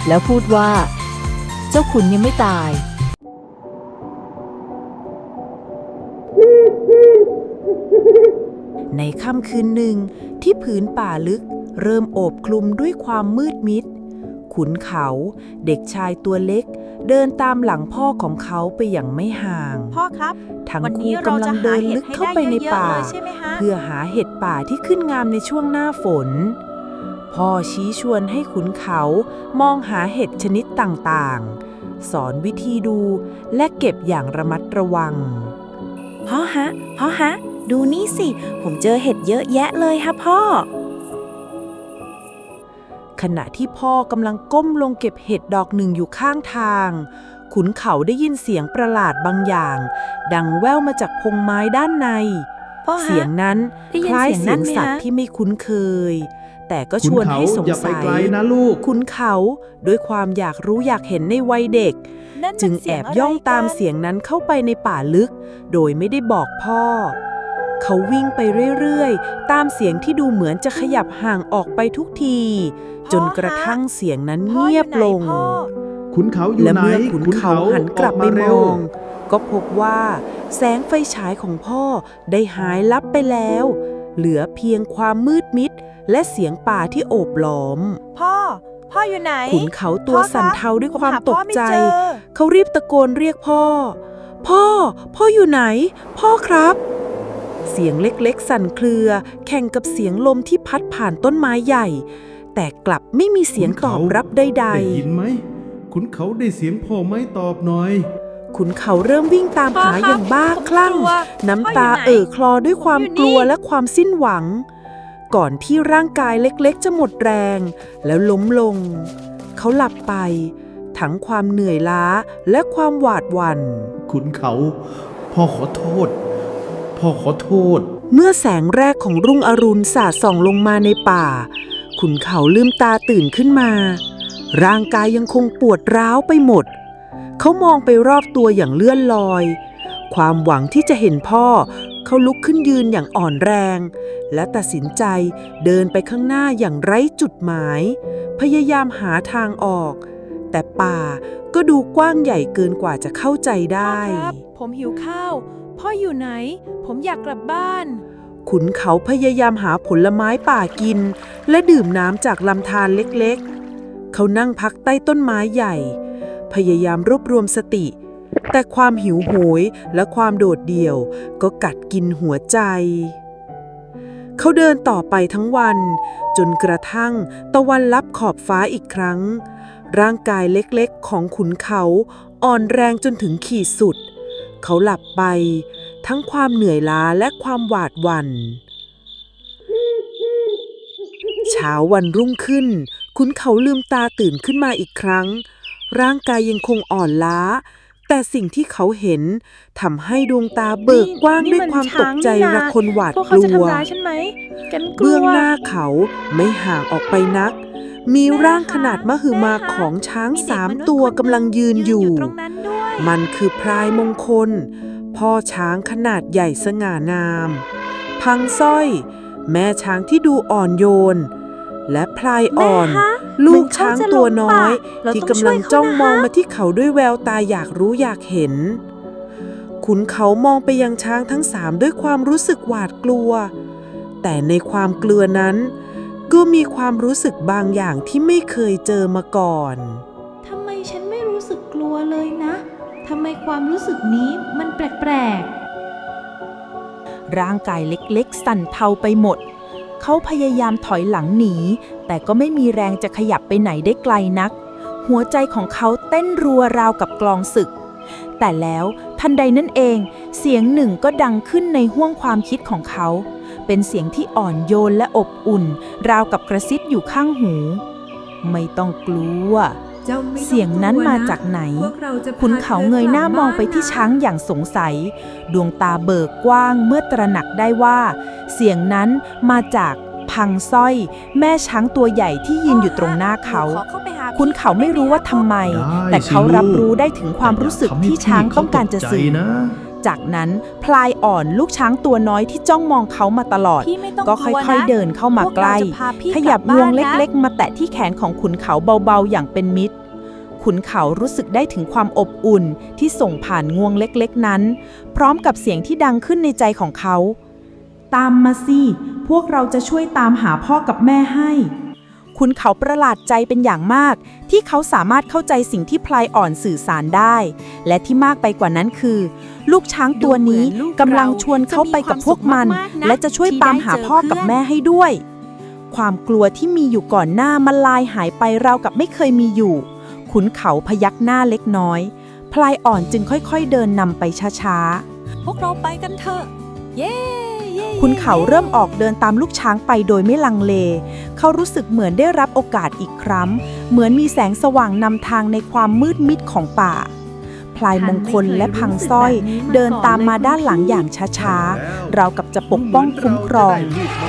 Speaker 7: แล้วพูดว่า เจ้าขุนยังไม่ตาย
Speaker 2: ในค่ำคืนหนึ่งที่ผืนป่าลึกเริ่มโอบคลุมด้วยความมืดมิด ขุนเขาเด็กชายตัวเล็กเดินตามหลังพ่อของเขาไปอย่างไม่ห่าง
Speaker 1: พ่อครับ
Speaker 2: ทั้ง
Speaker 1: วันนี้
Speaker 2: คู่
Speaker 1: เรา
Speaker 2: กำลั
Speaker 1: จะ
Speaker 2: ง
Speaker 1: หา
Speaker 2: เดิน
Speaker 1: เห็
Speaker 2: ลึ
Speaker 1: ด
Speaker 2: ก
Speaker 1: ให้
Speaker 2: เข้า
Speaker 1: ได้
Speaker 2: ไปใน
Speaker 1: เยอะ
Speaker 2: ป่า
Speaker 1: ๆเลยใช่ไหมฮะ
Speaker 2: เพื่อหาเห็ดป่าที่ขึ้นงามในช่วงหน้าฝน พ่อชี้ชวนให้ขุนเขามองหาเห็ดชนิดต่างๆ สอนวิธีดูและเก็บอย่างระมัดระวัง
Speaker 6: พ่อฮะ ดูนี่สิ ผมเจอเห็ดเยอะแยะเลยฮะพ่อ
Speaker 2: ขณะที่พ่อกำลังก้มลงเก็บเห็ดดอกหนึ่งอยู่ข้างทาง ขุนเขาได้ยินเสียงประหลาดบางอย่าง ดังแว่วมาจากพงไม้ด้านใน
Speaker 6: พ่อฮะ
Speaker 2: เสียงนั้น
Speaker 6: ได้ยิ
Speaker 2: คน ล้าย
Speaker 6: เสียงนั้นไหม
Speaker 2: เสียงสัตว์
Speaker 6: ฮะ
Speaker 2: ที่ไม่คุ้นเคย แต่ก็ชวนให้สง
Speaker 9: อย่าไป
Speaker 2: สัย
Speaker 9: ไกลนะลูก
Speaker 2: ขุนเขาด้วยความอยากรู้อยากเห็นในวัยเด็ก
Speaker 1: นั่นมัน
Speaker 2: จึง
Speaker 1: เสี
Speaker 2: แอย
Speaker 1: ง
Speaker 2: บ
Speaker 1: อะไร
Speaker 2: ย่องตาม
Speaker 1: กัน
Speaker 2: เสียงนั้นเข้าไปในป่าลึก โดยไม่ได้บอกพ่อ เขาวิ่งไปเรื่อยๆ ตามเสียงที่ดูเหมือนจะขยับห่างออกไปทุกที จนกระทั่งเสียงนั้น
Speaker 1: พ่อ
Speaker 2: เงียบ
Speaker 1: อไหน
Speaker 2: ลง
Speaker 1: พ่อ
Speaker 9: ขุนเขาอยู่
Speaker 2: และ
Speaker 9: ไหน
Speaker 2: เมื่อขุนเขาหันกลับไป
Speaker 9: ออ
Speaker 2: ม
Speaker 9: เร็
Speaker 2: อ
Speaker 9: ว
Speaker 2: ง ก็พบว่าแสงไฟฉายของพ่อได้หายลับไปแล้ว เหลือเพียงความมืดมิดและเสียงป่าที่โอบล้อม
Speaker 1: พ่ออยู่ไหน
Speaker 2: ขุนเขาตัวสั่นเทาด้วยความตกใจ
Speaker 1: ผมหาพ่อไม่เจอ
Speaker 2: เขารีบตะโกนเรียกพ่อ พ่ออยู่ไหน พ่อครับ เสียงเล็กๆสั่นเครือแข่งกับเสียงลมที่พัดผ่านต้นไม้ใหญ่ แต่กลับไม่มีเสียงตอบรับใด
Speaker 9: ได้ยินไหมขุนเขาได้เสียงพ่อไหมตอบหน่อย
Speaker 2: ๆ ขุนเขาเริ่มวิ่งตาม
Speaker 1: พ่อ
Speaker 2: หา
Speaker 1: ครับ
Speaker 2: อย่างบ้าคลั่ง
Speaker 1: ผมกลัว
Speaker 2: น้ำตา
Speaker 1: พ่ออยู่ไหน
Speaker 2: เอ่อคลอด้วยความ
Speaker 1: อยู่นี่
Speaker 2: กลัวและความสิ้นหวัง ก่อนที่ร่างกายเล็กๆ จะหมดแรง แล้วล้มลง เขาหลับไป ทั้งความเหนื่อยล้าและความหวาดหวั่น
Speaker 9: ขุนเขา พ่อขอโทษ พ่อขอโทษ
Speaker 2: เมื่อแสงแรกของรุ่งอรุณสาดส่องลงมาในป่า ขุนเขาลืมตาตื่นขึ้นมา ร่างกายยังคงปวดร้าวไปหมด เขามองไปรอบตัวอย่างเลื่อนลอย ความหวังที่จะเห็นพ่อ เขาลุกขึ้นยืนอย่างอ่อนแรง และตัดสินใจเดินไปข้างหน้าอย่างไร้จุดหมาย พยายามหาทางออก แต่ป่าก็ดูกว้างใหญ่เกินกว่าจะเข้าใจได้
Speaker 1: ครับ ผมหิวข้าว พ่ออยู่ไหน ผมอยากกลับบ้าน
Speaker 2: ขุนเขาพยายามหาผลไม้ป่ากิน และดื่มน้ำจากลำธารเล็กๆ เขานั่งพักใต้ต้นไม้ใหญ่ พยายามรวบรวมสติ แต่ความหิวโหยและความโดดเดี่ยวก็กัดกินหัวใจ เขาเดินต่อไปทั้งวัน จนกระทั่งตะวันลับขอบฟ้าอีกครั้ง ร่างกายเล็กๆของขุนเขาอ่อนแรงจนถึงขีดสุด เขาหลับไปทั้งความเหนื่อยล้าและความหวาดหวั่น เช้าวันรุ่งขึ้น ขุนเขาลืมตาตื่นขึ้นมาอีกครั้ง ร่างกายยังคงอ่อนล้า แต่สิ่งที่เขาเห็นทำให้ดวงตาเบิกกว้างด้วยความตกใจระคนหวาด
Speaker 1: พวก
Speaker 2: ก
Speaker 1: เขา
Speaker 2: ลั
Speaker 1: จะ
Speaker 2: ว
Speaker 1: ทำร้ายฉันไหมกันกลัว
Speaker 2: เบื้องหน้าเขาไม่ห่างออกไปนัก มีร่างขนาดมหึมาของช้าง3 ตัวกำลังยืนอยู่
Speaker 1: ตรงนั้นด้วย
Speaker 2: มันคือพลายมงคล พ่อช้างขนาดใหญ่สง่างาม พังสร้อย แม่ช้างที่ดูอ่อนโยน และพลายอ่อน
Speaker 6: แม่คะ
Speaker 2: ลูกช้างตัวน้อย
Speaker 6: เรา
Speaker 2: ที่
Speaker 6: ต้อง
Speaker 2: กำลัง
Speaker 6: ช่วยเขา
Speaker 2: จ้อง
Speaker 6: นะคะ
Speaker 2: มองมาที่เขาด้วยแววตาอยากรู้อยากเห็น ขุนเขามองไปยังช้างทั้ง3ด้วยความรู้สึกหวาดกลัว แต่ในความกลัวนั้น ก็มีความรู้สึกบางอย่างที่ไม่เคยเจอมาก่อน
Speaker 10: ทำไมฉันไม่รู้สึกกลัวเลยนะ ทำไมความรู้สึกนี้มันแปลก
Speaker 2: ร่างกายเล็กๆสั่นเทาไปหมด เขาพยายามถอยหลังหนีแต่ก็ไม่มีแรงจะขยับไปไหนได้ไกลนัก หัวใจของเขาเต้นรัวราวกับกลองศึก แต่แล้วทันใดนั่นเองเสียงหนึ่งก็ดังขึ้นในห้วงความคิดของเขา เป็นเสียงที่อ่อนโยนและอบอุ่น ราวกับกระซิบอยู่ข้างหู ไม่ต้องกลัว เสียงนั้นมาจากไหนขุนเขาเงยหน้ามองไปที่ช้างอย่างสงสัย ดวงตาเบิกกว้างเมื่อตระหนักได้ว่า เสียงนั้นมาจากพังสร้อย แม่ช้างตัวใหญ่ที่ยืนอยู่ตรงหน้าเขาขุนเขาไม่รู้ว่าทำไม แต่เขารับรู้ได้ถึงความรู้สึกที่ช้างต้องการจะสื่อ จากนั้นพลายอ่อนลูกช้างตัวน้อยที่จ้องมองเขามาตลอด ก็ค่อยๆเดินเข้ามาใกล้ ขยับงวงเล็กๆมาแตะที่แขนของขุนเขาเบาๆอย่างเป็นมิตร ขุนเขารู้สึกได้ถึงความอบอุ่นที่ส่งผ่านงวงเล็กๆนั้น พร้อมกับเสียงที่ดังขึ้นในใจของเขา ตามมาสิพวกเราจะช่วยตามหาพ่อกับแม่ให้ขุนเขาประหลาดใจเป็นอย่างมากที่เขาสามารถเข้าใจสิ่งที่พลายอ่อนสื่อสารได้ และที่มากไปกว่านั้นคือ ลูกช้างตัวนี้กำลังชวนเขาไปกับพวกมัน และจะช่วยตามหาพ่อกับแม่ให้ด้วย ความกลัวที่มีอยู่ก่อนหน้ามันลายหายไปราวกับไม่เคยมีอยู่ขุนเขาพยักหน้าเล็กน้อยพลายอ่อนจึงค่อยๆเดินนำไปช้าๆ
Speaker 1: พวกเราไปกันเถอะ เย้เย้
Speaker 2: ขุนเขาเริ่มออกเดินตามลูกช้างไปโดยไม่ลังเล เขารู้สึกเหมือนได้รับโอกาสอีกครั้ง เหมือนมีแสงสว่างนำทางในความมืดมิดของป่า พลายมงคลและพังสร้อยเดินตามมาด้านหลังอย่างช้าๆ ราวกับจะปกป้องคุ้มครอง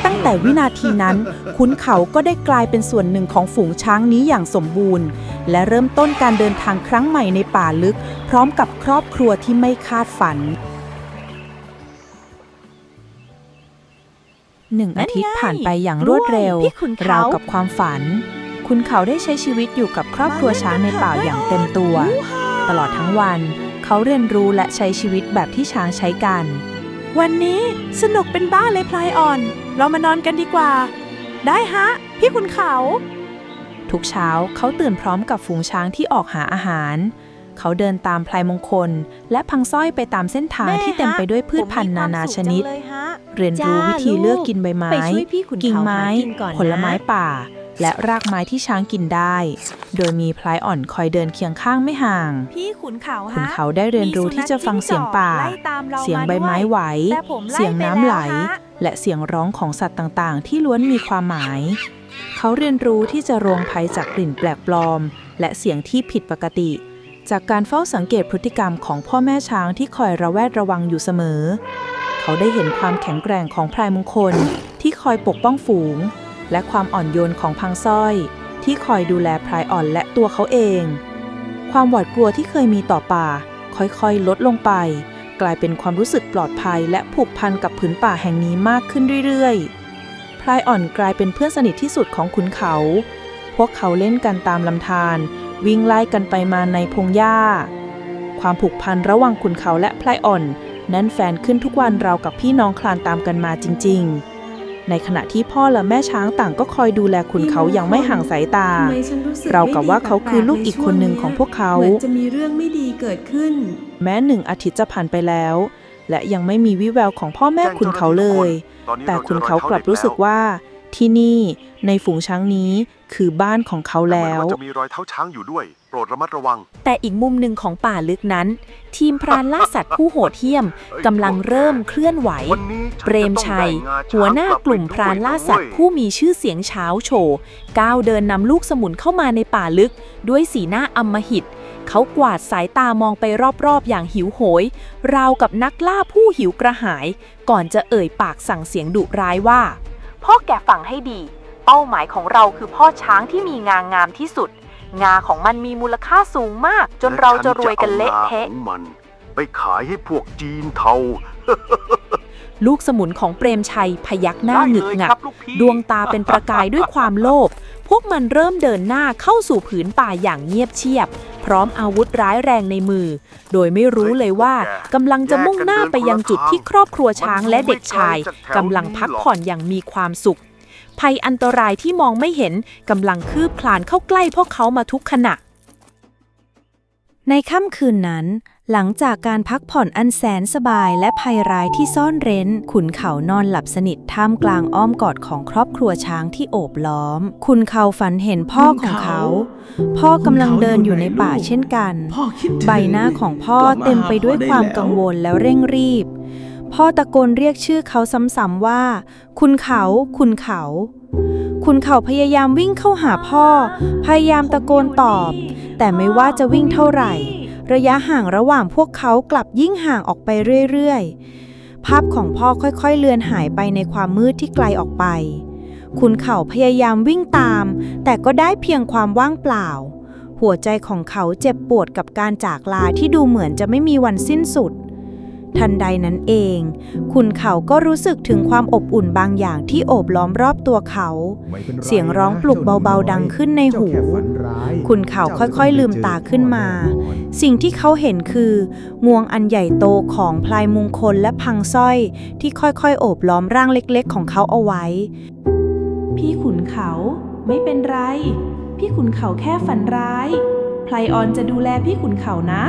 Speaker 2: ตั้งแต่วินาทีนั้นขุนเขาก็ได้กลายเป็นส่วนหนึ่งของฝูงช้างนี้อย่างสมบูรณ์ และเริ่มต้นการเดินทางครั้งใหม่ในป่าลึก พร้อมกับครอบครัวที่ไม่คาดฝัน 1 อาทิตย์ผ่านไปอย่างรวดเร็ว ราวกับความฝัน ขุนเขาได้ใช้ชีวิตอยู่กับครอบครัวช้างในป่าอย่างเต็มตัว ตลอดทั้งวันเขาเรียนรู้และใช้ชีวิตแบบที่ช้างใช้กัน วันนี้สนุกเป็นบ้าเลยพลายอ่อน เรามานอนกันดีกว่า ได้ฮะ พี่ขุนเขา ทุกเช้าเขาตื่นพร้อมกับฝูงช้างที่ออกหาอาหาร เขาเดินตามพลายมงคลและพังสร้อยไปตามเส้นทางที่เต็มไปด้วยพืชพันธุ์นานาชนิด เรียนรู้วิธีเลือกกินใบไม้ กิ่งไม้ ผลไม้ป่า และรากไม้ที่ช้างกินได้ โดยมีพลายอ่อนคอยเดินเคียงข้างไม่ห่าง
Speaker 1: พี่ขุนเขา
Speaker 2: ขุนเขาได้เรียนรู้ที่จะฟังเสียงป่า เสียงใบไม้ไหว เสียงน้ำไหล และเสียงร้องของสัตว์ต่างๆ ที่ล้วนมีความหมาย เขาเรียนรู้ที่จะระวังภัยจากกลิ่นแปลกปลอม และเสียงที่ผิดปกติ จากการเฝ้าสังเกตพฤติกรรมของพ่อแม่ช้างที่คอยระแวดระวังอยู่เสมอ เขาได้เห็นความแข็งแกร่งของพลายมงคลที่คอยปกป้องฝูง และความอ่อนโยนของพังสร้อยที่คอยดูแลพลายอ่อนและตัวเขาเอง ความหวาดกลัวที่เคยมีต่อป่าค่อยๆลดลงไป กลายเป็นความรู้สึกปลอดภัยและผูกพันกับผืนป่าแห่งนี้มากขึ้นเรื่อยๆพลายอ่อนกลายเป็นเพื่อนสนิทที่สุดของขุนเขา พวกเขาเล่นกันตามลำธารวิ่งไล่กันไปมาในพงหญ้า ความผูกพันระหว่างขุนเขาและพลายอ่อนแน่นแฟนขึ้นทุกวันราวกับพี่น้องคลานตามกันมาจริงๆ ในขณะที่พ่อและแม่ช้างต่างก็คอยดูแลขุนเขาอย่างไม่ห่างสายตา เรากับว่าเขาคือลูกอีกคนหนึ่งของพวกเขาเหมือนจะมีเรื่องไม่ดีเกิดขึ้น แม้1 อาทิตย์จะผ่านไปแล้ว และยังไม่มีวิแววของพ่อแม่ขุนเขาเลย แต่ขุนเขากลับรู้สึกว่าที่นี่ในฝูงช้างนี้คือบ้านของเขาแล้ว
Speaker 10: จะมีรอยเท้าช้างอยู่ด้วย โปรดระมัดระวัง
Speaker 3: แต่อีกมุมหนึ่งของป่าลึกนั้น ทีมพรานล่าสัตว์ผู้โหดเหี้ยมกำลังเริ่มเคลื่อนไหว เปรมชัย หัวหน้ากลุ่มพรานล่าสัตว์ผู้มีชื่อเสียงเช้าโชว์ก้าวเดินนำลูกสมุนเข้ามาในป่าลึกด้วยสีหน้าอำมหิต เขากวาดสายตามองไปรอบๆอย่างหิวโหย ราวกับนักล่าผู้หิวกระหาย ก่อนจะเอ่ยปากสั่งเสียงดุร้ายว่าพ่อแกฟังให้ดีเป้าหมายของเราคือพ่อช้างที่มีงางามที่สุดงาของมันมีมูลค่าสูงมากจนเราจะรวยกันเละเทะ
Speaker 10: ของมันไปขายให้พวกจีนเทา
Speaker 3: ลูกสมุนของเปรมชัยพยักหน้าหงึกงักดวงตาเป็นประกายด้วยความโลภพวกมันเริ่มเดินหน้าเข้าสู่ผืนป่าอย่างเงียบเชียบพร้อมอาวุธร้ายแรงในมือโดยไม่รู้เลยว่ากำลังจะมุ่งหน้าไปยังจุดที่ครอบครัวช้างและเด็กชายกำลังพักผ่อนอย่างมีความสุขภัยอันตรายที่มองไม่เห็นกำลังคืบคลานเข้าใกล้พวกเขามาทุกขณะ
Speaker 6: ในค่ำคืนนั้น หลังจากการพักผ่อนอันแสนสบายและภัยร้ายที่ซ่อนเร้น ขุนเขานอนหลับสนิทท่ามกลางอ้อมกอดของครอบครัวช้างที่โอบล้อม ขุนเขาฝันเห็นพ่อของเขา พ่อกำลังเดินอยู่ในป่าเช่นกัน
Speaker 9: พ่อคิดถึง
Speaker 6: ใบหน้าของพ่อเต็มไปด้วยความกังวลแล้วเร่งรีบ พ่อตะโกนเรียกชื่อเขาซ้ำๆว่า คุณเขา คุณเขา คุณเขาพยายามวิ่งเข้าหาพ่อ พยายามตะโกนตอบ แต่ไม่ว่าจะวิ่งเท่าไหร่ ระยะห่างระหว่างพวกเขากลับยิ่งห่างออกไปเรื่อยๆ ภาพของพ่อค่อยๆเลือนหายไปในความมืดที่ไกลออกไป คุณเขาพยายามวิ่งตาม แต่ก็ได้เพียงความว่างเปล่า หัวใจของเขาเจ็บปวดกับการจากลาที่ดูเหมือนจะไม่มีวันสิ้นสุด ทันใดนั้นเอง คุณเขาก็รู้สึกถึงความอบอุ่นบางอย่างที่โอบล้อมรอบตัวเขา เสียงร้องปลุกเบาๆดังขึ้นในหู คุณเขาค่อยๆลืมตาขึ้นมา สิ่งที่เขาเห็นคืองวงอันใหญ่โตของพลายมงคลและพังสร้อยที่ค่อยๆโอบล้อมร่างเล็กๆของเขาเอาไว้ พี่ขุนเขาไม่เป็นไร พี่ขุนเขาแค่ฝันร้ายพลายออนจะดูแลพี่ขุนเขานะ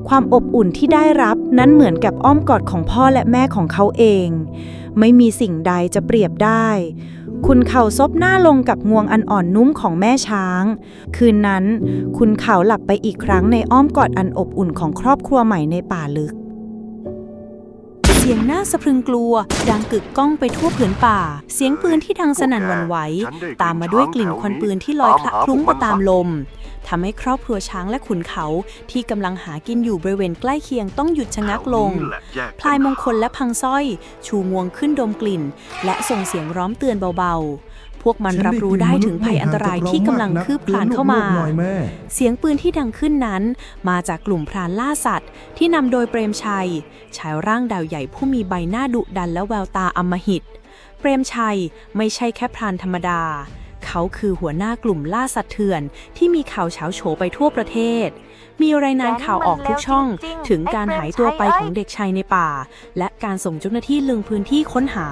Speaker 6: ความอบอุ่นที่ได้รับนั้นเหมือนกับอ้อมกอดของพ่อและแม่ของเขาเอง ไม่มีสิ่งใดจะเปรียบได้ คุณเขาซบหน้าลงกับงวงอันอ่อนนุ่มของแม่ช้าง คืนนั้นคุณเขาหลับไปอีกครั้งในอ้อมกอดอันอบอุ่นของครอบครัวใหม่ในป่าลึก เสียงน่าสะพรึงกลัวดังกึกก้องไปทั่วผืนป่า เสียงปืนที่ดังสนั่นหวั่นไหวตามมาด้วยกลิ่นควันปืนที่ลอยคละคลุ้งไปตามลมทำให้ครอบครัวช้างและขุนเขาที่กำลังหากินอยู่บริเวณใกล้เคียงต้องหยุดชะงักลง พลายมงคลและพังสร้อยชูงวงขึ้นดมกลิ่นและส่งเสียงร้องเตือนเบาๆพวกมันรับรู้ได้ถึงภัยอันตรายที่กำลังคืบคลานเข้ามาเสียงปืนที่ดังขึ้นนั้นมาจากกลุ่มพรานล่าสัตว์ที่นำโดยเปรมชัยชายร่างดาวใหญ่ผู้มีใบหน้าดุดันและแววตาอำมหิตเปรมชัยไม่ใช่แค่พรานธรรมดาเขาคือหัวหน้ากลุ่มล่าสัตว์เถื่อนที่มีข่าวเฉาโฉไปทั่วประเทศมีรายงานข่าวออกทุกช่องถึงการหายตัวไปของเด็กชายในป่าและการส่งเจ้าหน้าที่ลงพื้นที่ค้นหา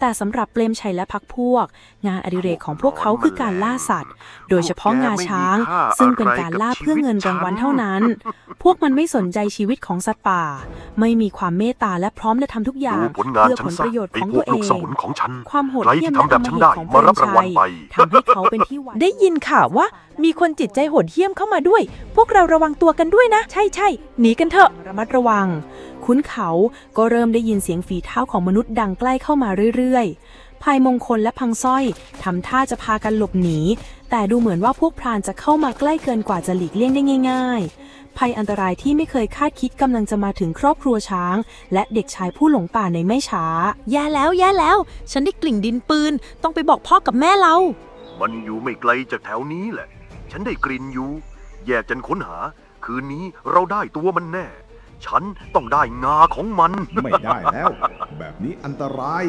Speaker 6: แต่สำหรับเปรมชัยและพรรคพวกงานอดิเรกของพวกเขาคือการล่าสัตว์โดยเฉพาะงาช้างซึ่งเป็นการล่าเพื่อเงินรางวัลเท่านั้นพวกมันไม่สนใจชีวิตของสัตว์ป่าไม่มีความเมตตาและพร้อมจะทำทุกอย่างเพื่อผลประโยชน์ของตัวเองความโหดเหี้ยมและอำมหิตของเปรมชัยทำให้เขาเป็นที่หวังได้ยินข่าวว่ามีคนจิตใจโหดเหี้ยมเข้ามาด้วยพวกเราระวังตัวกันด้วยนะใช่หนีกันเถอะระมัดระวังขุนเขาก็เริ่มได้ยินเสียงฝีเท้าของมนุษย์ดังใกล้เข้ามาเรื่อยๆพลายมงคลและพังสร้อยทำท่าจะพากันหลบหนีแต่ดูเหมือนว่าพวกพรานจะเข้ามาใกล้เกินกว่าจะหลีกเลี่ยงได้ง่ายๆภัยอันตรายที่ไม่เคยคาดคิดกำลังจะมาถึงครอบครัวช้างและเด็กชายผู้หลงป่าในไม่ช้าแย่แล้วฉันได้กลิ่นดินปืนต้องไปบอกพ่อกับแม่เรา
Speaker 10: มันอยู่ไม่ไกลจากแถวนี้แหละฉันได้กลิ่นอยู่แยกกันค้นหาคืนนี้เราได้ตัวมันแน่ฉันต้องได้งาของมัน
Speaker 9: ไม่ได้แล้ว แบบนี้อันตราย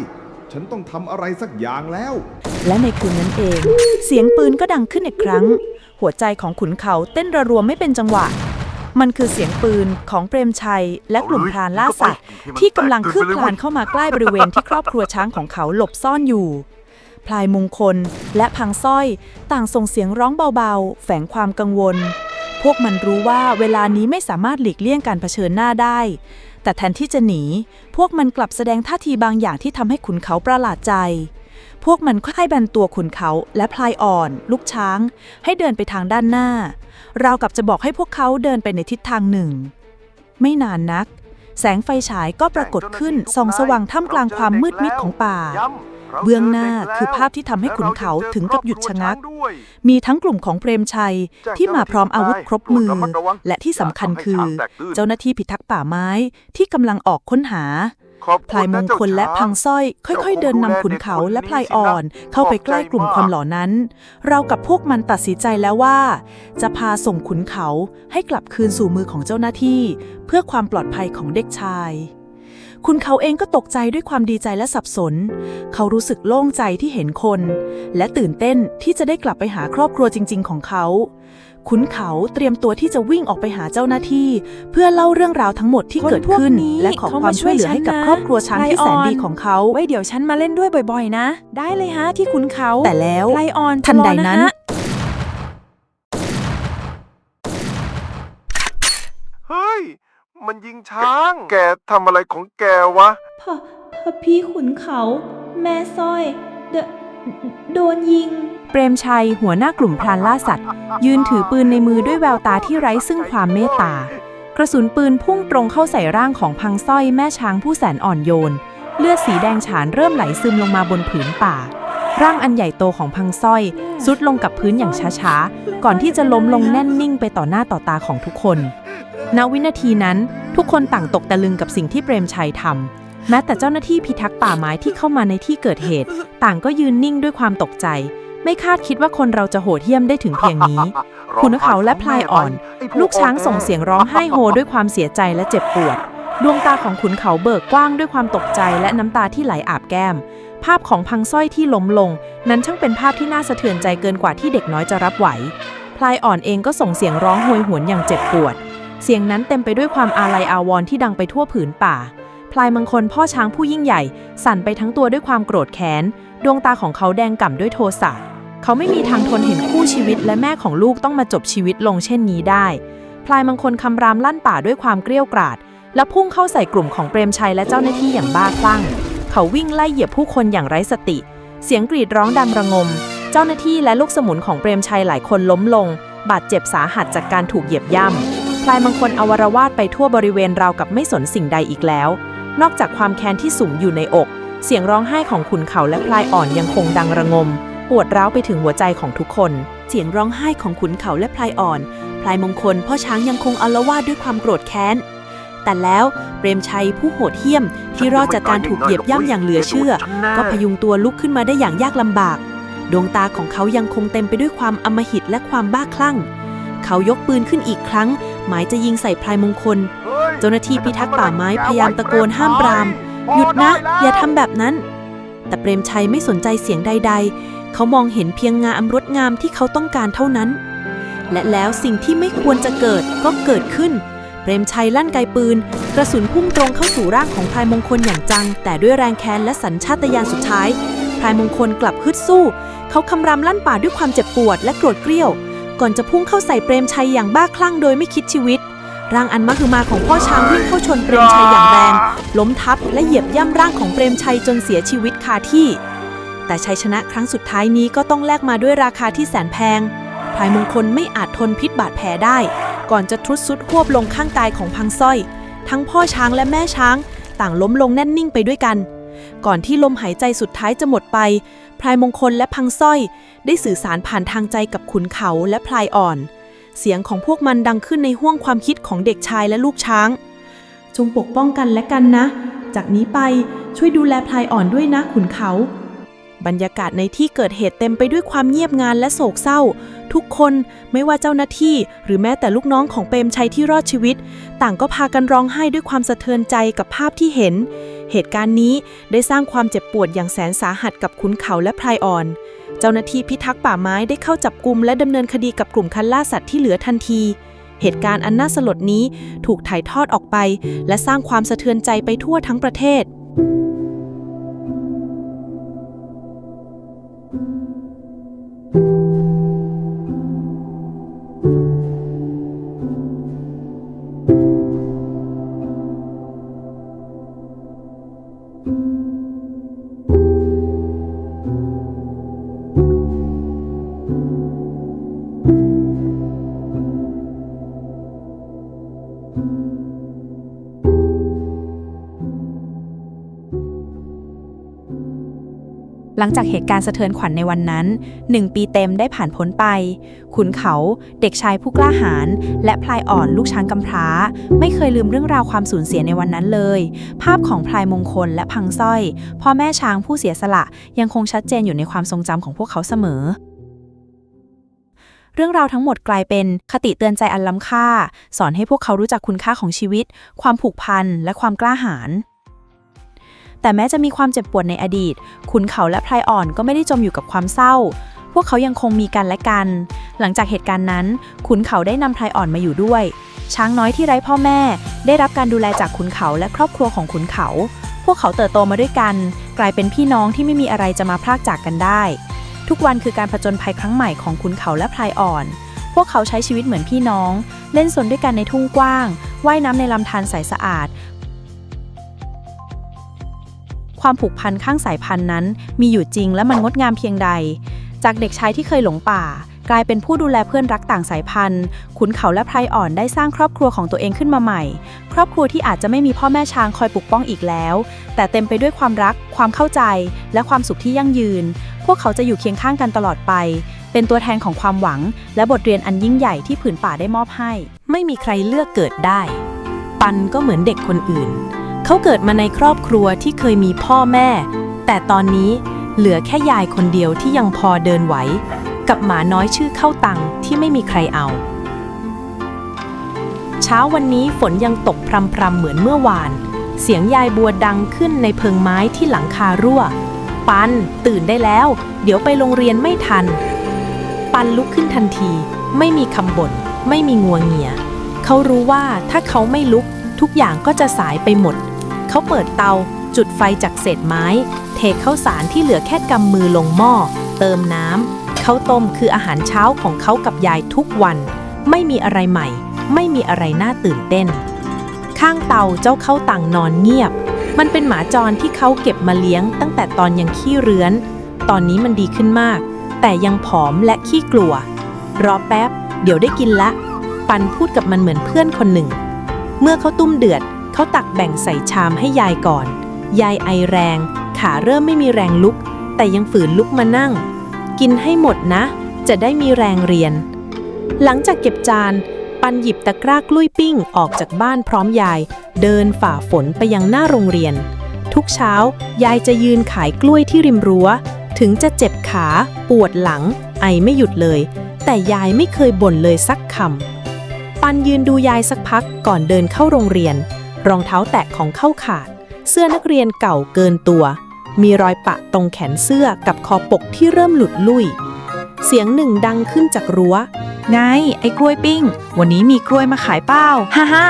Speaker 9: ฉันต้องทำอะไรสักอย่างแล้ว
Speaker 6: และในคืนนั้นเองเสียงปืนก็ดังขึ้นอีกครั้งหัวใจของขุนเขาเต้นระรัวไม่เป็นจังหวะมันคือเสียงปืนของเปรมชัยและกลุ่มพรานล่าสัตว์ที่กำลังคืบคลานเข้ามาใกล้บริเวณที่ครอบครัวช้างของเขาหลบซ่อนอยู่พลายมงคลและพังสร้อยต่างส่งเสียงร้องเบาๆแฝงความกังวลพวกมันรู้ว่าเวลานี้ไม่สามารถหลีกเลี่ยงการเผชิญหน้าได้แต่แทนที่จะหนีพวกมันกลับแสดงท่าทีบางอย่างที่ทำให้ขุนเขาประหลาดใจพวกมันค่อยๆแบนตัวขุนเขาและพลายอ่อนลูกช้างให้เดินไปทางด้านหน้าราวกับจะบอกให้พวกเขาเดินไปในทิศทางหนึ่งไม่นานนักแสงไฟฉายก็ปรากฏขึ้นส่องสว่างท่ามกลางความมืดมิดของป่าเบื้องหน้าคือภาพที่ทำให้ขุนเขาถึงกับหยุดชะงักมีทั้งกลุ่มของเปรมชัยที่มาพร้อมอาวุธครบมือและที่สำคัญคือเจ้าหน้าที่พิทักษ์ป่าไม้ที่กำลังออกค้นหาพลายมงคลและพังสร้อยค่อยๆเดินนำขุนเขาและพลายอ่อนเข้าไปใกล้กลุ่มความหล่อนั้นเรากับพวกมันตัดสินใจแล้วว่าจะพาส่งขุนเขาให้กลับคืนสู่มือของเจ้าหน้าที่เพื่อความปลอดภัยของเด็กชายขุนเขาเองก็ตกใจด้วยความดีใจและสับสนเขารู้สึกโล่งใจที่เห็นคนและตื่นเต้นที่จะได้กลับไปหาครอบครัวจริงๆของเขา
Speaker 2: ขุนเขาเตรียมตัวที่จะวิ่งออกไปหาเจ้าหน้าที่ เพื่อเล่าเรื่องราวทั้งหมดที่เกิดขึ้น และขอความช่วยเหลือให้กับครอบครัวช้างที่แสนดีของเขา
Speaker 3: ไว้เดี๋ยวฉันมาเล่นด้วยบ่อยๆนะ ได้เลยฮะที่ขุนเขา
Speaker 2: แต่แล้ว
Speaker 3: ไลออน
Speaker 2: ทันใดนั้น
Speaker 10: เฮ้ย มันยิงช้าง แกทำอะไรของแกวะ
Speaker 6: พ่อพี่ขุนเขา แม่สร้อยโดนยิง
Speaker 3: เปรมชัยหัวหน้ากลุ่มพรานล่าสัตว์ ยืนถือปืนในมือด้วยแววตาที่ไร้ซึ่งความเมตตากระสุนปืนพุ่งตรงเข้าใส่ร่างของพังสร้อยแม่ช้างผู้แสนอ่อนโยน เลือดสีแดงฉานเริ่มไหลซึมลงมาบนผืนป่า ร่างอันใหญ่โตของพังสร้อยซุดลงกับพื้นอย่างช้าๆก่อนที่จะล้มลงแน่นนิ่งไปต่อหน้าต่อตาของทุกคนณวินาทีนั้นทุกคนต่างตกตะลึงกับสิ่งที่เปรมชัยทำแม้แต่เจ้าหน้าที่พิทักษ์ป่าไม้ที่เข้ามาในที่เกิดเหตุต่างก็ยืนนิ่งด้วยความตกใจไม่คาดคิดว่าคนเราจะโหดเหี้ยมได้ถึงเพียงนี้ ขุนเขาและพลายอ่อน ลูกช้างส่งเสียงร้องไห้โฮด้วยความเสียใจและเจ็บปวดดวงตาของขุนเขาเบิกกว้างด้วยความตกใจและน้ำตาที่ไหลอาบแก้มภาพของพังสร้อยที่ล้มลงนั้นช่างเป็นภาพที่น่าสะเทือนใจเกินกว่าที่เด็กน้อยจะรับไหวพลายอ่อนเองก็ส่งเสียงร้องโหยหวนอย่างเจ็บปวดเสียงนั้นเต็มไปด้วยความอาลัยอาวรณ์ที่ดังไปทั่วผืนป่าพลายมังคลพ่อช้างผู้ยิ่งใหญ่สั่นไปทั้งตัวด้วยความโกรธแค้นดวงตาของเขาแดงก่ำด้วยโทสะเขาไม่มีทางทนเห็นคู่ชีวิตและแม่ของลูกต้องมาจบชีวิตลงเช่นนี้ได้พลายมังคลคำรามลั่นป่าด้วยความเกรี้ยวกราดและพุ่งเข้าใส่กลุ่มของเปรมชัยและเจ้าหน้าที่อย่างบ้าคลั่งเขาวิ่งไล่เหยียบผู้คนอย่างไร้สติเสียงกรีดร้องดังระงมเจ้าหน้าที่และลูกสมุนของเปรมชัยหลายคนล้มลงบาดเจ็บสาหัสจากการถูกเหยียบย่ำพลายมังคลอวรวาทไปทั่วบริเวณราวกับไม่สนสิ่งใดอีกแล้วนอกจากความแค้นที่สุมอยู่ในอกเสียงร้องไห้ของขุนเขาและพลายอ่อนยังคงดังระงมปวดร้าวไปถึงหัวใจของทุกคนเสียงร้องไห้ของขุนเขาและพลายอ่อนพลายมงคลพ่อช้างยังคงอาละวาดด้วยความโกรธแค้นแต่แล้วเปรมชัยผู้โหดเหี้ยมที่รอดจากการถูกเหยียบย่ำอย่างเหลือเชื่อก็พยุงตัวลุกขึ้นมาได้อย่างยากลำบากดวงตาของเขายังคงเต็มไปด้วยความอำมหิตและความบ้าคลั่งเขายกปืนขึ้นอีกครั้งหมายจะยิงใส่พลายมงคลเจ้าหน้าที่พิทักษ์ป่าไม้พยายามตะโกนห้ามปรามหยุดนะอย่าทำแบบนั้นแต่เปรมชัยไม่สนใจเสียงใดๆเขามองเห็นเพียงงามงดงามที่เขาต้องการเท่านั้นและแล้วสิ่งที่ไม่ควรจะเกิดก็เกิดขึ้นเปรมชัยลั่นไกปืนกระสุนพุ่งตรงเข้าสู่ร่างของพลายมงคลอย่างจังแต่ด้วยแรงแค้นและสัญชาตญาณสุดท้ายพลายมงคลกลับฮึดสู้เขาคำรามลั่นป่าด้วยความเจ็บปวดและโกรธเกรี้ยวก่อนจะพุ่งเข้าใส่เปรมชัยอย่างบ้าคลั่งโดยไม่คิดชีวิตร่างอันมหึมาของพ่อช้างวิ่งเข้าชนเปรมชัยอย่างแรงล้มทับและเหยียบย่ำร่างของเปรมชัยจนเสียชีวิตคาที่แต่ชัยชนะครั้งสุดท้ายนี้ก็ต้องแลกมาด้วยราคาที่แสนแพงพลายมงคลไม่อาจทนพิษบาดแผลได้ก่อนจะทรุดซุดหวบลงข้างกายของพังสร้อยทั้งพ่อช้างและแม่ช้างต่างล้มลงแน่นนิ่งไปด้วยกันก่อนที่ลมหายใจสุดท้ายจะหมดไปพลายมงคลและพังสร้อยได้สื่อสารผ่านทางใจกับขุนเขาและพลายอ่อนเสียงของพวกมันดังขึ้นในห้วงความคิดของเด็กชายและลูกช้างจงปกป้องกันและกันนะจากนี้ไปช่วยดูแลพลายอ่อนด้วยนะขุนเขาบรรยากาศในที่เกิดเหตุเต็มไปด้วยความเงียบงันและโศกเศร้าทุกคนไม่ว่าเจ้าหน้าที่หรือแม้แต่ลูกน้องของเปรมชัยที่รอดชีวิตต่างก็พากันร้องไห้ด้วยความสะเทือนใจกับภาพที่เห็นเหตุการณ์นี้ได้สร้างความเจ็บปวดอย่างแสนสาหัสกับขุนเขาและพลายอ่อนเจ้าหน้าที่พิทักษ์ป่าไม้ได้เข้าจับกุมและดำเนินคดีกับกลุ่มคันล่าสัตว์ที่เหลือทันทีเหตุการณ์อันน่าสลดนี้ถูกถ่ายทอดออกไปและสร้างความสะเทือนใจไปทั่วทั้งประเทศ
Speaker 1: หลังจากเหตุการณ์สะเทือนขวัญในวันนั้น1 ปีเต็มได้ผ่านพ้นไปขุนเขาเด็กชายผู้กล้าหาญและพลายอ่อนลูกช้างกำพร้าไม่เคยลืมเรื่องราวความสูญเสียในวันนั้นเลยภาพของพลายมงคลและพังสร้อยพ่อแม่ช้างผู้เสียสละยังคงชัดเจนอยู่ในความทรงจำของพวกเขาเสมอเรื่องราวทั้งหมดกลายเป็นคติเตือนใจอันล้ำค่าสอนให้พวกเขารู้จักคุณค่าของชีวิตความผูกพันและความกล้าหาญแต่แม้จะมีความเจ็บปวดในอดีตขุนเขาและพลายอ่อนก็ไม่ได้จมอยู่กับความเศร้า วกเขายังคงมีกันและกัน หลังจากเหตุการณ์นั้น ขุนเขาได้นำพลายอ่อนมาอยู่ด้วย ช้างน้อยที่ไร้พ่อแม่ได้รับการดูแลจากขุนเขาและครอบครัวของขุนเขา พวกเขาเติบโตมาด้วยกัน กลายเป็นพี่น้องที่ไม่มีอะไรจะมาพรากจากกันได้ ทุกวันคือการผจญภัยครั้งใหม่ของขุนเขาและพลายอ่อน พวกเขาใช้ชีวิตเหมือนพี่น้อง เล่นสนด้วยกันในทุ่งกว้าง ว่ายน้ำในลำธารใสสะอาด ความผูกพันข้างสายพันธุ์นั้นมีอยู่จริงและมันงดงามเพียงใด จากเด็กชายที่เคยหลงป่ากลายเป็นผู้ดูแลเพื่อนรักต่างสายพันธุ์ ขุนเขาและพลายอ่อนได้สร้างครอบครัวของตัวเองขึ้นมาใหม่ ครอบครัวที่อาจจะไม่มีพ่อแม่ช้างคอยปกป้องอีกแล้ว แต่เต็มไปด้วยความรัก ความเข้าใจ และความสุขที่ยั่งยืน พวกเขาจะอยู่เคียงข้างกันตลอดไป เป็นตัวแทนของความหวัง และบทเรียนอันยิ่งใหญ่ที่ผืนป่าได้มอบให้ ไม่มีใครเลือกเกิดได้ ปันก็เหมือนเด็กคนอื่น เขาเกิดมาในครอบครัวที่เคยมีพ่อแม่ แต่ตอนนี้เหลือแค่ยายคนเดียวที่ยังพอเดินไหวกับหมาน้อยชื่อเข้าตังที่ไม่มีใครเอา เช้าวันนี้ฝนยังตกพรำๆเหมือนเมื่อวาน เสียงยายบัวดังขึ้นในเพิงไม้ที่หลังคารั่ว ปันตื่นได้แล้ว เดี๋ยวไปโรงเรียนไม่ทัน ปันลุกขึ้นทันทีไม่มีคำบ่นไม่มีงัวเงียเขารู้ว่าถ้าเขาไม่ลุกทุกอย่างก็จะสายไปหมด เขาเปิดเตาจุดไฟจากเศษไม้เทข้าวสารที่เหลือแค่กำมือลงหม้อเติมน้ำข้าวต้มคืออาหารเช้าของเขากับยายทุกวันไม่มีอะไรใหม่ไม่มีอะไรน่าตื่นเต้นข้างเตาเจ้าเข้าตังนอนเงียบมันเป็นหมาจรที่เขาเก็บมาเลี้ยงตั้งแต่ตอนยังขี้เรื้อนตอนนี้มันดีขึ้นมากแต่ยังผอมและขี้กลัวรอแป๊บเดี๋ยวได้กินละปันพูดกับมันเหมือนเพื่อนคนหนึ่งเมื่อเขาตุ้มเดือดเขาตักแบ่งใส่ชามให้ยายก่อนยายไอแรงขาเริ่มไม่มีแรงลุกแต่ยังฝืนลุกมานั่งกินให้หมดนะจะได้มีแรงเรียนหลังจากเก็บจานปันหยิบตะกร้ากล้วยปิ้งออกจากบ้านพร้อมยายเดินฝ่าฝนไปยังหน้าโรงเรียนทุกเช้ายายจะยืนขายกล้วยที่ริมรั้วถึงจะเจ็บขาปวดหลังไอไม่หยุดเลยแต่ยายไม่เคยบ่นเลยสักคำปันยืนดูยายสักพักก่อนเดินเข้าโรงเรียนรองเท้าแตะของเข้าขาดเสื้อนักเรียนเก่าเกินตัวมีรอยปะตรงแขนเสื้อกับคอปกที่เริ่มหลุดลุ่ยเสียงหนึ่งดังขึ้นจากรั้วไงไอ้กล้วยปิ้งวันนี้มีกล้วยมาขายเป้าฮ่าฮ่า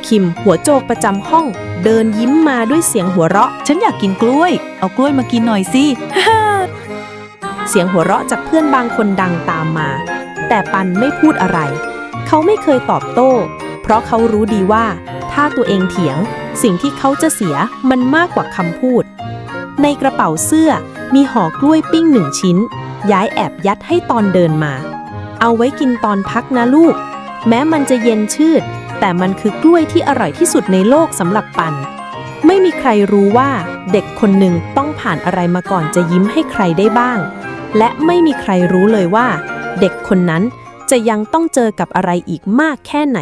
Speaker 1: คิมหัวโจกประจำห้องเดินยิ้มมาด้วยเสียงหัวเราะฉันอยากกินกล้วยเอากล้วยมากินหน่อยสิฮ่าเสียงหัวเราะจากเพื่อนบางคนดังตามมาแต่ปันไม่พูดอะไรเขาไม่เคยตอบโต้เพราะเขารู้ดีว่าถ้าตัวเองเถียงสิ่งที่เขาจะเสียมันมากกว่าคำพูดในกระเป๋าเสื้อมีห่อกล้วยปิ้ง1 ชิ้นย้ายแอบยัดให้ตอนเดินมาเอาไว้กินตอนพักนะลูกแม้มันจะเย็นชืดแต่มันคือกล้วยที่อร่อยที่สุดในโลกสำหรับปันไม่มีใครรู้ว่าเด็กคนหนึ่งต้องผ่านอะไรมาก่อนจะยิ้มให้ใครได้บ้างและไม่มีใครรู้เลยว่าเด็กคนนั้นจะยังต้องเจอกับอะไรอีกมากแค่ไหน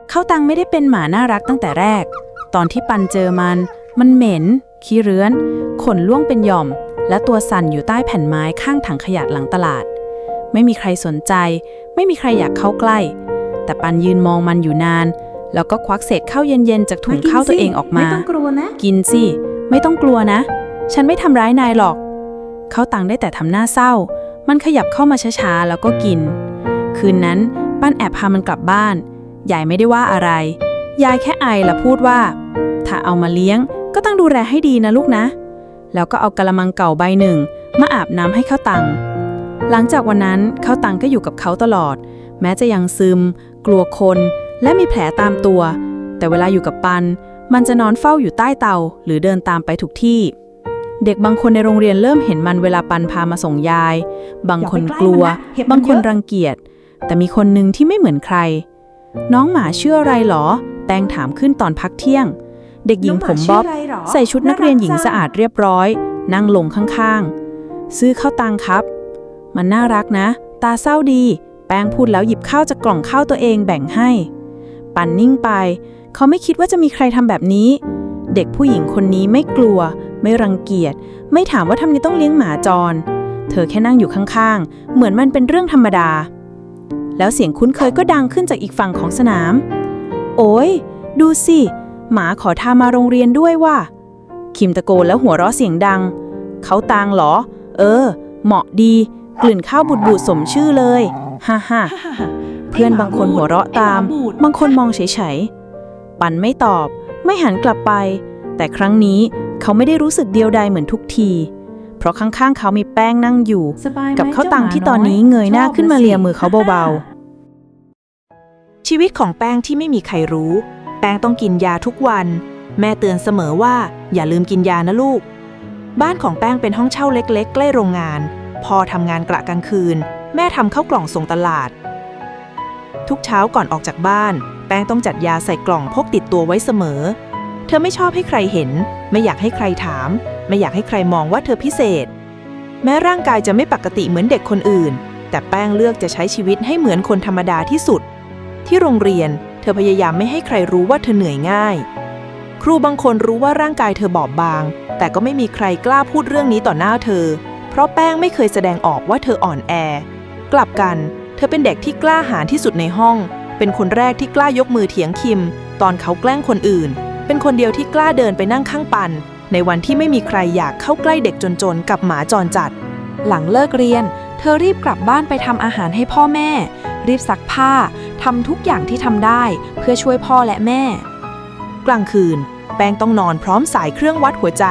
Speaker 1: เข้าตังไม่ได้เป็นหมาน่ารักตั้งแต่แรกตอนที่ปันเจอมันเหม็นขี้เรื้อนขนล่วงเป็นหย่อมและตัวสั่นอยู่ใต้แผ่นไม้ข้างถังขยะหลังตลาดไม่มีใครสนใจไม่มีใครอยากเข้าใกล้แต่ปันยืนมองมันอยู่นานแล้วก็ควักเศษข้าวเย็นๆจากถุงข้าวตัวเองออกมาไม่ต้องกลัวนะกินสิไม่ต้องกลัวนะฉันไม่ทำร้ายนายหรอกเข้าตังได้แต่ทำหน้าเศร้ามันขยับเข้ามาช้าๆแล้วก็กินคืนนั้นปันแอบพามันกลับบ้านยายไม่ได้ว่าอะไรยายแค่ไอและพูดว่าถ้าเอามาเลี้ยงก็ต้องดูแลให้ดีนะลูกนะแล้วก็เอากะละมังเก่าใบหนึ่งมาอาบน้ำให้ข้าวตังหลังจากวันนั้นข้าวตังก็อยู่กับเขาตลอดแม้จะยังซึมกลัวคนและมีแผลตามตัวแต่เวลาอยู่กับปันมันจะนอนเฝ้าอยู่ใต้เตาหรือเดินตามไปทุกที่เด็กบางคนในโรงเรียนเริ่มเห็นมันเวลาปันพามาส่งยายบางคนกลัวบางคนรังเกียจแต่มีคนหนึ่งที่ไม่เหมือนใครน้องหมาชื่ออะไรหรอแตงถามขึ้นตอนพักเที่ยงเด็กหญิงผมบ๊อบใส่ชุดนักเรียนหญิงสะอาดเรียบร้อยนั่งลงข้างๆซื้อข้าวตังครับมันน่ารักนะตาเศร้าดีแป้งพูดแล้วหยิบข้าวจากกล่องข้าวตัวเองแบ่งให้ปันนิ่งไปเขาไม่คิดว่าจะมีใครทำแบบนี้เด็กผู้หญิงคนนี้ไม่กลัวไม่รังเกียจไม่ถามว่าทำไมต้องเลี้ยงหมาจรเธอแค่นั่งอยู่ข้างๆเหมือนมันเป็นเรื่องธรรมดาแล้วเสียงคุ้นเคยก็ดังขึ้นจากอีกฝั่งของสนามโอ้ยดูสิหมาขอทามาโรงเรียนด้วยว่ะคิมตะโกนแล้วหัวเราะเสียงดังเขาตังเหรอ เหมาะดี กลิ่นข้าวบูดๆสมชื่อเลยฮ่าฮ่าเพื่อนบางคนหัวเราะตาม บางคนมองเฉยๆ ปันไม่ตอบ ไม่หันกลับไป แต่ครั้งนี้เขาไม่ได้รู้สึกเดียวดายเหมือนทุกที เพราะข้างๆเขามีแป้งนั่งอยู่ กับข้าวตังที่ตอนนี้เงยหน้าขึ้นมาเลียมือเขาเบาๆ
Speaker 3: ชีวิตของแป้งที่ไม่มีใครรู้ แป้งต้องกินยาทุกวัน แม่เตือนเสมอว่าอย่าลืมกินยานะลูก บ้านของแป้งเป็นห้องเช่าเล็กๆใกล้โรงงานพ่อทำงานกะกลางคืน แม่ทำข้าวกล่องส่งตลาด ทุกเช้าก่อนออกจากบ้านแป้งต้องจัดยาใส่กล่องพกติดตัวไว้เสมอ เธอไม่ชอบให้ใครเห็น ไม่อยากให้ใครถาม ไม่อยากให้ใครมองว่าเธอพิเศษ แม้ร่างกายจะไม่ปกติเหมือนเด็กคนอื่น แต่แป้งเลือกจะใช้ชีวิตให้เหมือนคนธรรมดาที่สุด ที่โรงเรียนเธอพยายามไม่ให้ใครรู้ว่าเธอเหนื่อยง่าย ครูบางคนรู้ว่าร่างกายเธอบอบบาง แต่ก็ไม่มีใครกล้าพูดเรื่องนี้ต่อหน้าเธอ เพราะแป้งไม่เคยแสดงออกว่าเธออ่อนแอ กลับกันเธอเป็นเด็กที่กล้าหาญที่สุดในห้อง เป็นคนแรกที่กล้ายกมือเถียงคิมตอนเขาแกล้งคนอื่น เป็นคนเดียวที่กล้าเดินไปนั่งข้างปันในวันที่ไม่มีใครอยากเข้าใกล้เด็กจนๆกับหมาจรจัด
Speaker 6: หลังเลิกเรียนเธอรีบกลับบ้านไปทำอาหารให้พ่อแม่ รีบซักผ้าทำทุกอย่างที่ทำได้เพื่อช่วยพ่อและแม่
Speaker 3: กลางคืนแป้งต้องนอนพร้อมสายเครื่องวัดหัวใจ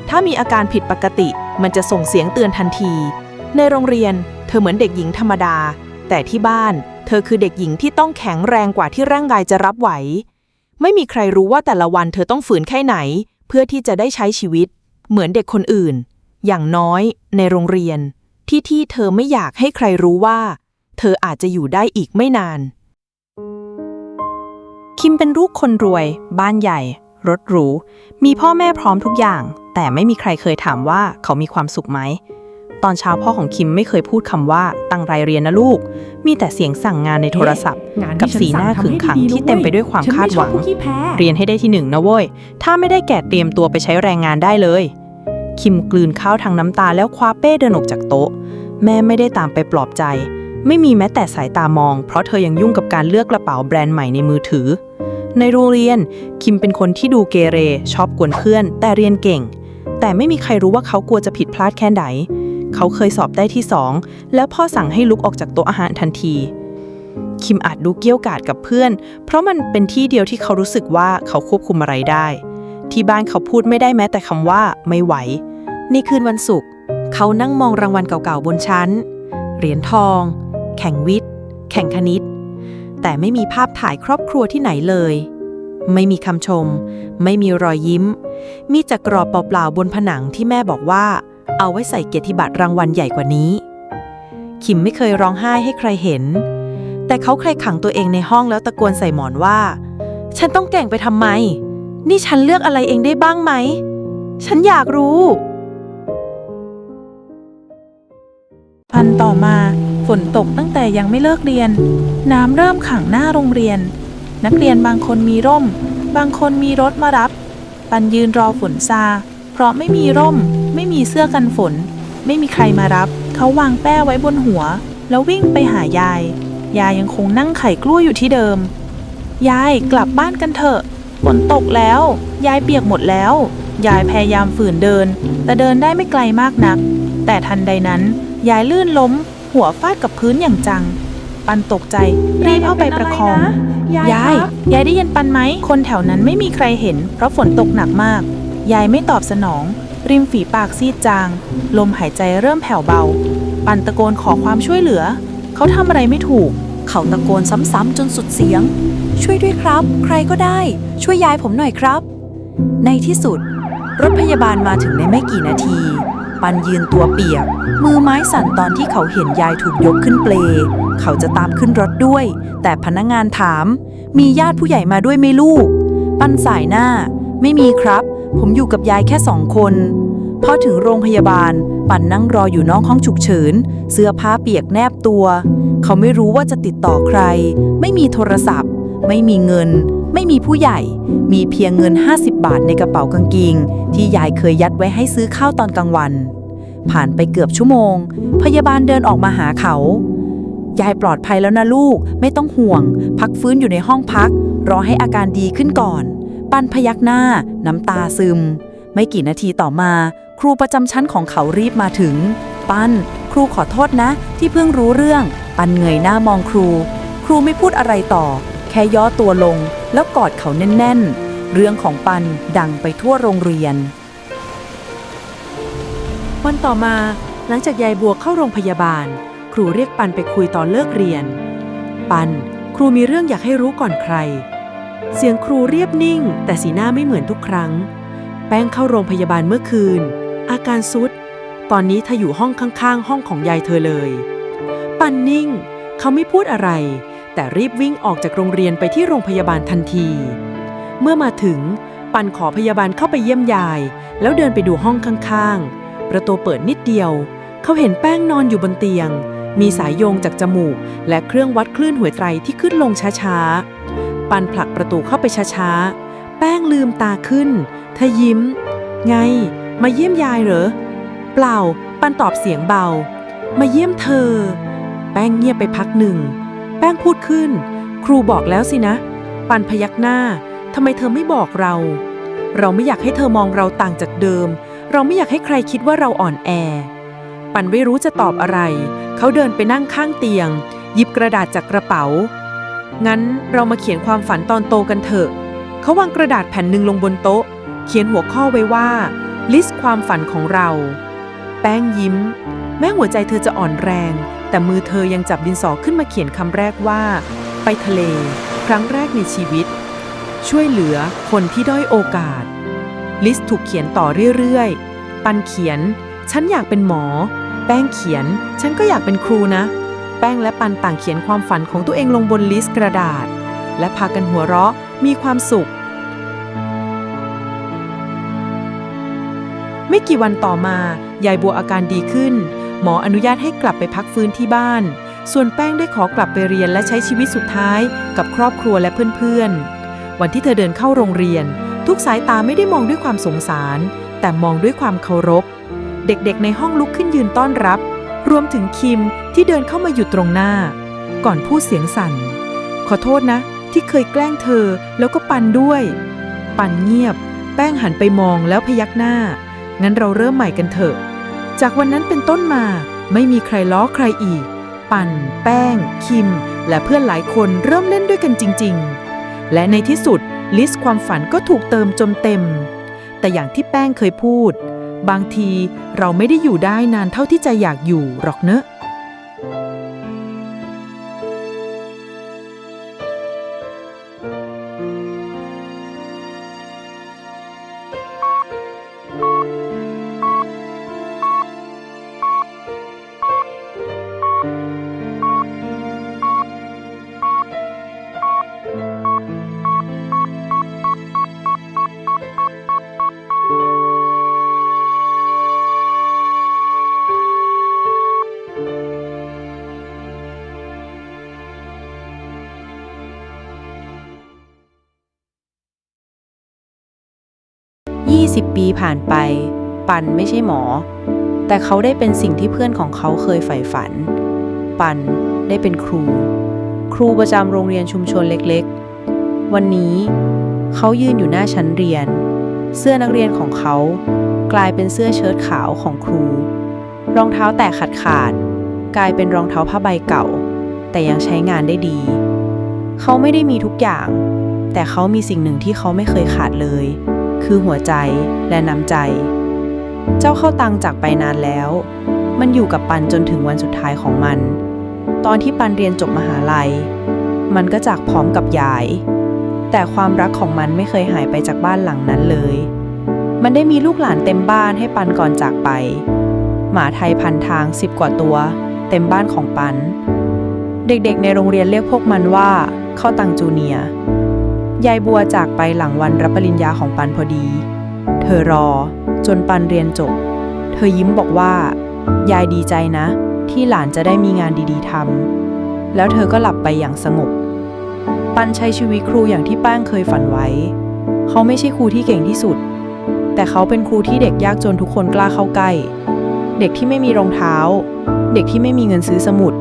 Speaker 3: ถ้ามีอาการผิดปกติมันจะส่งเสียงเตือนทันที ในโรงเรียนเธอเหมือนเด็กหญิงธรรมดา แต่ที่บ้านเธอคือเด็กหญิงที่ต้องแข็งแรงกว่าที่ร่างกายจะรับไหว ไม่มีใครรู้ว่าแต่ละวันเธอต้องฝืนแค่ไหน เพื่อที่จะได้ใช้ชีวิตเหมือนเด็กคนอื่น อย่างน้อยในโรงเรียนที่เธอไม่อยากให้ใครรู้ว่าเธออาจจะอยู่ได้อีกไม่นาน
Speaker 1: คิมเป็นลูกคนรวย บ้านใหญ่ รถหรู มีพ่อแม่พร้อมทุกอย่าง แต่ไม่มีใครเคยถามว่าเขามีความสุขไหม ตอนเช้าพ่อของคิมไม่เคยพูดคำว่าตั้งใจเรียนนะลูก มีแต่เสียงสั่งงานในโทรศัพท์ กับสีหน้าขึงขังที่เต็มไปด้วยความคาดหวัง เรียนให้ได้ที่ 1นะเว้ย ถ้าไม่ได้แก่เตรียมตัวไปใช้แรงงานได้เลย คิมกลืนข้าวทางน้ำตาแล้วคว้าเป้เดินออกจากโต๊ะ แม่ไม่ได้ตามไปปลอบใจ ไม่มีแม้แต่สายตามอง เพราะเธอยังยุ่งกับการเลือกกระเป๋าแบรนด์ใหม่ในมือถือ ในโรงเรียนคิมเป็นคนที่ดูเกเรชอบกวนเพื่อนแต่เรียนเก่ง แต่ไม่มีใครรู้ว่าเขากลัวจะผิดพลาดแค่ไหน เขาเคยสอบได้ที่ 2แล้วพ่อสั่งให้ลุกออกจากโต๊ะอาหารทันที คิมอาจดูเกี้ยวกาดกับเพื่อนเพราะมันเป็นที่เดียวที่เขารู้สึกว่าเขาควบคุมอะไรได้ที่บ้านเขาพูดไม่ได้แม้แต่คำว่าไม่ไหวในคืนวันศุกร์เขานั่งมองรางวัลเก่าๆบนชั้นเหรียญทองแข่งวิทย์แข่งคณิตแต่ไม่มีภาพถ่ายครอบครัวที่ไหนเลยไม่มีคำชมไม่มีรอยยิ้มมีแต่กรอบเปล่าๆบนผนังที่แม่บอกว่าเอาไว้ใส่เกียรติบัตรรางวัลใหญ่กว่านี้คิมไม่เคยร้องไห้ให้ใครเห็นแต่เขาเคยขังตัวเองในห้องแล้วตะโกนใส่หมอนว่าฉันต้องเก่งไปทำไมนี่ฉันเลือกอะไรเองได้บ้างไหมฉันอยากรู้
Speaker 2: วันต่อมาฝนตกตั้งแต่ยังไม่เลิกเรียนน้ำเริ่มขังหน้าโรงเรียนนักเรียนบางคนมีร่มบางคนมีรถมารับปันยืนรอฝนซาเพราะไม่มีร่มไม่มีเสื้อกันฝนไม่มีใครมารับเขาวางแป้ไว้บนหัวแล้ววิ่งไปหายายยังคงนั่งไขกล้วยอยู่ที่เดิมยายกลับบ้านกันเถอะฝนตกแล้วยายเปียกหมดแล้วยายพยายามฝืนเดินแต่เดินได้ไม่ไกลมากนักแต่ทันใดนั้นยายลื่นล้มหัวฟาดกับพื้นอย่างจังปันตกใจรีบเข้าไปประคองยายได้ยินปันไหมคนแถวนั้นไม่มีใครเห็นเพราะฝนตกหนักมากยายไม่ตอบสนองริมฝีปากซีดจางลมหายใจเริ่มแผ่วเบาปันตะโกนขอความช่วยเหลือเขาทำอะไรไม่ถูก
Speaker 1: เขาตะโกนซ้ำๆจนสุดเสียงช่วยด้วยครับใครก็ได้ช่วยยายผมหน่อยครับในที่สุดรถพยาบาลมาถึงในไม่กี่นาทีปันยืนตัวเปียกมือไม้สั่นตอนที่เขาเห็นยายถูกยกขึ้นเปลเขาจะตามขึ้นรถด้วยแต่พนักงานถามมีญาติผู้ใหญ่มาด้วยไหมลูกปันสายหน้าไม่มีครับผมอยู่กับยายแค่2 คนพอถึงโรงพยาบาลปันนั่งรออยู่นอกห้องฉุกเฉินเสื้อผ้าเปียกแนบตัวเขาไม่รู้ว่าจะติดต่อใครไม่มีโทรศัพท์ไม่มีเงินไม่มีผู้ใหญ่มีเพียงเงิน50 บาทในกระเป๋ากางเกงที่ยายเคยยัดไว้ให้ซื้อข้าวตอนกลางวันผ่านไปเกือบชั่วโมงพยาบาลเดินออกมาหาเขายายปลอดภัยแล้วนะลูกไม่ต้องห่วงพักฟื้นอยู่ในห้องพักรอให้อาการดีขึ้นก่อนปันพยักหน้าน้ำตาซึมไม่กี่นาทีต่อมาครูประจำชั้นของเขารีบมาถึง ปันครูขอโทษนะ ที่เพิ่งรู้เรื่อง ปันเงยหน้ามองครู ครูไม่พูดอะไรต่อ แค่ย่อตัวลงแล้วกอดเขาแน่นๆ เรื่องของปันดังไปทั่วโรงเรียน
Speaker 3: วันต่อมาหลังจากยายบัวเข้าโรงพยาบาล ครูเรียกปันไปคุยตอนเลิกเรียน ปันครูมีเรื่องอยากให้รู้ก่อนใคร เสียงครูเรียบนิ่งแต่สีหน้าไม่เหมือนทุกครั้ง แป้งเข้าโรงพยาบาลเมื่อคืนอาการทรุดตอนนี้เธออยู่ห้องข้างๆห้องของยายเธอเลย ปันนิ่งเขาไม่พูดอะไรแต่รีบวิ่งออกจากโรงเรียนไปที่โรงพยาบาลทันที เมื่อมาถึงปันขอพยาบาลเข้าไปเยี่ยมยายแล้วเดินไปดูห้องข้างๆประตูเปิดนิดเดียวเขาเห็นแป้งนอนอยู่บนเตียงมีสายโยงจากจมูกและเครื่องวัดคลื่นหัวใจที่ขึ้นลงช้าๆปันผลักประตูเข้าไปช้าๆแป้งลืมตาขึ้นเธอยิ้มไงมาเยี่ยมยายเหรอเปล่าปันตอบเสียงเบามาเยี่ยมเธอแป้งเงียบไปพักหนึ่งแป้งพูดขึ้นครูบอกแล้วสินะปันพยักหน้าทำไมเธอไม่บอกเราไม่อยากให้เธอมองเราต่างจากเดิมเราไม่อยากให้ใครคิดว่าเราอ่อนแอปันไม่รู้จะตอบอะไรเขาเดินไปนั่งข้างเตียงหยิบกระดาษจากกระเป๋างั้นเรามาเขียนความฝันตอนโตกันเถอะเขาวางกระดาษแผ่นหนึ่งลงบนโต๊ะเขียนหัวข้อไว้ว่าลิสต์ความฝันของเราแป้งยิ้มแม้หัวใจเธอจะอ่อนแรงแต่มือเธอยังจับดินสอขึ้นมาเขียนคำแรกว่าไปทะเลครั้งแรกในชีวิตช่วยเหลือคนที่ด้อยโอกาสลิสต์ถูกเขียนต่อเรื่อยๆปันเขียนฉันอยากเป็นหมอแป้งเขียนฉันก็อยากเป็นครูนะแป้งและปันต่างเขียนความฝันของตัวเองลงบนลิสต์กระดาษและพากันหัวเราะมีความสุขไม่กี่วันต่อมายายบัวอาการดีขึ้นหมออนุญาตให้กลับไปพักฟื้นที่บ้านส่วนแป้งได้ขอกลับไปเรียนและใช้ชีวิตสุดท้ายกับครอบครัวและเพื่อนๆวันที่เธอเดินเข้าโรงเรียนทุกสายตาไม่ได้มองด้วยความสงสารแต่มองด้วยความเคารพเด็กๆในห้องลุกขึ้นยืนต้อนรับรวมถึงคิมที่เดินเข้ามาหยุดตรงหน้าก่อนพูดเสียงสั่นขอโทษนะที่เคยแกล้งเธอแล้วก็ปันด้วยปันเงียบแป้งหันไปมองแล้วพยักหน้างั้นเราเริ่มใหม่กันเถอะจากวันนั้นเป็นต้นมาไม่มีใครล้อใครอีกปันแป้งคิมและเพื่อนหลายคนเริ่มเล่นด้วยกันจริงๆและในที่สุดลิสต์ความฝันก็ถูกเติมจนเต็มแต่อย่างที่แป้งเคยพูดบางทีเราไม่ได้อยู่ได้นานเท่าที่ใจอยากอยู่หรอกเนอะ 20 ปีผ่านไปปันไม่ใช่หมอแต่เขาได้เป็นสิ่งที่เพื่อนของเขาเคยใฝ่ฝันปันได้เป็นครูประจำโรงเรียนชุมชนเล็กๆวันนี้เขายืนอยู่หน้าชั้นเรียนเสื้อนักเรียนของเขากลายเป็นเสื้อเชิ้ตขาวของครูรองเท้าแตกขาดกลายเป็นรองเท้าผ้าใบเก่าแต่ยังใช้งานได้ดีเขาไม่ได้มีทุกอย่างแต่เขามีสิ่งหนึ่งที่เขาไม่เคยขาดเลยคือหัวใจและน้ำใจเจ้าเข้าตังจากไปนานแล้วมันอยู่กับปันจนถึงวันสุดท้ายของมันตอนที่ปันเรียนจบมหาลัยมันก็จากพร้อมกับยายแต่ความรักของมันไม่เคยหายไปจากบ้านหลังนั้นเลยมันได้มีลูกหลานเต็มบ้านให้ปันก่อนจากไปหมาไทยพันทาง10 กว่าตัวเต็มบ้านของปันเด็กๆในโรงเรียนเรียกพวกมันว่าเข้าตังจูเนียร์ยายบัวจากไปหลังวันรับปริญญาของปันพอดีเธอรอจนปันเรียนจบเธอยิ้มบอกว่ายายดีใจนะที่หลานจะได้มีงานดีๆทำแล้วเธอก็หลับไปอย่างสงบปันใช้ชีวิตครูอย่างที่แป้งเคยฝันไว้เขาไม่ใช่ครูที่เก่งที่สุดแต่เขาเป็นครูที่เด็กยากจนทุกคนกล้าเข้าใกล้เด็กที่ไม่มีรองเท้าเด็กที่ไม่มีเงินซื้อสมุด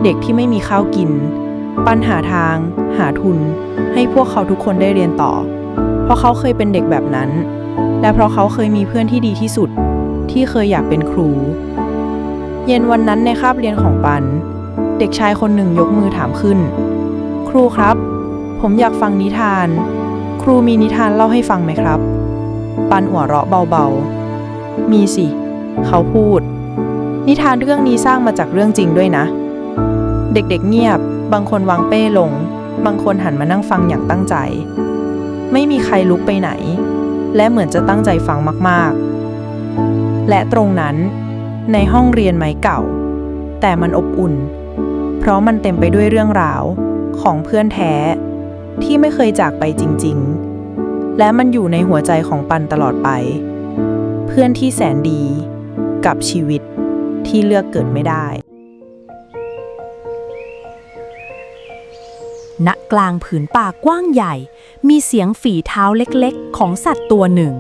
Speaker 3: เด็กที่ไม่มีข้าวกินปันหาทางหาทุนให้พวกเขาทุกคนได้เรียนต่อเพราะเขาเคยเป็นเด็กแบบนั้นและเพราะเขาเคยมีเพื่อนที่ดีที่สุดที่เคยอยากเป็นครู
Speaker 2: เย็นวันนั้นในคาบเรียนของปัน เด็กชายคนหนึ่งยกมือถามขึ้น ครูครับ ผมอยากฟังนิทาน ครูมีนิทานเล่าให้ฟังไหมครับ ปันหัวเราะเบาๆมีสิ เขาพูด นิทานเรื่องนี้สร้างมาจากเรื่องจริงด้วยนะ เด็กๆเงียบบางคนวางเป้ลง บางคนหันมานั่งฟังอย่างตั้งใจ ไม่มีใครลุกไปไหน และเหมือนจะตั้งใจฟังมากๆและตรงนั้นในห้องเรียนไม้เก่าแต่มันอบอุ่นเพราะมันเต็มไปด้วยเรื่องราวของเพื่อนแท้ที่ไม่เคยจากไปจริงๆและมันอยู่ในหัวใจของปันตลอดไปเพื่อนที่แสนดีกับชีวิตที่เลือกเกิดไม่ได้
Speaker 1: ณกลางผืนป่ากว้างใหญ่มีเสียงฝีเท้าเล็กๆของสัตว์ตัวหนึ่ง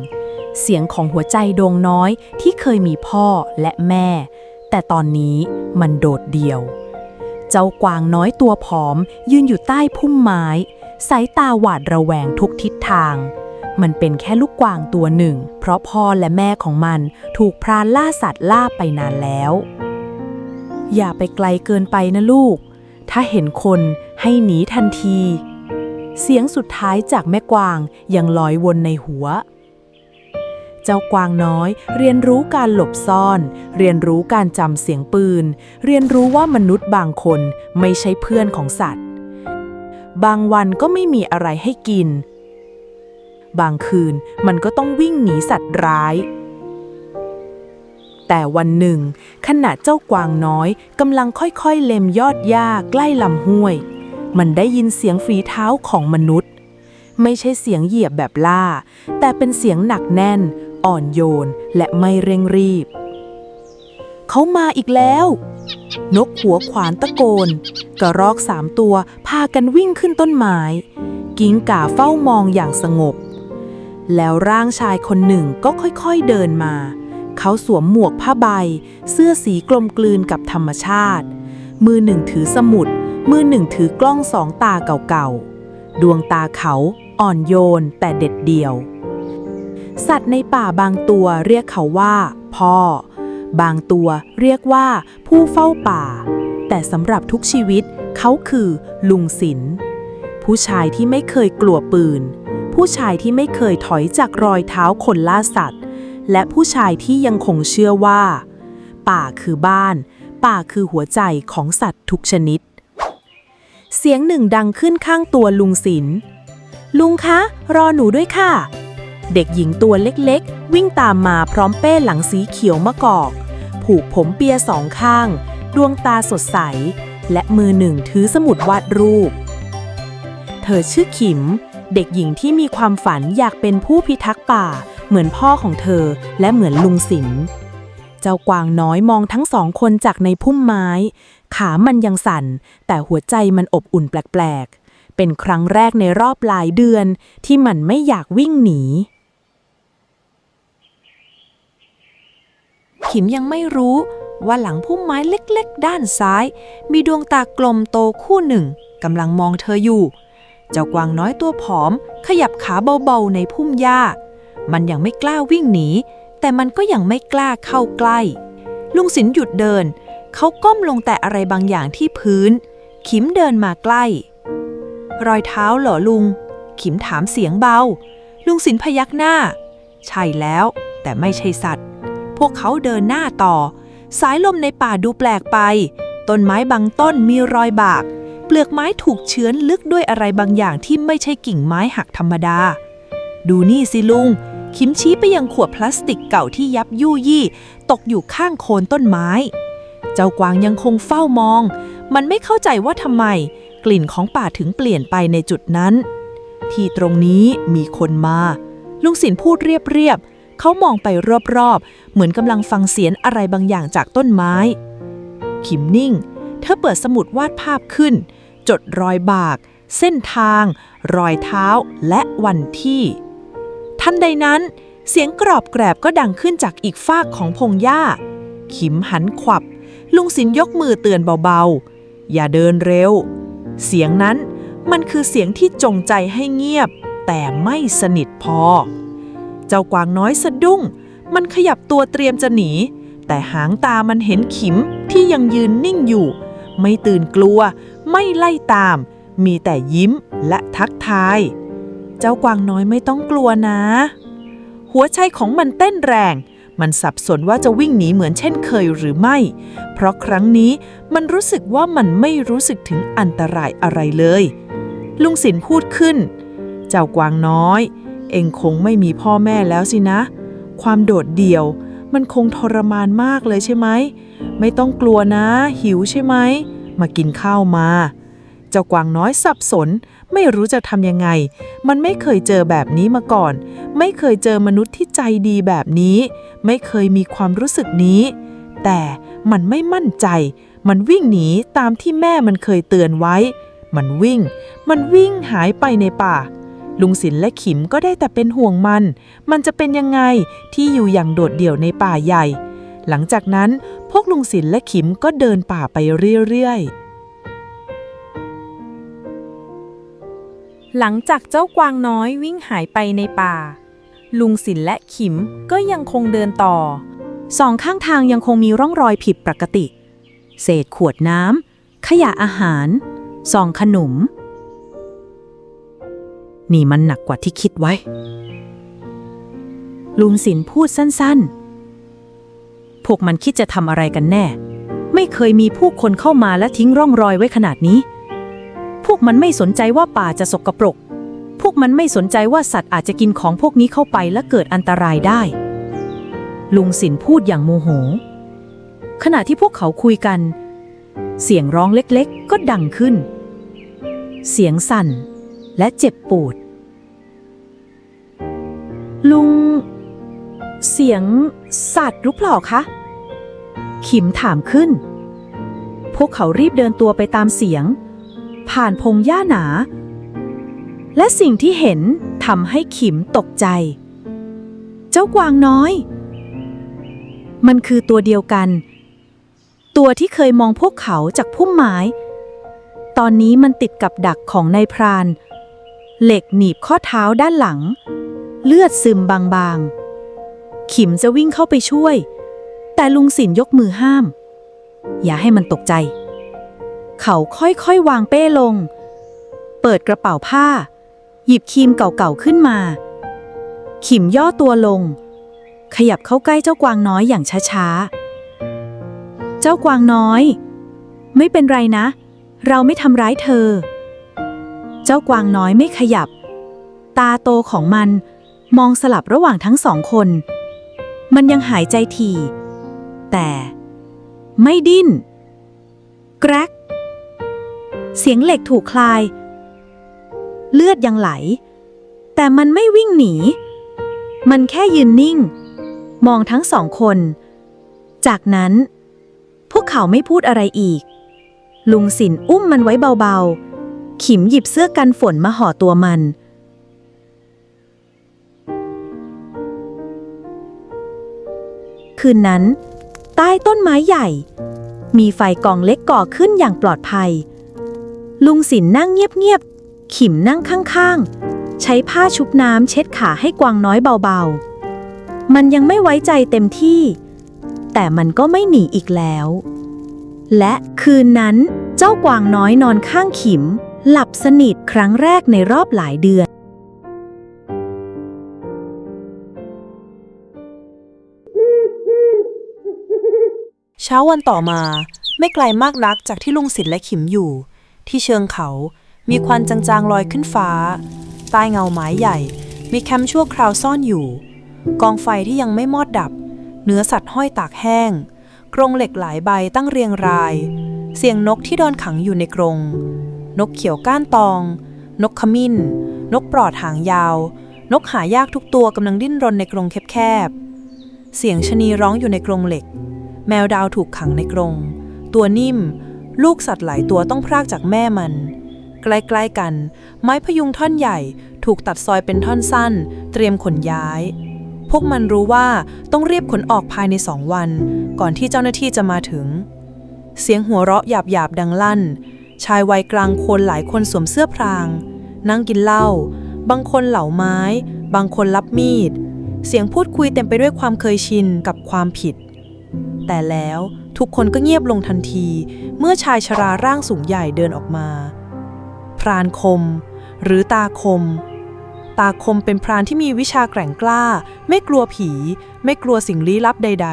Speaker 1: เสียงของหัวใจดวงน้อยที่เคยมีพ่อและแม่แต่ตอนนี้มันโดดเดี่ยวเจ้ากวางน้อยตัวผอมยืนอยู่ใต้พุ่มไม้สายตาหวาดระแวงทุกทิศทางมันเป็นแค่ลูกกวางตัวหนึ่งเพราะพ่อและแม่ของมันถูกพรานล่าสัตว์ล่าไปนานแล้วอย่าไปไกลเกินไปนะลูกถ้าเห็นคนให้หนีทันทีเสียงสุดท้ายจากแม่กวางยังลอยวนในหัวเจ้ากวางน้อยเรียนรู้การหลบซ่อนเรียนรู้การจำเสียงปืนเรียนรู้ว่ามนุษย์บางคนไม่ใช่เพื่อนของสัตว์บางวันก็ไม่มีอะไรให้กินบางคืนมันก็ต้องวิ่งหนีสัตว์ร้ายแต่วันหนึ่งขณะเจ้ากวางน้อยกำลังค่อยๆเล็มยอดหญ้าใกล้ลำห้วยมันได้ยินเสียงฝีเท้าของมนุษย์ไม่ใช่เสียงเหยียบแบบล่าแต่เป็นเสียงหนักแน่นอ่อนโยนและไม่เร่งรีบเขามาอีกแล้วนกหัวขวานตะโกนกระรอก3 ตัวพากันวิ่งขึ้นต้นไม้กิ้งก่าเฝ้ามองอย่างสงบแล้วร่างชายคนหนึ่งก็ค่อยๆเดินมาเขาสวมหมวกผ้าใบเสื้อสีกลมกลืนกับธรรมชาติมือหนึ่งถือสมุดมือหนึ่งถือกล้อง2 ตาเก่าๆดวงตาเขาอ่อนโยนแต่เด็ดเดี่ยวสัตว์ในป่าบางตัวเรียกเขาว่าพ่อบางตัวเรียกว่าผู้เฝ้าป่าแต่สำหรับทุกชีวิตเขาคือลุงศิลป์ผู้ชายที่ไม่เคยกลัวปืนผู้ชายที่ไม่เคยถอยจากรอยเท้าคนล่าสัตว์และผู้ชายที่ยังคงเชื่อว่าป่าคือบ้านป่าคือหัวใจของสัตว์ทุกชนิดเสียงหนึ่งดังขึ้นข้างตัวลุงศิลป์ลุงคะรอหนูด้วยค่ะเด็กหญิงตัวเล็กๆวิ่งตามมาพร้อมเป้หลังสีเขียวมะกอกผูกผมเปีย2 ข้างดวงตาสดใสและมือหนึ่งถือสมุดวาดรูปเธอชื่อขิมเด็กหญิงที่มีความฝันอยากเป็นผู้พิทักษ์ป่าเหมือนพ่อของเธอและเหมือนลุงศิลป์เจ้ากวางน้อยมองทั้ง2 คนจากในพุ่มไม้ขามันยังสั่นแต่หัวใจมันอบอุ่นแปลกๆเป็นครั้งแรกในรอบหลายเดือนที่มันไม่อยากวิ่งหนีขิมยังไม่รู้ว่าหลังพุ่มไม้เล็กๆด้านซ้ายมีดวงตากลมโตคู่หนึ่งกำลังมองเธออยู่เจ้ากวางน้อยตัวผอมขยับขาเบาๆในพุ่มหญ้ามันยังไม่กล้าวิ่งหนีแต่มันก็ยังไม่กล้าเข้าใกล้ลุงศิลป์หยุดเดินเขาก้มลงแตะอะไรบางอย่างที่พื้นขิมเดินมาใกล้รอยเท้าเหรอลุงขิมถามเสียงเบาลุงศิลป์พยักหน้าใช่แล้วแต่ไม่ใช่สัตว์พวกเขาเดินหน้าต่อสายลมในป่าดูแปลกไปต้นไม้บางต้นมีรอยบากเปลือกไม้ถูกเฉือนลึกด้วยอะไรบางอย่างที่ไม่ใช่กิ่งไม้หักธรรมดาดูนี่สิลุงขิมชี้ไปยังขวดพลาสติกเก่าที่ยับยู่ยี่ตกอยู่ข้างโคนต้นไม้เจ้ากวางยังคงเฝ้ามองมันไม่เข้าใจว่าทำไมกลิ่นของป่าถึงเปลี่ยนไปในจุดนั้นที่ตรงนี้มีคนมาลุงศิลป์พูดเรียบๆเขามองไปรอบๆเหมือนกำลังฟังเสียงอะไรบางอย่างจากต้นไม้ขิมนิ่งเธอเปิดสมุดวาดภาพขึ้นจดรอยบากเส้นทางรอยเท้าและวันที่ทันใดนั้นเสียงกรอบแกรบก็ดังขึ้นจากอีกฟากของพงหญ้าขิมหันขวับลุงศิลป์ยกมือเตือนเบาๆอย่าเดินเร็วเสียงนั้นมันคือเสียงที่จงใจให้เงียบแต่ไม่สนิทพอเจ้ากวางน้อยสะดุ้งมันขยับตัวเตรียมจะหนี
Speaker 2: แต่หางตามันเห็นขิมที่ยังยืนนิ่งอยู่ ไม่ตื่นกลัว ไม่ไล่ตาม มีแต่ยิ้มและทักทาย เจ้ากวางน้อยไม่ต้องกลัวนะ หัวใจของมันเต้นแรง มันสับสนว่าจะวิ่งหนีเหมือนเช่นเคยหรือไม่ เพราะครั้งนี้มันรู้สึกว่ามันไม่รู้สึกถึงอันตรายอะไรเลย ลุงศิลป์พูดขึ้น เจ้ากวางน้อย เอ็งคงไม่มีพ่อแม่แล้วสินะ ความโดดเดี่ยวมันคงทรมานมากเลยใช่ไหม ไม่ต้องกลัวนะ หิวใช่ไหม มากินข้าวมา เจ้ากวางน้อยสับสนไม่รู้จะทำยังไง มันไม่เคยเจอแบบนี้มาก่อน ไม่เคยเจอมนุษย์ที่ใจดีแบบนี้ ไม่เคยมีความรู้สึกนี้ แต่มันไม่มั่นใจ มันวิ่งหนีตามที่แม่มันเคยเตือนไว้ มันวิ่งหายไปในป่า ลุงศิลป์และขิมก็ได้แต่เป็นห่วงมันจะเป็นยังไงที่อยู่อย่างโดดเดี่ยวในป่าใหญ่ หลังจากนั้นพวกลุงศิลป์และขิมก็เดินป่าไปเรื่อยๆ
Speaker 6: หลังจากเจ้ากวางน้อยวิ่งหายไปในป่า ลุงศิลป์และขิมก็ยังคงเดินต่อ
Speaker 1: สองข้างทางยังคงมีร่องรอยผิดปกติ เศษขวดน้ำ ขยะอาหาร ซองขนม นี่มันหนักกว่าที่คิดไว้ ลุงศิลป์พูดสั้นๆ พวกมันคิดจะทำอะไรกันแน่ ไม่เคยมีผู้คนเข้ามาและทิ้งร่องรอยไว้ขนาดนี้ พวกมันไม่สนใจว่าป่าจะสกปรก พวกมันไม่สนใจว่าสัตว์อาจจะกินของพวกนี้เข้าไปและเกิดอันตรายได้ ลุงศิลป์พูดอย่างโมโห ขณะที่พวกเขาคุยกัน เสียงร้องเล็กๆก็ดังขึ้น เสียงสั่นและเจ็บปวด ลุง เสียงสัตว์หรือเปล่าคะ ขิมถามขึ้น พวกเขารีบเดินตัวไปตามเสียง ผ่านพงหญ้าหนา และสิ่งที่เห็นทำให้ขิมตกใจ เจ้ากวางน้อย มันคือตัวเดียวกัน ตัวที่เคยมองพวกเขาจากพุ่มไม้ ตอนนี้มันติดกับดักของนายพราน เหล็กหนีบข้อเท้าด้านหลัง เลือดซึมบางๆ ขิมจะวิ่งเข้าไปช่วย แต่ลุงศิลป์ยกมือห้าม อย่าให้มันตกใจ เขาค่อยๆวางเป้ลง เปิดกระเป๋าผ้า หยิบครีมเก่าๆขึ้นมา ขิมย่อตัวลง ขยับเข้าใกล้เจ้ากวางน้อยอย่างช้าๆ เจ้ากวางน้อย ไม่เป็นไรนะ เราไม่ทำร้ายเธอ เจ้ากวางน้อยไม่ขยับ ตาโตของมันมองสลับระหว่างทั้งสองคน มันยังหายใจถี่ แต่ไม่ดิ้น แกรกเสียงเหล็กถูกคลาย เลือดยังไหล แต่มันไม่วิ่งหนี มันแค่ยืนนิ่ง มองทั้งสองคน จากนั้นพวกเขาไม่พูดอะไรอีก ลุงศิลป์อุ้มมันไว้เบาๆ ขิมหยิบเสื้อกันฝนมาห่อตัวมัน คืนนั้นใต้ต้นไม้ใหญ่ มีไฟกองเล็กก่อขึ้นอย่างปลอดภัย ลุงศิลป์นั่งเงียบๆ ขิมนั่งข้างๆ ใช้ผ้าชุบน้ำเช็ดขาให้กวางน้อยเบาๆ มันยังไม่ไว้ใจเต็มที่ แต่มันก็ไม่หนีอีกแล้ว และคืนนั้นเจ้ากวางน้อยนอนข้างขิม หลับสนิทครั้งแรกในรอบหลายเดือน
Speaker 3: เช้าวันต่อมาไม่ไกลมากนักจากที่ลุงศิลป์และขิมอยู่ ที่เชิงเขามีควันจางๆลอยขึ้นฟ้า ใต้เงาไม้ใหญ่มีแคมป์ชั่วคราวซ่อนอยู่ กองไฟที่ยังไม่มอดดับ เนื้อสัตว์ห้อยตากแห้ง กรงเหล็กหลายใบตั้งเรียงราย เสียงนกที่โดนขังอยู่ในกรง นกเขียวก้านตอง นกขมิ้น นกปลอดหางยาว นกหายากทุกตัวกำลังดิ้นรนในกรงแคบๆเสียงชะนีร้องอยู่ในกรงเหล็ก แมวดาวถูกขังในกรง ตัวนิ่ม ลูกสัตว์หลายตัวต้องพรากจากแม่มัน ใกล้ๆกัน ไม้พยุงท่อนใหญ่ถูกตัดซอยเป็นท่อนสั้น เตรียมขนย้าย พวกมันรู้ว่าต้องรีบขนออกภายใน2 วัน ก่อนที่เจ้าหน้าที่จะมาถึง เสียงหัวเราะหยาบๆดังลั่น ชายวัยกลางคนหลายคนสวมเสื้อพราง นั่งกินเหล้า บางคนเหลาไม้ บางคนรับมีด เสียงพูดคุยเต็มไปด้วยความเคยชินกับความผิด
Speaker 2: แต่แล้วทุกคนก็เงียบลงทันทีเมื่อชายชราร่างสูงใหญ่เดินออกมาพรานคมหรือตาคมเป็นพรานที่มีวิชาแกร่งกล้าไม่กลัวผีไม่กลัวสิ่งลี้ลับใด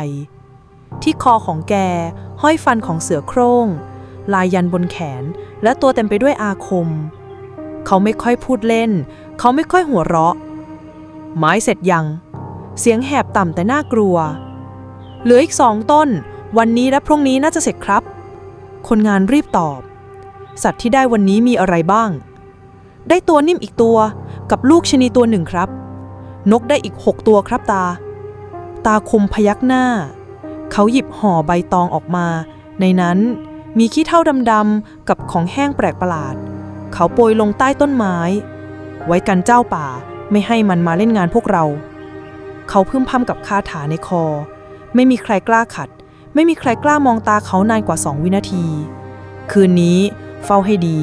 Speaker 2: ๆที่คอของแกห้อยฟันของเสือโคร่งลายยันบนแขนและตัวเต็มไปด้วยอาคมเขาไม่ค่อยพูดเล่นเขาไม่ค่อยหัวเราะไม้เสร็จยังเสียงแหบต่ำแต่น่ากลัวเหลืออีก2 ต้นวันนี้และพรุ่งนี้น่าจะเสร็จครับคนงานรีบตอบสัตว์ที่ได้วันนี้มีอะไรบ้างได้ตัวนิ่มอีกตัวกับลูกชะนีตัวหนึ่งครับนกได้อีก6 ตัวครับตาคมพยักหน้าเขาหยิบห่อใบตองออกมาในนั้นมีขี้เถ้าดำๆกับของแห้งแปลกประหลาดเขาโปรยลงใต้ต้นไม้ไว้กันเจ้าป่าไม่ให้มันมาเล่นงานพวกเราเขาพึมพำกับคาถาในคอไม่มีใครกล้าขัดไม่มีใครกล้ามองตาเขานานกว่า2 วินาทีคืนนี้เฝ้าให้ดี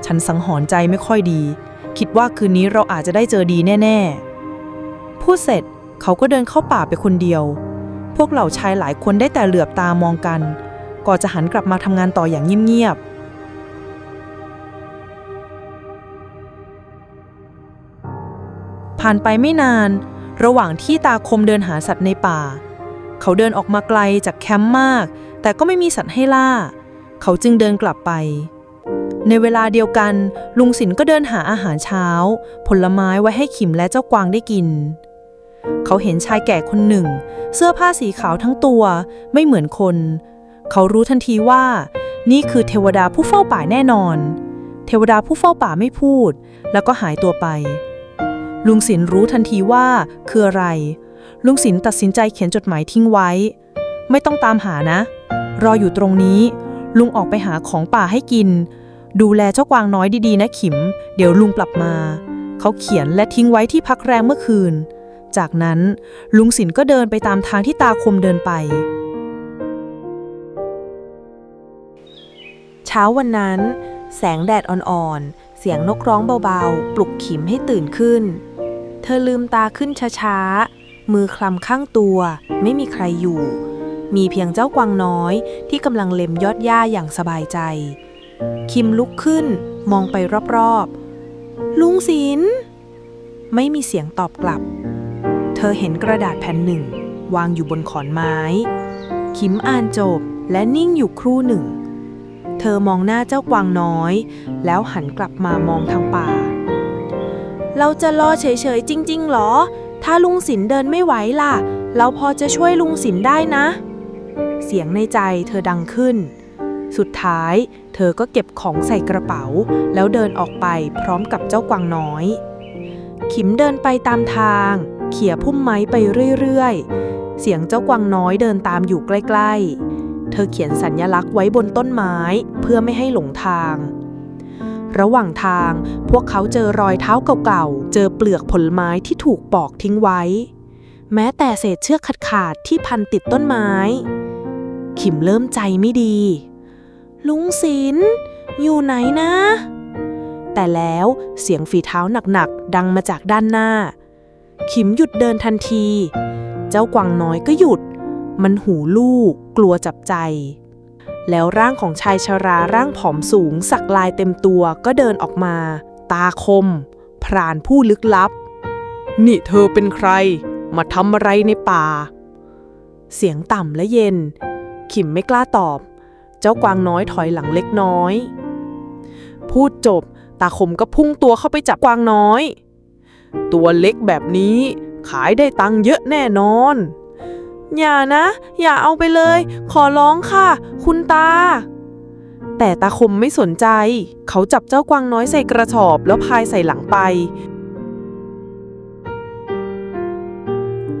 Speaker 2: ฉันสังหรณ์ใจไม่ค่อยดีคิดว่าคืนนี้เราอาจจะได้เจอดีแน่ๆพูดเสร็จเขาก็เดินเข้าป่าไปคนเดียวพวกเหล่าชายหลายคนได้แต่เหลือบตามองกันก่อนจะหันกลับมาทำงานต่ออย่างเงียบๆผ่านไปไม่นานระหว่างที่ตาคมเดินหาสัตว์ในป่าเขาเดินออกมาไกลจากแคมป์มากแต่ก็ไม่มีสัตว์ให้ล่าเขาจึงเดินกลับไปในเวลาเดียวกันลุงศิลป์ก็เดินหาอาหารเช้าผลไม้ไว้ให้ขิมและเจ้ากวางได้กินเขาเห็นชายแก่คนหนึ่งเสื้อผ้าสีขาวทั้งตัวไม่เหมือนคนเขารู้ทันทีว่านี่คือเทวดาผู้เฝ้าป่าแน่นอนเทวดาผู้เฝ้าป่าไม่พูดแล้วก็หายตัวไปลุงศิลป์รู้ทันทีว่าคืออะไรลุงศิลป์ตัดสินใจเขียนจดหมายทิ้งไว้ไม่ต้องตามหานะรออยู่ตรงนี้ลุงออกไปหาของป่าให้กินดูแลเจ้ากวางน้อยดีๆนะขิมเดี๋ยวลุงกลับมาเขาเขียนและทิ้งไว้ที่พักแรมเมื่อคืนจากนั้นลุงศิลป์ก็เดินไปตามทางที่ตาคมเดินไปเช้าวันนั้นแสงแดดอ่อนๆเสียงนกร้องเบาๆปลุกขิมให้ตื่นขึ้นเธอลืมตาขึ้นช้าๆมือคลำข้างตัวไม่มีใครอยู่มีเพียงเจ้ากวางน้อยที่กำลังเล็มยอดหญ้าอย่างสบายใจคิมลุกขึ้นมองไปรอบๆลุงศิลป์ไม่มีเสียงตอบกลับเธอเห็นกระดาษแผ่นหนึ่งวางอยู่บนขอนไม้คิมอ่านจบและนิ่งอยู่ครู่หนึ่งเธอมองหน้าเจ้ากวางน้อยแล้วหันกลับมามองทางป่าเราจะรอเฉยๆจริงๆหรอถ้าลุงศิลป์เดินไม่ไหวล่ะเราพอจะช่วยลุงศิลป์ได้นะเสียงในใจเธอดังขึ้นสุดท้ายเธอก็เก็บของใส่กระเป๋าแล้วเดินออกไปพร้อมกับเจ้ากวางน้อยขิมเดินไปตามทางเขี่ยพุ่มไม้ไปเรื่อยๆเสียงเจ้ากวางน้อยเดินตามอยู่ใกล้ๆเธอเขียนสัญลักษณ์ไว้บนต้นไม้เพื่อไม่ให้หลงทางระหว่างทางพวกเขาเจอรอยเท้าเก่าๆเจอเปลือกผลไม้ที่ถูกปอกทิ้งไว้แม้แต่เศษเชือกขาดๆที่พันติดต้นไม้ขิมเริ่มใจไม่ดีลุงศิลป์อยู่ไหนนะแต่แล้วเสียงฝีเท้าหนักๆดังมาจากด้านหน้าขิมหยุดเดินทันทีเจ้ากวางน้อยก็หยุดมันหูลู่กลัวจับใจแล้วร่างของชายชราร่างผอมสูงสักลายเต็มตัวก็เดินออกมาตาคมพรานผู้ลึกลับนี่เธอเป็นใครมาทำอะไรในป่าเสียงต่ำและเย็นขิมไม่กล้าตอบเจ้ากวางน้อยถอยหลังเล็กน้อยพูดจบตาคมก็พุ่งตัวเข้าไปจับกวางน้อยตัวเล็กแบบนี้ขายได้ตังค์เยอะแน่นอนอย่านะอย่าเอาไปเลยขอร้องค่ะคุณตาแต่ตาคมไม่สนใจเขาจับเจ้ากวางน้อยใส่กระสอบแล้วพายใส่หลังไป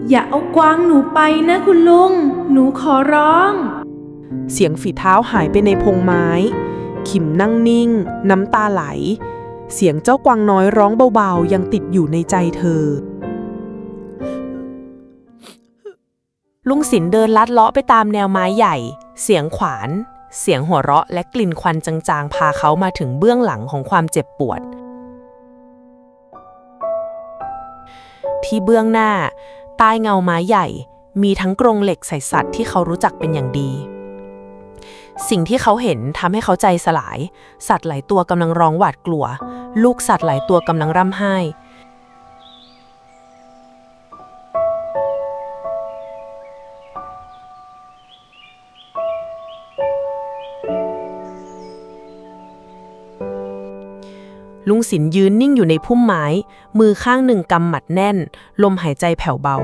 Speaker 6: อย่าเอากวางหนูไปนะคุณลุงหนูขอร้อง
Speaker 2: เสียงฝีเท้าหายไปในพงไม้ขิมนั่งนิ่งน้ำตาไหลเสียงเจ้ากวางน้อยร้องเบาๆยังติดอยู่ในใจเธอลุงศิลป์เดินลัดเลาะไปตามแนวไม้ใหญ่เสียงขวานเสียงหัวเราะและกลิ่นควันจางๆพาเขามาถึงเบื้องหลังของความเจ็บปวดที่เบื้องหน้าใต้เงาไม้ใหญ่
Speaker 3: มีทั้งกรงเหล็กใส่สัตว์ที่เขารู้จักเป็นอย่างดี สิ่งที่เขาเห็นทำให้เขาใจสลายสัตว์หลายตัวกำลังร้องหวาดกลัวลูกสัตว์หลายตัวกำลังร่ำไห้ลุงศิลป์ยืนนิ่งอยู่ในพุ่มไม้มือข้างหนึ่งกำหมัดแน่นลมหายใจแผ่วเบา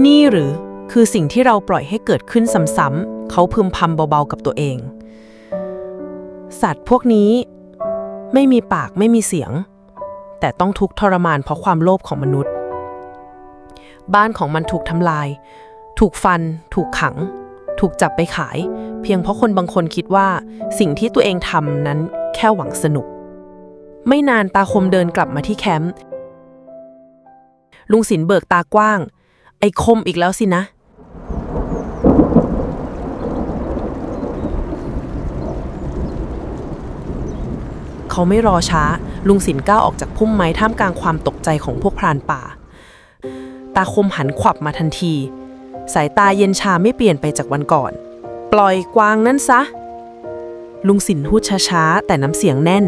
Speaker 3: นี่หรือคือสิ่งที่เราปล่อยให้เกิดขึ้นซ้ำๆเขาพึมพำเบาๆกับตัวเองสัตว์พวกนี้ไม่มีปากไม่มีเสียงแต่ต้องทุกข์ทรมานเพราะความโลภของมนุษย์บ้านของมันถูกทำลายถูกฟันถูกขังถูกจับไปขายเพียงเพราะคนบางคนคิดว่าสิ่งที่ตัวเองทำนั้นแค่หวังสนุกไม่นานตาคมเดินกลับมาที่แคมป์ลุงศิลป์เบิกตากว้างไอ้คมอีกแล้วสินะเขาไม่รอช้าลุงศิลป์ก้าวออกจากพุ่มไม้ท่ามกลางความตกใจของพวกพรานป่าตาคมหันขวับมาทันทีสายตาเย็นชาไม่เปลี่ยนไปจากวันก่อนปล่อยกวางนั่นซะลุงศิลป์พูดช้าๆแต่น้ำเสียงแน่น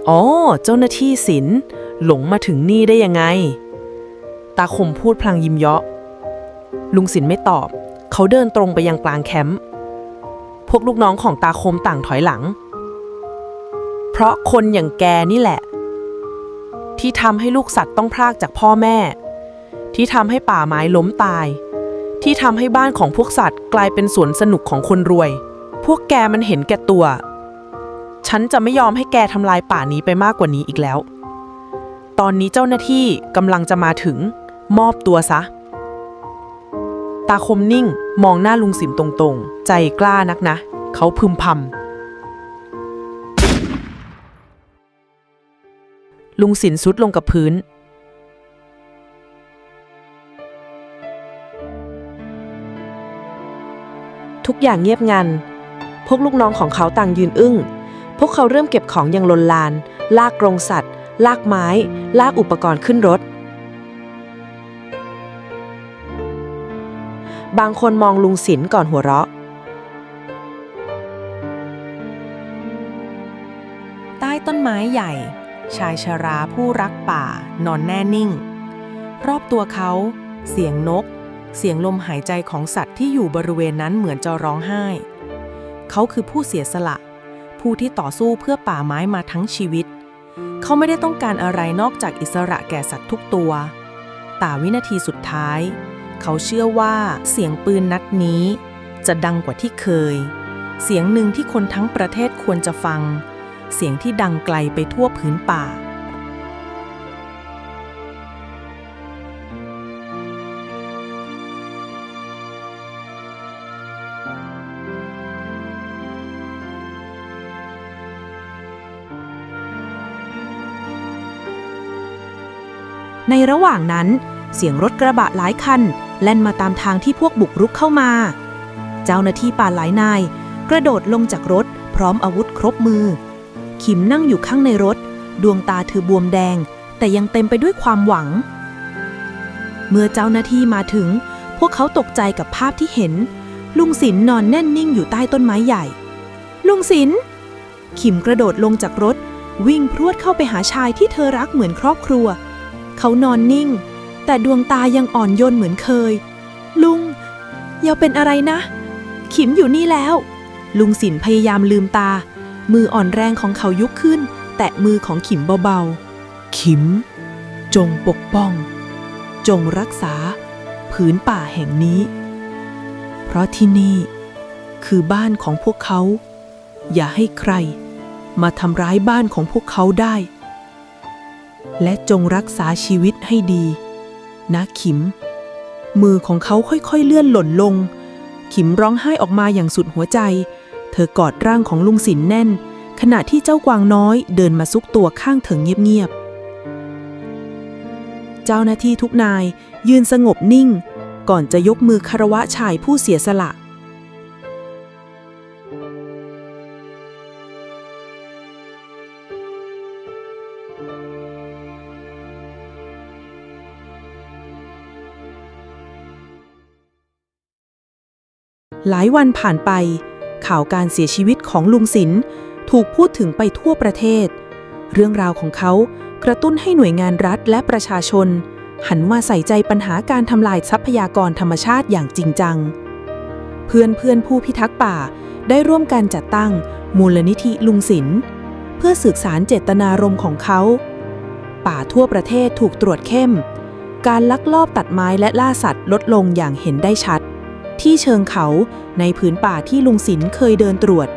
Speaker 3: อ๋อเจ้าหน้าที่ศิลป์หลงมาถึงนี่ได้ยังไงตาคมพูดพลางยิ้มเยาะลุงศิลป์ไม่ตอบเขาเดินตรงไปยังกลางแคมป์พวกลูกน้องของตาคมต่างถอยหลังเพราะคนอย่างแกนี่แหละที่ทำให้ลูกสัตว์ต้องพรากจากพ่อแม่ที่ทำให้ป่าไม้ล้มตายที่ทำให้บ้านของพวกสัตว์กลายเป็นสวนสนุกของคนรวยพวกแกมันเห็นแก่ตัวฉันจะไม่ยอมให้แกทำลายป่านี้ไปมากกว่านี้อีกแล้วตอนนี้เจ้าหน้าที่กำลังจะมาถึงมอบตัวซะตาคมนิ่งมองหน้าลุงศิลป์ตรงๆใจกล้านักนะเขาพึมพำลุงศิลป์ซุดลงกับพื้นทุกอย่างเงียบงันพวกลูกน้องของเขาต่างยืนอึ้งพวกเขาเริ่มเก็บของอย่างลนลานลากกรงสัตว์ลากไม้ลากอุปกรณ์ขึ้นรถบางคนมองลุงศิลป์ก่อนหัวเราะใต้ต้นไม้ใหญ่ชายชราผู้รักป่านอนแน่นิ่งรอบตัวเขาเสียงนกเสียงลมหายใจของสัตว์ที่อยู่บริเวณนั้นเหมือนจะร้องไห้เขาคือผู้เสียสละผู้ที่ต่อสู้เพื่อป่าไม้มาทั้งชีวิตเขาไม่ได้ต้องการอะไรนอกจากอิสระแก่สัตว์ทุกตัวแต่วินาทีสุดท้ายเขาเชื่อว่าเสียงปืนนัดนี้จะดังกว่าที่เคยเสียงหนึ่งที่คนทั้งประเทศควรจะฟังเสียงที่ดังไกลไปทั่วพื้นป่า
Speaker 1: ในระหว่างนั้นเสียงรถกระบะหลายคันแล่นมาตามทางที่พวกบุกรุกเข้ามาเจ้าหน้าที่ป่าหลายนายกระโดดลงจากรถพร้อมอาวุธครบมือขิมนั่งอยู่ข้างในรถดวงตาเธอบวมแดงแต่ยังเต็มไปด้วยความหวังเมื่อเจ้าหน้าที่มาถึงพวกเขาตกใจกับภาพที่เห็นลุงศิลป์นอนแน่นนิ่งอยู่ใต้ต้นไม้ใหญ่ลุงศิลป์ขิมกระโดดลงจากรถวิ่งพรวดเข้าไปหาชายที่เธอรักเหมือนครอบครัวเขานอนนิ่งแต่ดวงตายังอ่อนโยนเหมือนเคยลุงอย่าเป็นอะไรนะขิมอยู่นี่แล้วลุงศิลป์พยายามลืมตามืออ่อนแรงของเขายุบขึ้นแตะมือของขิมเบาๆขิมจงปกป้องจงรักษาผืนป่าแห่งนี้เพราะที่นี่คือบ้านของพวกเขาอย่าให้ใครมาทำร้ายบ้านของพวกเขาได้และจงรักษาชีวิตให้ดีนะขิมมือของเขาค่อยๆเลื่อนหล่นลงขิมร้องไห้ออกมาอย่างสุดหัวใจเธอกอดร่างของลุงศิลป์แน่นขณะที่เจ้ากวางน้อยเดินมาซุกตัวข้างเธอเงียบๆเจ้าหน้าที่ทุกนายยืนสงบนิ่งก่อนจะยกมือคารวะชายผู้เสียสละ
Speaker 2: หลายวันผ่านไปข่าวการเสียชีวิตของลุงศิลป์ถูกพูดถึงไปทั่วประเทศเรื่องราวของเขากระตุ้นให้หน่วยงานรัฐและประชาชนหันมาใส่ใจปัญหาการทำลายทรัพยากรธรรมชาติอย่างจริงจังเพื่อนผู้พิทักษ์ป่าได้ร่วมกันจัดตั้งมูลนิธิลุงศิลป์เพื่อสืบสารเจตนารมณ์ของเขาป่าทั่วประเทศถูกตรวจเข้มการลักลอบตัดไม้และล่าสัตว์ลดลงอย่างเห็นได้ชัดที่เชิงเขาในผืนป่าที่ลุงศิลป์เคยเดินตรวจ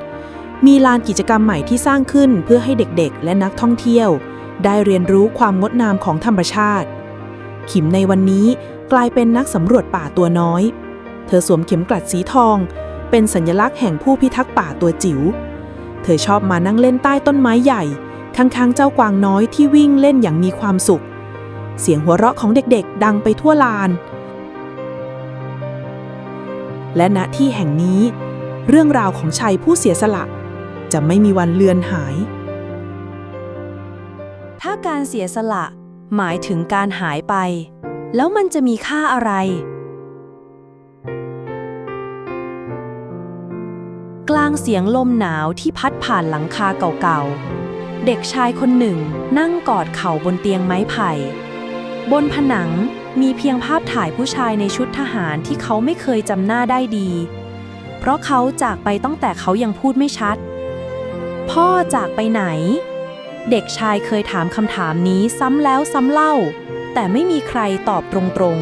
Speaker 2: มีลานกิจกรรมใหม่ที่สร้างขึ้นเพื่อให้เด็กๆและนักท่องเที่ยวได้เรียนรู้ความงดงามของธรรมชาติขิมในวันนี้กลายเป็นนักสำรวจป่าตัวน้อยเธอสวมเข็มกลัดสีทองเป็นสัญลักษณ์แห่งผู้พิทักษ์ป่าตัวจิ๋วเธอชอบมานั่งเล่นใต้ต้นไม้ใหญ่ข้างๆเจ้ากวางน้อยที่วิ่งเล่นอย่างมีความสุขเสียงหัวเราะของเด็กๆดังไปทั่วลานและณที่แห่งนี้เรื่องราวของชายผู้เสียสละจะไม่มีวันเลือนหาย
Speaker 3: ถ้าการเสียสละหมายถึงการหายไปแล้วมันจะมีค่าอะไรกลางเสียงลมหนาวที่พัดผ่านหลังคาเก่าๆเด็กชายคนหนึ่งนั่งกอดเข่าบนเตียงไม้ไผ่บนผนังมีเพียงภาพถ่ายผู้ชายในชุดทหารที่เขาไม่เคยจำหน้าได้ดีเพราะเขาจากไปตั้งแต่เขายังพูดไม่ชัดพ่อจากไปไหนเด็กชายเคยถามคำถามนี้ซ้ำแล้วซ้ำเล่าแต่ไม่มีใครตอบตรง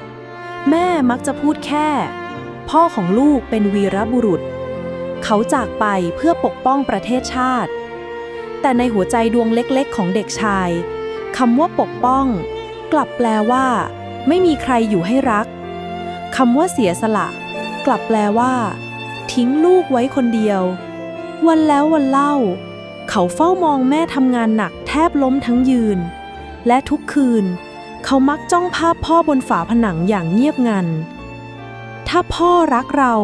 Speaker 3: ๆแม่มักจะพูดแค่พ่อของลูกเป็นวีรบุรุษเขาจากไปเพื่อปกป้องประเทศชาติแต่ในหัวใจดวงเล็กๆของเด็กชายคำว่าปกป้องกลับแปลว่าไม่มีใครอยู่ให้รักคำว่าเสียสละกลับแปลว่าทิ้งลูกไว้คนเดียววันแล้ววันเล่าเขาเฝ้ามองแม่ทำงานหนักแทบล้มทั้งยืนและทุกคืนเขามักจ้องภาพพ่อบนฝาผนังอย่างเงียบงันถ้าพ่อรักเรา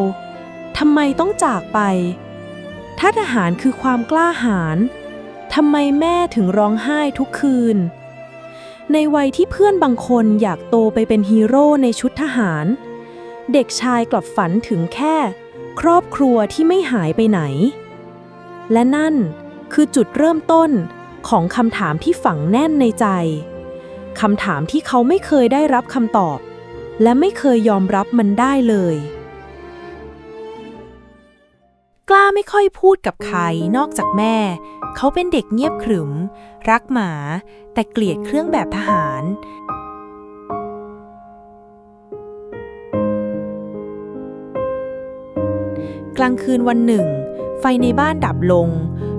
Speaker 3: ทำไมต้องจากไปถ้าทหารคือความกล้าหาญทำไมแม่ถึงร้องไห้ทุกคืนในวัยที่เพื่อนบางคนอยากโตไปเป็นฮีโร่ในชุดทหารเด็กชายกลับฝันถึงแค่ครอบครัวที่ไม่หายไปไหนและนั่นคือจุดเริ่มต้นของคำถามที่ฝังแน่นในใจคำถามที่เขาไม่เคยได้รับคำตอบและไม่เคยยอมรับมันได้เลยกล้าไม่ค่อยพูดกับใครนอกจากแม่เขาเป็นเด็กเงียบขรึมรักหมาแต่เกลียดเครื่องแบบทหารกลางคืนวันหนึ่งไฟในบ้านดับลง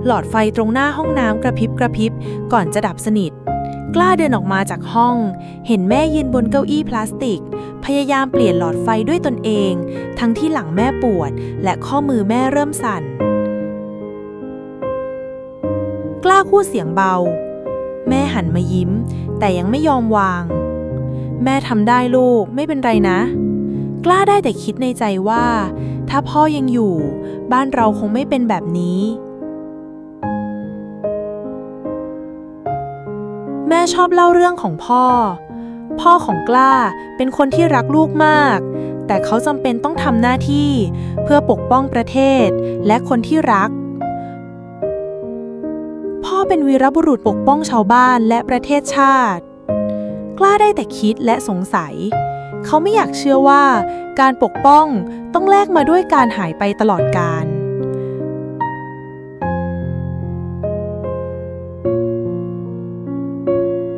Speaker 3: หลอดไฟตรงหน้าห้องน้ำกระพริบกระพริบก่อนจะดับสนิทกล้าเดินออกมาจากห้องเห็นแม่ยืนบนเก้าอี้พลาสติกพยายามเปลี่ยนหลอดไฟด้วยตนเองทั้งที่หลังแม่ปวดและข้อมือแม่เริ่มสั่นกล้าพูดเสียงเบาแม่หันมายิ้มแต่ยังไม่ยอมวางแม่ทำได้ลูกไม่เป็นไรนะกล้าได้แต่คิดในใจว่าถ้าพ่อยังอยู่บ้านเราคงไม่เป็นแบบนี้แม่ชอบเล่าเรื่องของพ่อของกล้าเป็นคนที่รักลูกมากแต่เขาจำเป็นต้องทำหน้าที่เพื่อปกป้องประเทศและคนที่รักพ่อเป็นวีรบุรุษปกป้องชาวบ้านและประเทศชาติกล้าได้แต่คิดและสงสัยเขาไม่อยากเชื่อว่าการปกป้องต้องแลกมาด้วยการหายไปตลอดกาล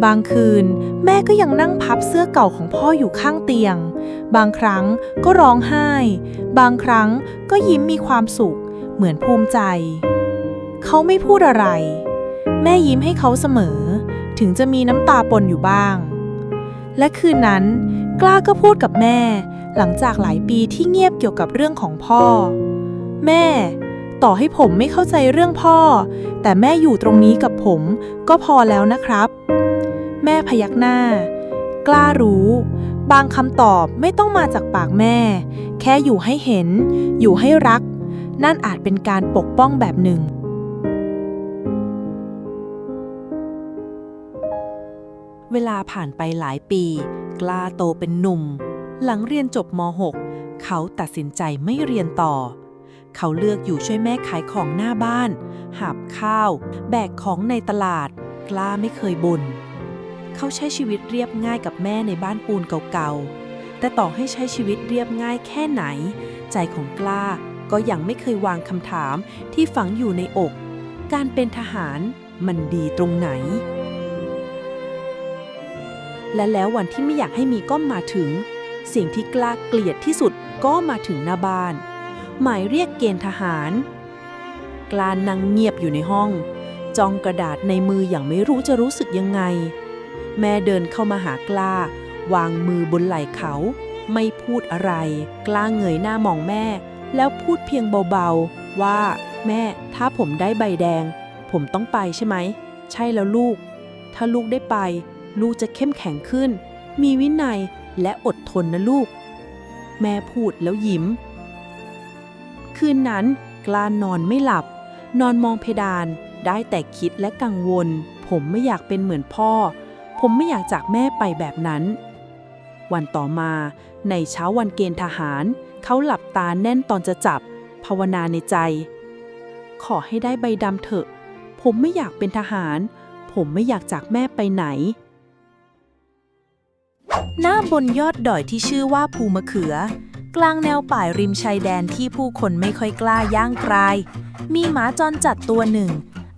Speaker 3: บางคืนแม่ก็ยังนั่งพับเสื้อเก่าของพ่ออยู่ข้างเตียงบางครั้งก็ร้องไห้บางครั้งก็ยิ้มมีความสุขเหมือนภูมิใจเขาไม่พูดอะไรแม่ยิ้มให้เขาเสมอถึงจะมีน้ำตาปนอยู่บ้างและคืนนั้นกล้าก็พูดกับแม่หลังจากหลายปีที่เงียบเกี่ยวกับเรื่องของพ่อแม่ต่อให้ผมไม่เข้าใจเรื่องพ่อแต่แม่อยู่ตรงนี้กับผมก็พอแล้วนะครับแม่พยักหน้ากล้ารู้บางคำตอบไม่ต้องมาจากปากแม่แค่อยู่ให้เห็นอยู่ให้รักนั่นอาจเป็นการปกป้องแบบหนึ่งเวลาผ่านไปหลายปีกล้าโตเป็นหนุ่มหลังเรียนจบม. .6 เขาตัดสินใจไม่เรียนต่อ เขาเลือกอยู่ช่วยแม่ขายของหน้าบ้านหาบข้าว แบกของในตลาด กล้าไม่เคยบ่นเขาใช้ชีวิตเรียบง่ายกับแม่ในบ้านปูนเก่าๆแต่ต่อให้ใช้ชีวิตเรียบง่ายแค่ไหน ใจของกล้าก็ยังไม่เคยวางคำถามที่ฝังอยู่ในอก การเป็นทหารมันดีตรงไหน และแล้ววันที่ไม่อยากให้มีก็มาถึง สิ่งที่กล้าเกลียดที่สุดก็มาถึงหน้าบ้าน หมายเรียกเกณฑ์ทหาร กล้านั่งเงียบอยู่ในห้องจ้องกระดาษในมืออย่างไม่รู้จะรู้สึกยังไง แม่เดินเข้ามาหากล้าวางมือบนไหล่เขาไม่พูดอะไร กล้าเงยหน้ามองแม่แล้วพูดเพียงเบาๆว่าแม่ถ้าผมได้ใบแดงผมต้องไปใช่ไหมใช่แล้วลูกถ้าลูกได้ไปลูกจะเข้มแข็งขึ้นมีวินัยและอดทนนะลูกแม่พูดแล้วยิ้มคืนนั้นกล้านอนไม่หลับนอนมองเพดานได้แต่คิดและกังวลผมไม่อยากเป็นเหมือนพ่อผมไม่อยากจากแม่ไปแบบนั้นวันต่อมาในเช้าวันเกณฑ์ทหารเขาหลับตาแน่นตอนจะจับภาวนาในใจขอให้ได้ใบดำเถอะผมไม่อยากเป็นทหารผมไม่อยากจากแม่ไปไหนหน้าบนยอดดอยที่ชื่อว่าภูมะเขือกลางแนวป่ายริมชายแดนที่ผู้คนไม่ค่อยกล้าย่างกรายมีหมาจรจัดตัวหนึ่ง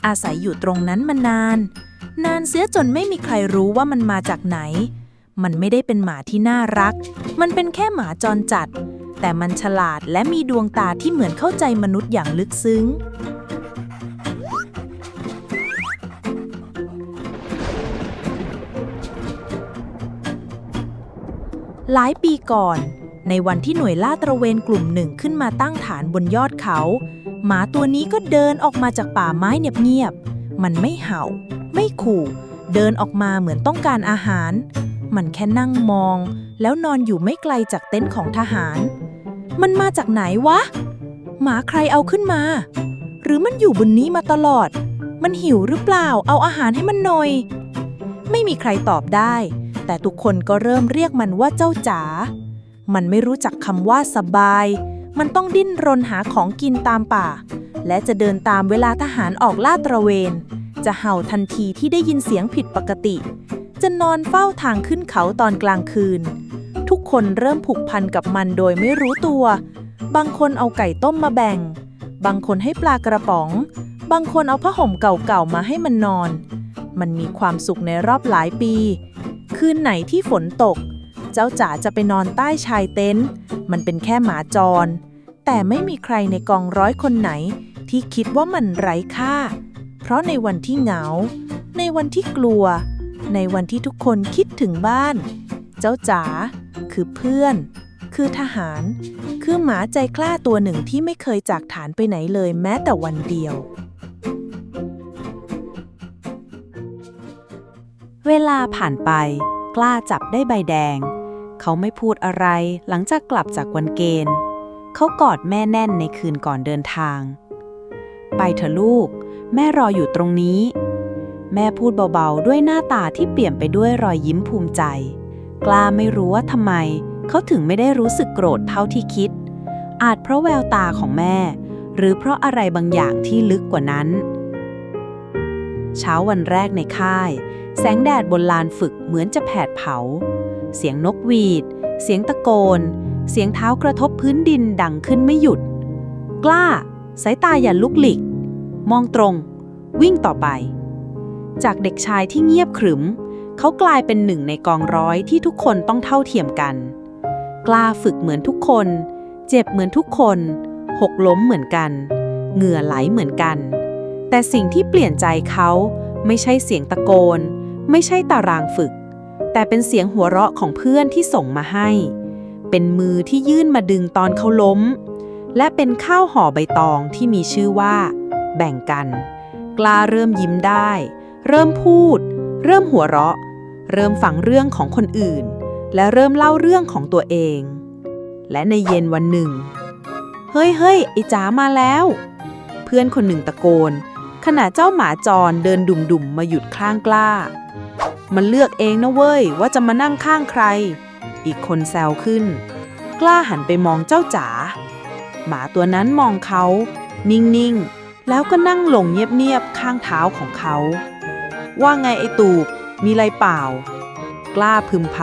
Speaker 3: อาศัยอยู่ตรงนั้นมานานเสียจนไม่มีใครรู้ว่ามันมาจากไหนมันไม่ได้เป็นหมาที่น่ารักมันเป็นแค่หมาจรจัดแต่มันฉลาดและมีดวงตาที่เหมือนเข้าใจมนุษย์อย่างลึกซึ้งหลายปีก่อนในวันที่หน่วยลาดตระเวนกลุ่มหนึ่งขึ้นมาตั้งฐานบนยอดเขาหมาตัวนี้ก็เดินออกมาจากป่าไม้เงียบๆมันไม่เห่าไม่ขู่เดินออกมาเหมือนต้องการอาหารมันแค่นั่งมองแล้วนอนอยู่ไม่ไกลจากเต็นท์ของทหารมันมาจากไหนวะหมาใครเอาขึ้นมาหรือมันอยู่บนนี้มาตลอดมันหิวหรือเปล่าเอาอาหารให้มันหน่อยไม่มีใครตอบได้แต่ทุกคนก็เริ่มเรียกมันว่าเจ้าจ๋ามันไม่รู้จักคำว่าสบายมันต้องดิ้นรนหาของกินตามป่าและจะเดินตามเวลาทหารออกลาดตระเวนจะเห่าทันทีที่ได้ยินเสียงผิดปกติจะนอนเฝ้าทางขึ้นเขาตอนกลางคืนทุกคนเริ่มผูกพันกับมันโดยไม่รู้ตัวบางคนเอาไก่ต้มมาแบ่งบางคนให้ปลากระป๋องบางคนเอาผ้าห่มเก่าๆมาให้มันนอนมันมีความสุขในรอบหลายปีคืนไหนที่ฝนตกเจ้าจ๋าจะไปนอนใต้ชายเต็นท์มันเป็นแค่หมาจรแต่ไม่มีใครในกองร้อยคนไหนที่คิดว่ามันไร้ค่าเพราะในวันที่เหงาในวันที่กลัวในวันที่ทุกคนคิดถึงบ้านเจ้าจ๋าคือเพื่อนคือทหารคือหมาใจกล้าตัวหนึ่งที่ไม่เคยจากฐานไปไหนเลยแม้แต่วันเดียวเวลาผ่านไปกล้าจับได้ใบแดงเขาไม่พูดอะไรหลังจากกลับจากวันเกณฑ์เขากอดแม่แน่นในคืนก่อนเดินทางไปเถอะลูกแม่รออยู่ตรงนี้แม่พูดเบาๆด้วยหน้าตาที่เปลี่ยนไปด้วยรอยยิ้มภูมิใจกล้าไม่รู้ว่าทำไมเขาถึงไม่ได้รู้สึกโกรธเท่าที่คิดอาจเพราะแววตาของแม่หรือเพราะอะไรบางอย่างที่ลึกกว่านั้นเช้าวันแรกในค่ายแสงแดดบนลานฝึกเหมือนจะแผดเผาเสียงนกหวีดเสียงตะโกนเสียงเท้ากระทบพื้นดินดังขึ้นไม่หยุดกล้าสายตาอย่าลุกหลีกมองตรงวิ่งต่อไปจากเด็กชายที่เงียบขรึมเขากลายเป็นหนึ่งในกองร้อยที่ทุกคนต้องเท่าเทียมกันกล้าฝึกเหมือนทุกคนเจ็บเหมือนทุกคนหกล้มเหมือนกันเหงื่อไหลเหมือนกันแต่สิ่งที่เปลี่ยนใจเขาไม่ใช่เสียงตะโกนไม่ใช่ตารางฝึกแต่เป็นเสียงหัวเราะของเพื่อนที่ส่งมาให้เป็นมือที่ยื่นมาดึงตอนเขาล้มและเป็นข้าวห่อใบตองที่มีชื่อว่าแบ่งกันกล้าเริ่มยิ้มได้เริ่มพูดเริ่มหัวเราะเริ่มฟังเรื่องของคนอื่นและเริ่มเล่าเรื่องของตัวเองและในเย็นวันหนึ่งเฮ้ยไอ้จ๋ามาแล้วเพื่อนคนหนึ่งตะโกนขณะเจ้าหมาจรเดินดุ่มๆมาหยุดข้างกล้ามันเลือกเองนะเว้ยว่าจะมานั่งข้างใครอีกคนแซวขึ้น
Speaker 2: กล้าหันไปมองเจ้าจ๋าหมาตัวนั้นมองเขานิ่งๆแล้วก็นั่งลงเงียบๆข้างเท้าของเขาว่าไงไอ้ตูบมีไรเปล่ากล้าพึมพ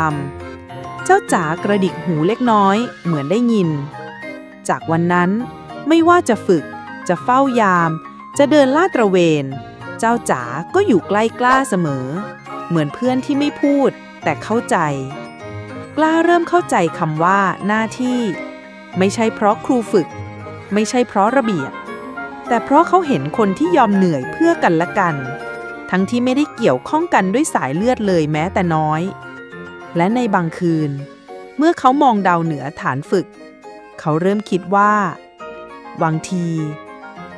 Speaker 2: ำเจ้าจ๋ากระดิกหูเล็กน้อยเหมือนได้ยินจากวันนั้นไม่ว่าจะฝึกจะเฝ้ายามจะเดินลาดตระเวนเจ้าจ๋าก็อยู่ใกล้กล้าเสมอเหมือนเพื่อนที่ไม่พูดแต่เข้าใจกล้าเริ่มเข้าใจคำว่าหน้าที่ไม่ใช่เพราะครูฝึกไม่ใช่เพราะระเบียบแต่เพราะเขาเห็นคนที่ยอมเหนื่อยเพื่อกันและกันทั้งที่ไม่ได้เกี่ยวข้องกันด้วยสายเลือดเลยแม้แต่น้อยและในบางคืนเมื่อเขามองดาวเหนือฐานฝึกเขาเริ่มคิดว่าบางที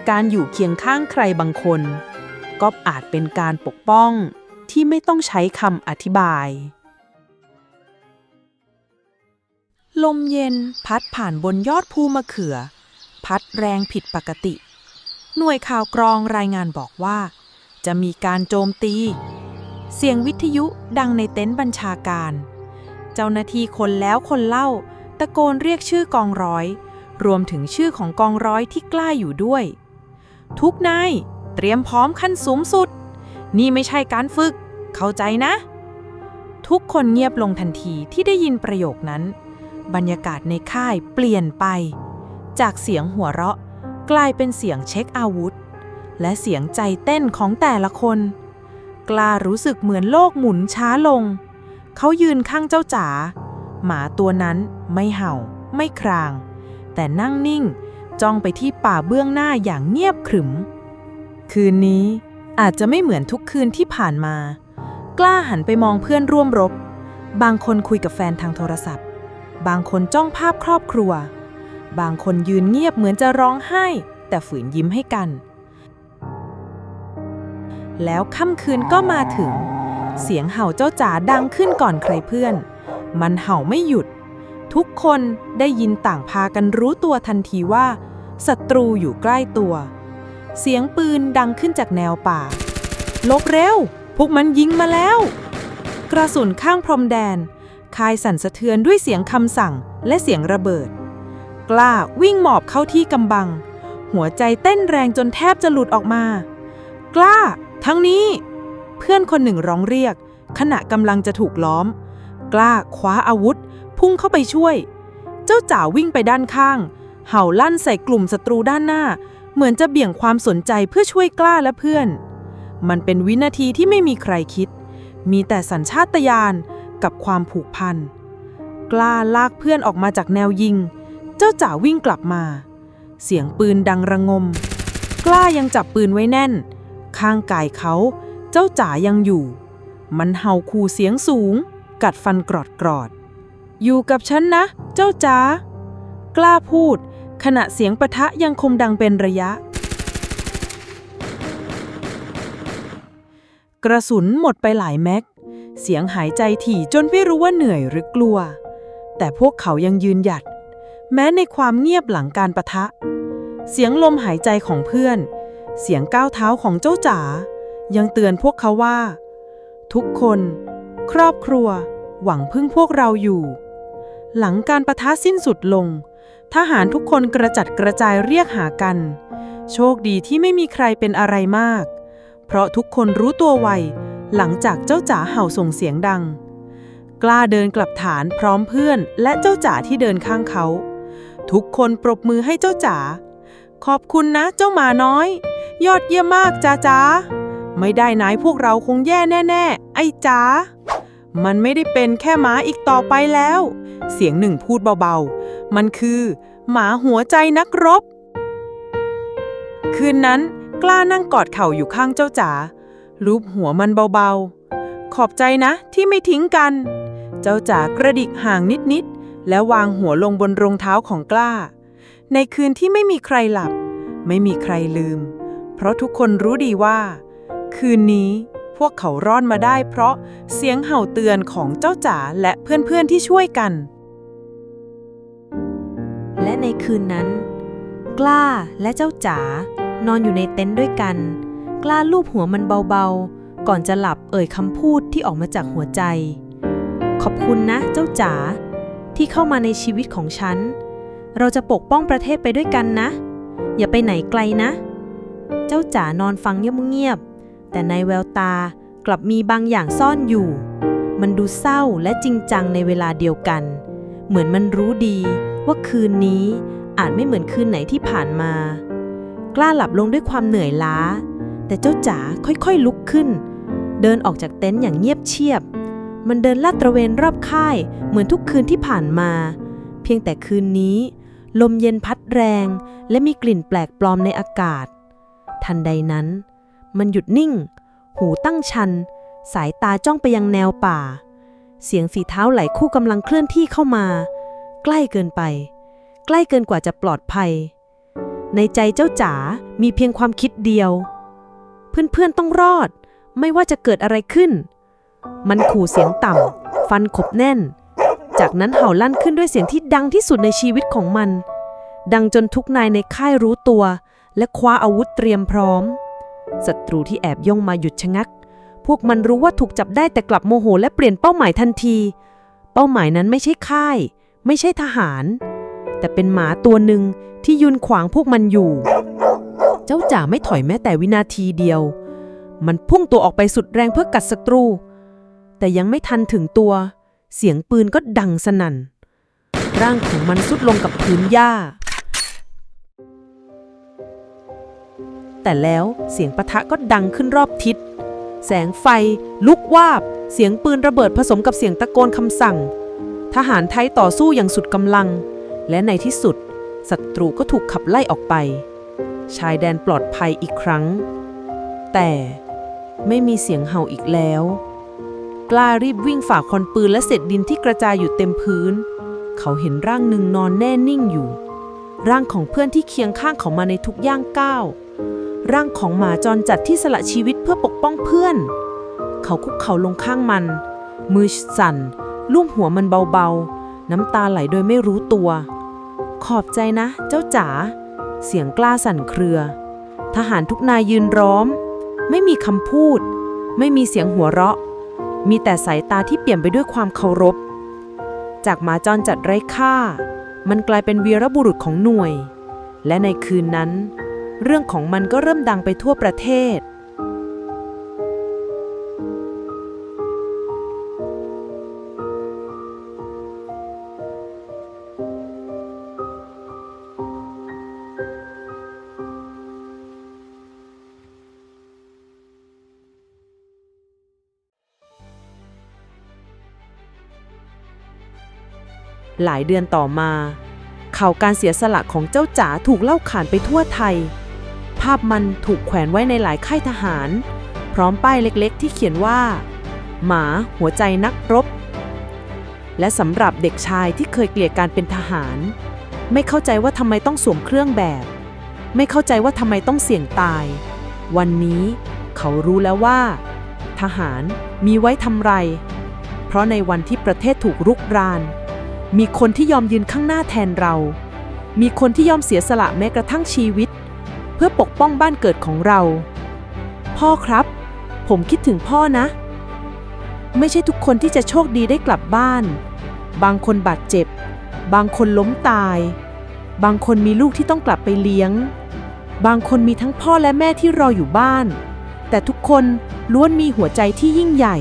Speaker 2: การอยู่เคียงข้างใครบางคนก็อาจเป็นการปกป้องที่ไม่ต้องใช้คำอธิบายลมเย็นพัดผ่านบนยอดภูมะเขือพัดแรงผิดปกติหน่วยข่าวกรองรายงานบอกว่าจะมีการโจมตีเสียงวิทยุดังในเต็นท์บัญชาการเจ้าหน้าที่คนแล้วคนเล่าตะโกนเรียกชื่อกองร้อยรวมถึงชื่อของกองร้อยที่กล้าอยู่ด้วยทุกนายเตรียมพร้อมขั้นสูงสุดนี่ไม่ใช่การฝึกเข้าใจนะทุกคนเงียบลงทันทีที่ได้ยินประโยคนั้นบรรยากาศในค่ายเปลี่ยนไปจากเสียงหัวเราะกลายเป็นเสียงเช็คอาวุธและเสียงใจเต้นของแต่ละคนกล้ารู้สึกเหมือนโลกหมุนช้าลงเขายืนข้างเจ้าจ๋าหมาตัวนั้นไม่เห่าไม่ครางแต่นั่งนิ่งจ้องไปที่ป่าเบื้องหน้าอย่างเงียบขรึมคืนนี้อาจจะไม่เหมือนทุกคืนที่ผ่านมากล้าหันไปมองเพื่อนร่วมรบบางคนคุยกับแฟนทางโทรศัพท์บางคนจ้องภาพครอบครัวบางคนยืนเงียบเหมือนจะร้องไห้แต่ฝืนยิ้มให้กันแล้วค่ำคืนก็มาถึงเสียงเห่าเจ้าจ๋าดังขึ้นก่อนใครเพื่อนมันเห่าไม่หยุดทุกคนได้ยินต่างพากันรู้ตัวทันทีว่าศัตรูอยู่ใกล้ตัวเสียงปืนดังขึ้นจากแนวป่าหลบเร็วพวกมันยิงมาแล้วกระสุนข้างพรมแดนคายสั่นสะเทือนด้วยเสียงคำสั่งและเสียงระเบิดกล้าวิ่งหมอบเข้าที่กำบังหัวใจเต้นแรงจนแทบจะหลุดออกมากล้าทั้งนี้เพื่อนคนหนึ่งร้องเรียกขณะกำลังจะถูกล้อมกล้าคว้าอาวุธพุ่งเข้าไปช่วยเจ้าจ๋าวิ่งไปด้านข้างเห่าลั่นใส่กลุ่มศัตรูด้านหน้าเหมือนจะเบี่ยงความสนใจเพื่อช่วยกล้าและเพื่อนมันเป็นวินาทีที่ไม่มีใครคิดมีแต่สัญชาตญาณกับความผูกพันกล้าลากเพื่อนออกมาจากแนวยิงเจ้าจ๋าวิ่งกลับมาเสียงปืนดังระงมกล้ายังจับปืนไว้แน่นข้างกายเขาเจ้าจ๋ายังอยู่มันเห่าขู่เสียงสูงกัดฟันกรอดอยู่กับฉันนะเจ้าจ๋ากล้าพูดขณะเสียงปะทะยังคงดังเป็นระยะกระสุนหมดไปหลายแม็กเสียงหายใจถี่จนไม่รู้ว่าเหนื่อยหรือกลัวแต่พวกเขายังยืนหยัดแม้ในความเงียบหลังการปะทะเสียงลมหายใจของเพื่อนเสียงก้าวเท้าของเจ้าจ๋ายังเตือนพวกเขาว่าทุกคนครอบครัวหวังพึ่งพวกเราอยู่หลังการปะทะสิ้นสุดลงทหารทุกคนกระจัดกระจายเรียกหากันโชคดีที่ไม่มีใครเป็นอะไรมากเพราะทุกคนรู้ตัวไวหลังจากเจ้าจ๋าเห่าส่งเสียงดังกล้าเดินกลับฐานพร้อมเพื่อนและเจ้าจ๋าที่เดินข้างเขาทุกคนปรบมือให้เจ้าจ๋าขอบคุณนะเจ้าหมาน้อยยอดเยี่ยมมากจ๋าไม่ได้นายพวกเราคงแย่แน่ๆไอ้จ๋ามันไม่ได้เป็นแค่หมาอีกต่อไปแล้วเสียงหนึ่งพูดเบาๆมันคือหมาหัวใจนักรบคืนนั้นกล้านั่งกอดเข่าอยู่ข้างเจ้าจ๋าลูบหัวมันเบาๆขอบใจนะที่ไม่ทิ้งกันเจ้าจ๋ากระดิกห่างนิดๆแล้ววางหัวลงบนรองเท้าของกล้าในคืนที่ไม่มีใครหลับไม่มีใครลืมเพราะทุกคนรู้ดีว่าคืนนี้พวกเขารอดมาได้เพราะเสียงเห่าเตือนของเจ้าจ๋าและเพื่อนๆที่ช่วยกัน
Speaker 6: และในคืนนั้นกล้าและเจ้าจ๋านอนอยู่ในเต็นท์ด้วยกันกล้าลูบหัวมันเบาๆก่อนจะหลับเอ่ยคำพูดที่ออกมาจากหัวใจขอบคุณนะเจ้าจ๋า ที่เข้ามาในชีวิตของฉัน เราจะปกป้องประเทศไปด้วยกันนะ อย่าไปไหนไกลนะ เจ้าจ๋านอนฟังเงียบๆแต่ในแววตากลับมีบางอย่างซ่อนอยู่ มันดูเศร้าและจริงจังในเวลาเดียวกัน เหมือนมันรู้ดีว่าคืนนี้อาจไม่เหมือนคืนไหนที่ผ่านมา กล้าหลับลงด้วยความเหนื่อยล้า แต่เจ้าจ๋าค่อยๆลุกขึ้น เดินออกจากเต็นท์อย่างเงียบเชียบ มันเดินลาดตระเวนรอบค่ายเหมือนทุกคืนที่ผ่านมา เพียงแต่คืนนี้ลมเย็นพัดแรงและมีกลิ่นแปลกปลอมในอากาศ ทันใดนั้นมันหยุดนิ่ง หูตั้งชัน สายตาจ้องไปยังแนวป่า เสียงฝีเท้าไหลคู่กำลังเคลื่อนที่เข้ามา ใกล้เกินไป ใกล้เกินกว่าจะปลอดภัย ในใจเจ้าจ๋ามีเพียงความคิดเดียว เพื่อนๆต้องรอด ไม่ว่าจะเกิดอะไรขึ้น มันขู่เสียงต่ำ ฟันขบแน่น จากนั้นเห่าลั่นขึ้นด้วยเสียงที่ดังที่สุดในชีวิตของมัน ดังจนทุกนายในค่ายรู้ตัว และคว้าอาวุธเตรียมพร้อม ศัตรูที่แอบย่องมาหยุดชะงัก พวกมันรู้ว่าถูกจับได้แต่กลับโมโหและเปลี่ยนเป้าหมายทันที เป้าหมายนั้นไม่ใช่ค่าย ไม่ใช่ทหาร แต่เป็นหมาตัวหนึ่งที่ยืนขวางพวกมันอยู่ เจ้าจ๋าไม่ถอยแม้แต่วินาทีเดียว มันพุ่งตัวออกไปสุดแรงเพื่อกัดศัตรู แต่ยังไม่ทันถึงตัว เสียงปืนก็ดังสนั่น ร่างของมันสุดลงกับพื้นหญ้า แต่แล้วเสียงปะทะก็ดังขึ้นรอบทิศ แสงไฟลุกวาบ เสียงปืนระเบิดผสมกับเสียงตะโกนคำสั่ง ทหารไทยต่อสู้อย่างสุดกำลัง และในที่สุดศัตรูก็ถูกขับไล่ออกไป ชายแดนปลอดภัยอีกครั้ง แต่ไม่มีเสียงเห่าอีกแล้ว กล้ารีบวิ่งฝ่าคอนปืนและเศษดินที่กระจายอยู่เต็มพื้น เขาเห็นร่างหนึ่งนอนแน่นิ่งอยู่ ร่างของเพื่อนที่เคียงข้างเขามาในทุกย่างก้าว ร่างของหมาจรจัดที่สละชีวิตเพื่อปกป้องเพื่อน เขาคุกเข่าลงข้างมัน มือสั่นลูบหัวมันเบาๆ น้ำตาไหลโดยไม่รู้ตัว ขอบใจนะเจ้าจ๋า เสียงกล้าสั่นเครือ ทหารทุกนายยืนล้อม ไม่มีคำพูด ไม่มีเสียงหัวเราะ มีแต่สายตาที่เปี่ยมไปด้วยความเคารพ จากหมาจรจัดไร้ค่า มันกลายเป็นวีรบุรุษของหน่วย และในคืนนั้น เรื่องของมันก็เริ่มดังไปทั่วประเทศ หลายเดือนต่อมาข่าวการเสียสละของเจ้าจ๋าถูกเล่าขานไปทั่วไทย ภาพมันถูกแขวนไว้ในหลายค่ายทหาร พร้อมป้ายเล็กๆที่เขียนว่าหมาหัวใจนักรบ และสำหรับเด็กชายที่เคยเกลียดการเป็นทหาร ไม่เข้าใจว่าทำไมต้องสวมเครื่องแบบ ไม่เข้าใจว่าทำไมต้องเสี่ยงตาย วันนี้เขารู้แล้วว่า ทหารมีไว้ทำไร เพราะในวันที่ประเทศถูกรุกรานมีคนที่ยอมยืนข้างหน้าแทนเรา มีคนที่ยอมเสียสละแม้กระทั่งชีวิต เพื่อปกป้องบ้านเกิดของเรา พ่อครับ ผมคิดถึงพ่อนะ ไม่ใช่ทุกคนที่จะโชคดีได้กลับบ้าน บางคนบาดเจ็บ บางคนล้มตาย บางคนมีลูกที่ต้องกลับไปเลี้ยง บางคนมีทั้งพ่อและแม่ที่รออยู่บ้าน แต่ทุกคนล้วนมีหัวใจที่ยิ่งใหญ่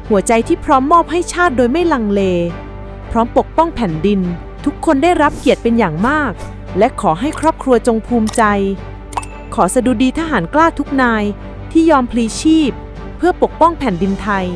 Speaker 6: หัวใจที่พร้อมมอบให้ชาติโดยไม่ลังเลพร้อมปกป้องแผ่นดิน ทุกคนได้รับเกียรติเป็นอย่างมาก และขอให้ครอบครัวจงภูมิใจ ขอสดุดีทหารกล้าทุกนายที่ยอมพลีชีพเพื่อปกป้องแผ่นดินไทย